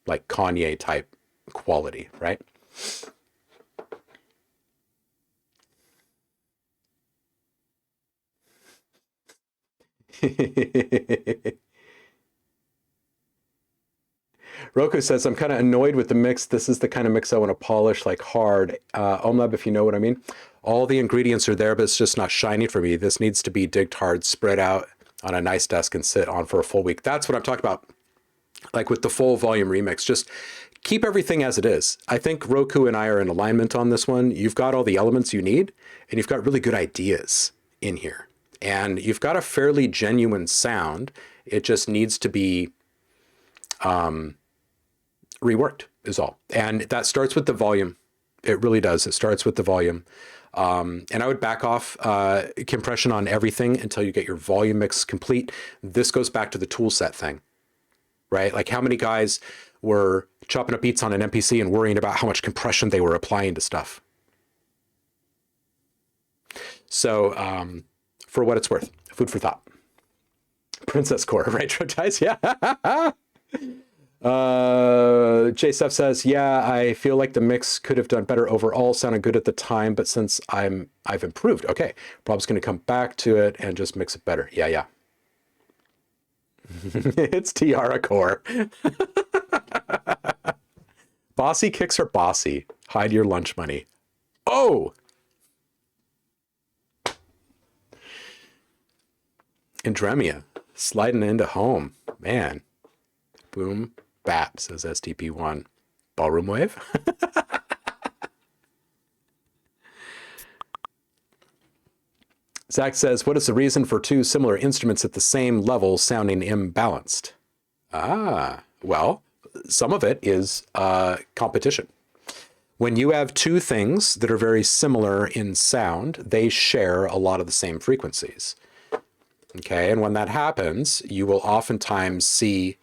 like Kanye type quality, right? Roku says, I'm kind of annoyed with the mix. This is the kind of mix I want to polish like hard. OhmLab, if you know what I mean. All the ingredients are there, but it's just not shining for me. This needs to be digged hard, spread out on a nice desk and sit on for a full week. That's what I'm talking about. Like with the full volume remix, just keep everything as it is. I think Roku and I are in alignment on this one. You've got all the elements you need, and you've got really good ideas in here. And you've got a fairly genuine sound. It just needs to be reworked is all. And that starts with the volume. It really does. It starts with the volume. And I would back off compression on everything until you get your volume mix complete. This goes back to the tool set thing, right? Like how many guys were chopping up beats on an MPC and worrying about how much compression they were applying to stuff. So for what it's worth, food for thought. Princess Core, right, guys? Yeah. JSF says, yeah, I feel like the mix could have done better overall, sounded good at the time, but since I've improved, okay, Rob's going to come back to it and just mix it better. Yeah. It's Tiara Core. Bossy kicks are bossy. Hide your lunch money. Oh! Andremia, sliding into home. Man. Boom. Bap, says STP1. Ballroom wave? Zach says, what is the reason for two similar instruments at the same level sounding imbalanced? Well, some of it is competition. When you have two things that are very similar in sound, they share a lot of the same frequencies. Okay, and when that happens, you will oftentimes see,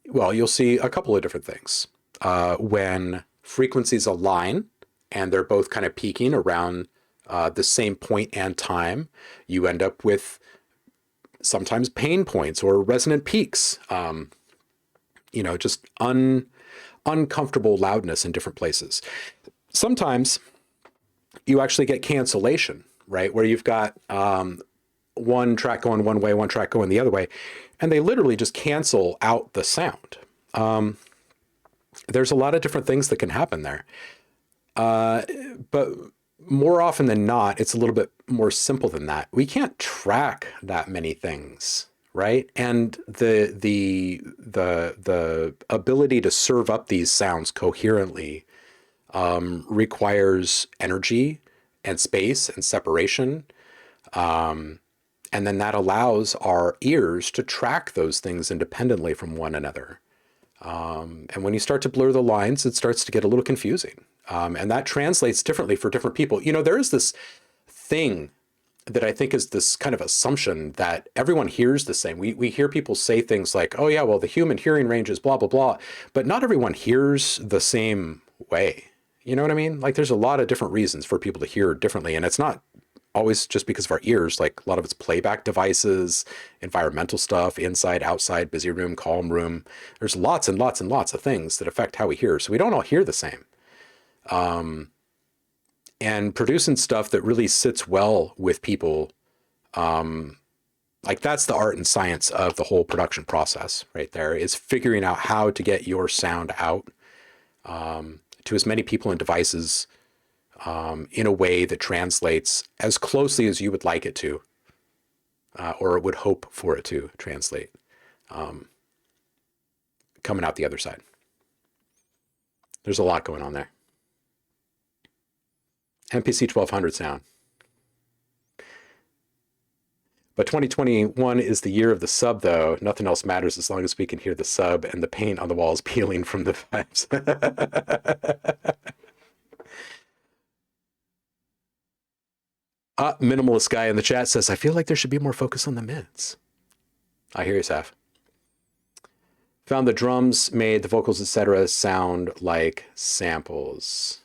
you'll see a couple of different things. When frequencies align and they're both kind of peaking around the same point and time, you end up with sometimes pain points or resonant peaks, just uncomfortable loudness in different places. Sometimes you actually get cancellation, right? Where you've got one track going one way, one track going the other way, and they literally just cancel out the sound. There's a lot of different things that can happen there. But more often than not, it's a little bit more simple than that. We can't track that many things, right? And the ability to serve up these sounds coherently requires energy and space and separation. And then that allows our ears to track those things independently from one another. And when you start to blur the lines, it starts to get a little confusing. And that translates differently for different people. There is this thing that I think is this kind of assumption that everyone hears the same. We hear people say things like, oh yeah, well, the human hearing range is blah, blah, blah, but not everyone hears the same way. You know what I mean? Like there's a lot of different reasons for people to hear differently. And it's not always just because of our ears. Like a lot of it's playback devices, environmental stuff, inside, outside, busy room, calm room. There's lots and lots and lots of things that affect how we hear. So we don't all hear the same. And producing stuff that really sits well with people, like that's the art and science of the whole production process right there, is figuring out how to get your sound out to as many people and devices in a way that translates as closely as you would like it to, or would hope for it to translate, coming out the other side. There's a lot going on there. MPC 1200 sound. But 2021 is the year of the sub, though. Nothing else matters as long as we can hear the sub and the paint on the walls peeling from the vibes. Minimalist guy in the chat says, I feel like there should be more focus on the mids. I hear you, Saf. Found the drums made the vocals, etc. sound like samples.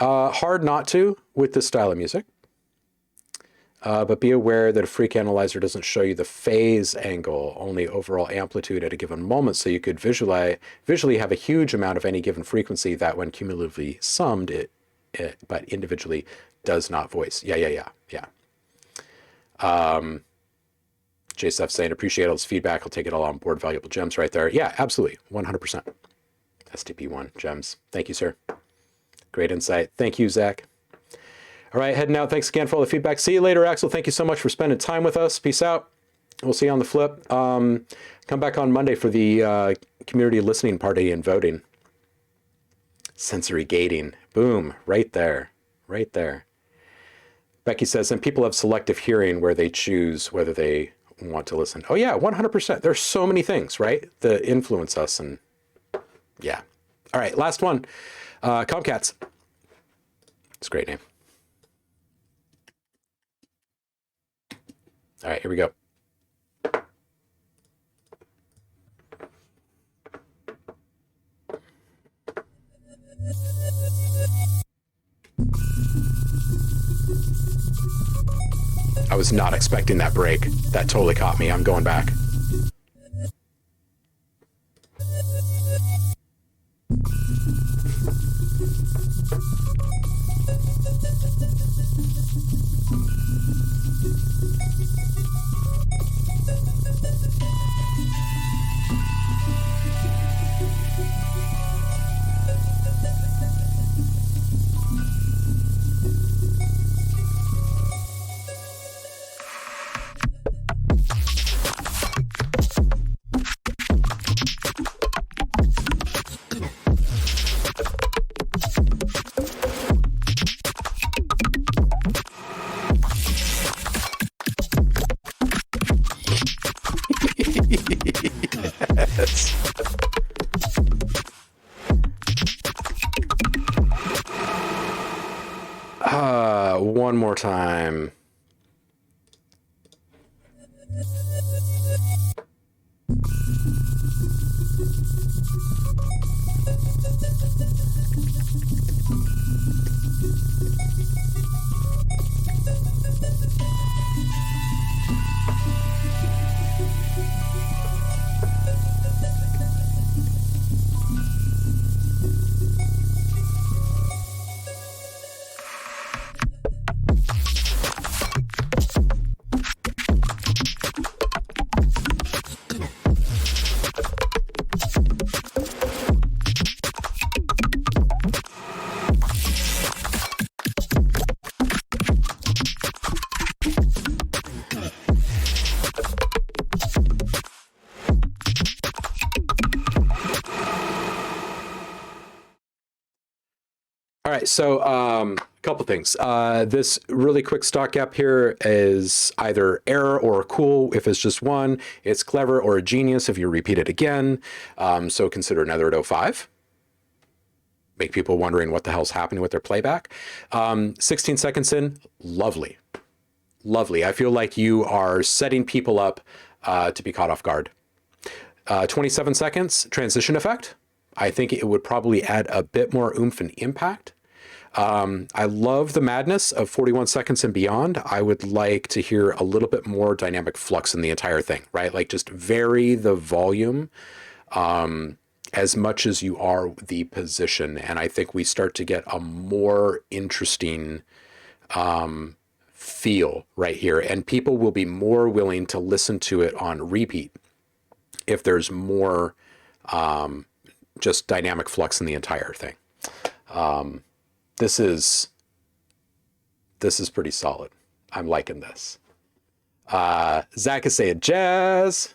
Hard not to with this style of music. But be aware that a freak analyzer doesn't show you the phase angle, only overall amplitude at a given moment. So you could visually have a huge amount of any given frequency that when cumulatively summed, it but individually does not voice. Yeah. JSF saying, appreciate all this feedback. I'll take it all on board. Valuable gems right there. Yeah, absolutely. 100%. STP1 gems. Thank you, sir. Great insight. Thank you, Zach. All right, heading out. Thanks again for all the feedback. See you later, Axel. Thank you so much for spending time with us. Peace out. We'll see you on the flip. Come back on Monday for the community listening party and voting. Sensory gating. Boom. Right there. Right there. Becky says, and people have selective hearing where they choose whether they want to listen. Oh, yeah, 100%. There's so many things, right, that influence us. And yeah. All right, last one. Comcats. It's a great name. All right, here we go. I was not expecting that break. That totally caught me. I'm going back. One more time. All right, so a couple things. This really quick stock gap here is either error or cool if it's just one. It's clever or a genius if you repeat it again. So consider another at 05. Make people wondering what the hell's happening with their playback. 16 seconds in, lovely. Lovely. I feel like you are setting people up to be caught off guard. 27 seconds, transition effect. I think it would probably add a bit more oomph and impact. I love the madness of 41 seconds and beyond. I would like to hear a little bit more dynamic flux in the entire thing, right? Like just vary the volume as much as you are the position. And I think we start to get a more interesting feel right here. And people will be more willing to listen to it on repeat if there's more just dynamic flux in the entire thing. This is pretty solid. I'm liking this. Zach is saying jazz.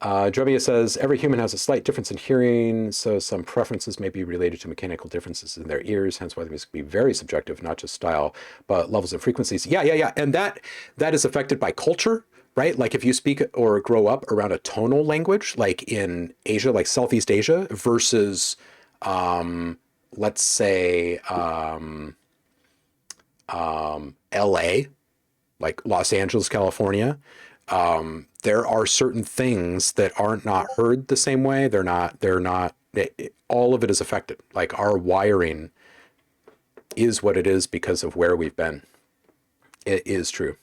Dromia says, every human has a slight difference in hearing, so some preferences may be related to mechanical differences in their ears, hence why the music can be very subjective, not just style, but levels and frequencies. Yeah. And that is affected by culture, right? Like if you speak or grow up around a tonal language, like in Asia, like Southeast Asia, versus, let's say, LA, like Los Angeles, California, there are certain things that aren't not heard the same way. All of it is affected. Like our wiring is what it is because of where we've been. It is true.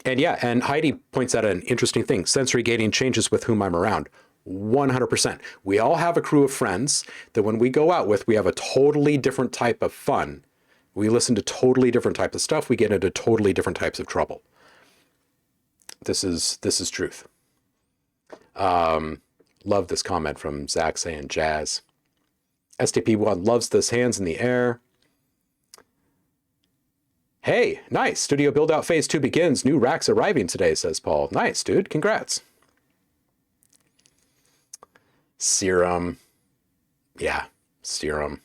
And yeah, and Heidi points out an interesting thing. Sensory gating changes with whom I'm around. 100%. We all have a crew of friends that when we go out with, we have a totally different type of fun. We listen to totally different types of stuff. We get into totally different types of trouble. This is truth. Love this comment from Zach saying jazz. STP1 loves this hands in the air. Hey, nice. Studio build out phase 2 begins. New racks arriving today, says Paul. Nice, dude. Congrats. Serum. Yeah, serum.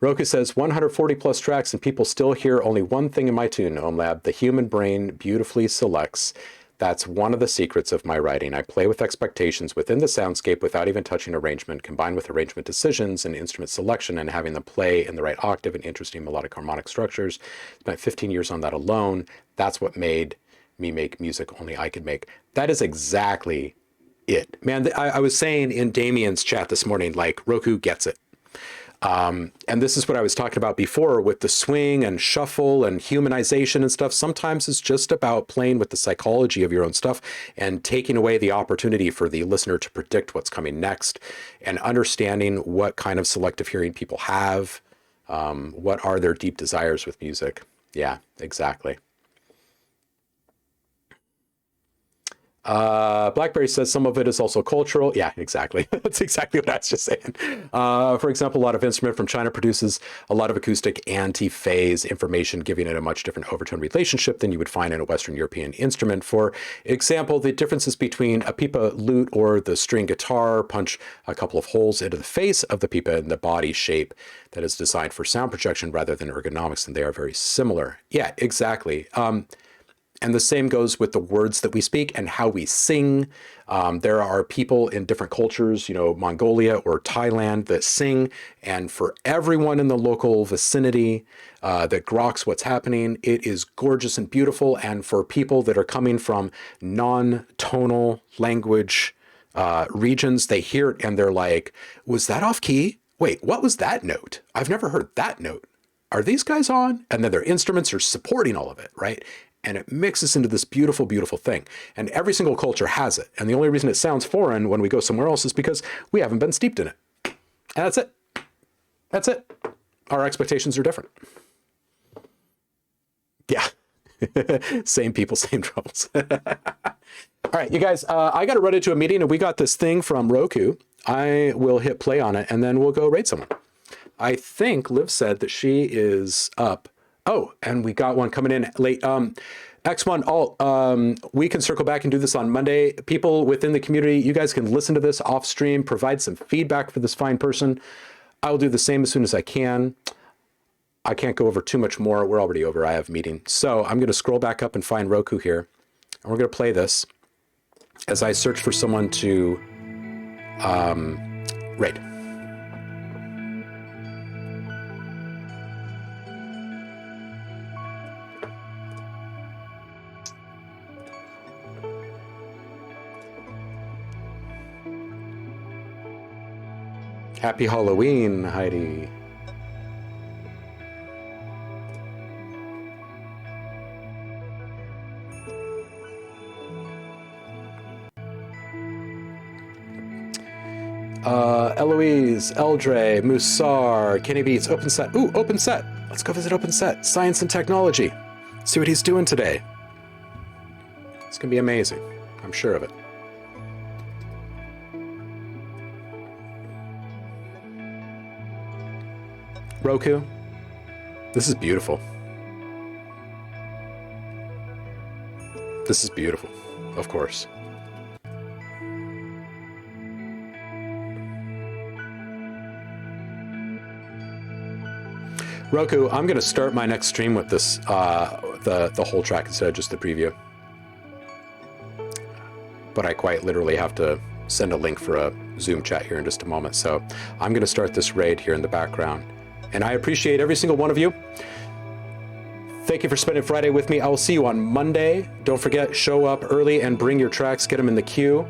Roku says 140 plus tracks and people still hear only one thing in my tune, OhmLab. The human brain beautifully selects. That's one of the secrets of my writing. I play with expectations within the soundscape without even touching arrangement, combined with arrangement decisions and instrument selection and having them play in the right octave and interesting melodic harmonic structures. Spent 15 years on that alone. That's what made me make music only I could make. That is exactly it. Man, I was saying in Damien's chat this morning, like Roku gets it. And this is what I was talking about before with the swing and shuffle and humanization and stuff. Sometimes it's just about playing with the psychology of your own stuff and taking away the opportunity for the listener to predict what's coming next and understanding what kind of selective hearing people have. What are their deep desires with music? Yeah, exactly. Blackberry says some of it is also cultural. Yeah, exactly. That's exactly what I was just saying. For example, a lot of instrument from China produces a lot of acoustic anti-phase information, giving it a much different overtone relationship than you would find in a Western European instrument. For example, the differences between a pipa lute or the string guitar punch a couple of holes into the face of the pipa and the body shape that is designed for sound projection rather than ergonomics, and they are very similar. Yeah, exactly. And the same goes with the words that we speak and how we sing. There are people in different cultures, Mongolia or Thailand, that sing. And for everyone in the local vicinity that groks what's happening, it is gorgeous and beautiful. And for people that are coming from non-tonal language regions, they hear it and they're like, was that off key? Wait, what was that note? I've never heard that note. Are these guys on? And then their instruments are supporting all of it, right? And it mixes into this beautiful, beautiful thing. And every single culture has it. And the only reason it sounds foreign when we go somewhere else is because we haven't been steeped in it. And that's it. That's it. Our expectations are different. Yeah. Same people, same troubles. All right, you guys, I got to run into a meeting and we got this thing from Roku. I will hit play on it and then we'll go raid someone. I think Liv said that she is up. Oh, and we got one coming in late. X1 Alt, we can circle back and do this on Monday. People within the community, you guys can listen to this off stream, provide some feedback for this fine person. I will do the same as soon as I can. I can't go over too much more. We're already over. I have a meeting. So I'm going to scroll back up and find Roku here. And we're going to play this as I search for someone to raid. Happy Halloween, Heidi. Eloise, Eldre, Musar, Kenny Beats, Open Set. Ooh, Open Set. Let's go visit Open Set. Science and technology. See what he's doing today. It's going to be amazing. I'm sure of it. Roku. This is beautiful. This is beautiful, of course. Roku, I'm going to start my next stream with this, the whole track instead of just the preview. But I quite literally have to send a link for a Zoom chat here in just a moment. So I'm going to start this raid here in the background. And I appreciate every single one of you. Thank you for spending Friday with me. I will see you on Monday. Don't forget, show up early and bring your tracks. Get them in the queue.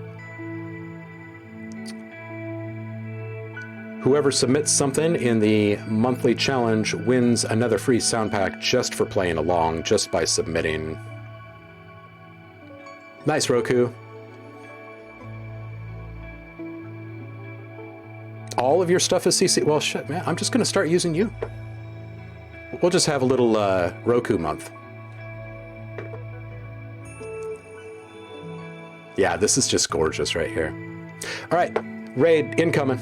Whoever submits something in the monthly challenge wins another free sound pack just for playing along, just by submitting. Nice, Roku. All of your stuff is CC. Well, shit, man. I'm just going to start using you. We'll just have a little Roku month. Yeah, this is just gorgeous right here. All right, raid incoming.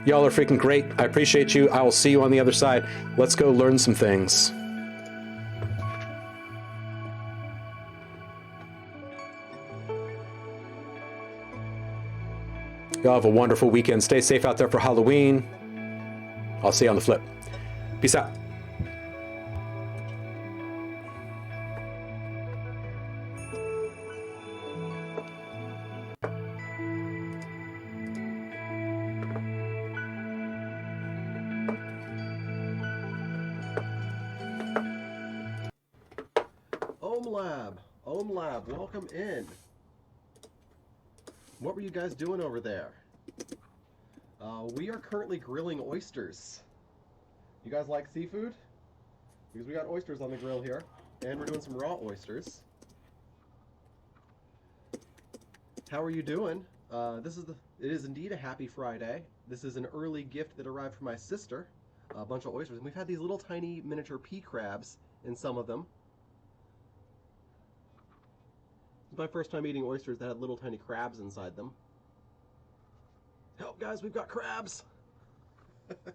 Y'all are freaking great. I appreciate you. I will see you on the other side. Let's go learn some things. Y'all have a wonderful weekend. Stay safe out there for Halloween. I'll see you on the flip. Peace out. OhmLab, welcome in. What were you guys doing over there? We are currently grilling oysters. You guys like seafood? Because we got oysters on the grill here, and we're doing some raw oysters. How are you doing? It is indeed a happy Friday. This is an early gift that arrived from my sister, a bunch of oysters. And we've had these little tiny miniature pea crabs in some of them. It's my first time eating oysters that had little tiny crabs inside them. Help, guys, we've got crabs! Thanks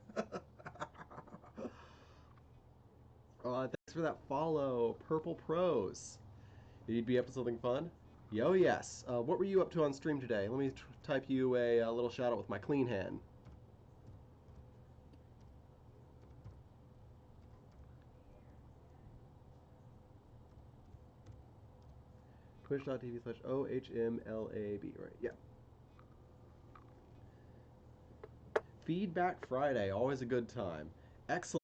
for that follow, Purple Pros. You'd be up to something fun? Yo, yes. What were you up to on stream today? Let me type you a little shout out with my clean hand. Twitch.tv/OhmLab, right? Yeah. Feedback Friday, always a good time. Excellent.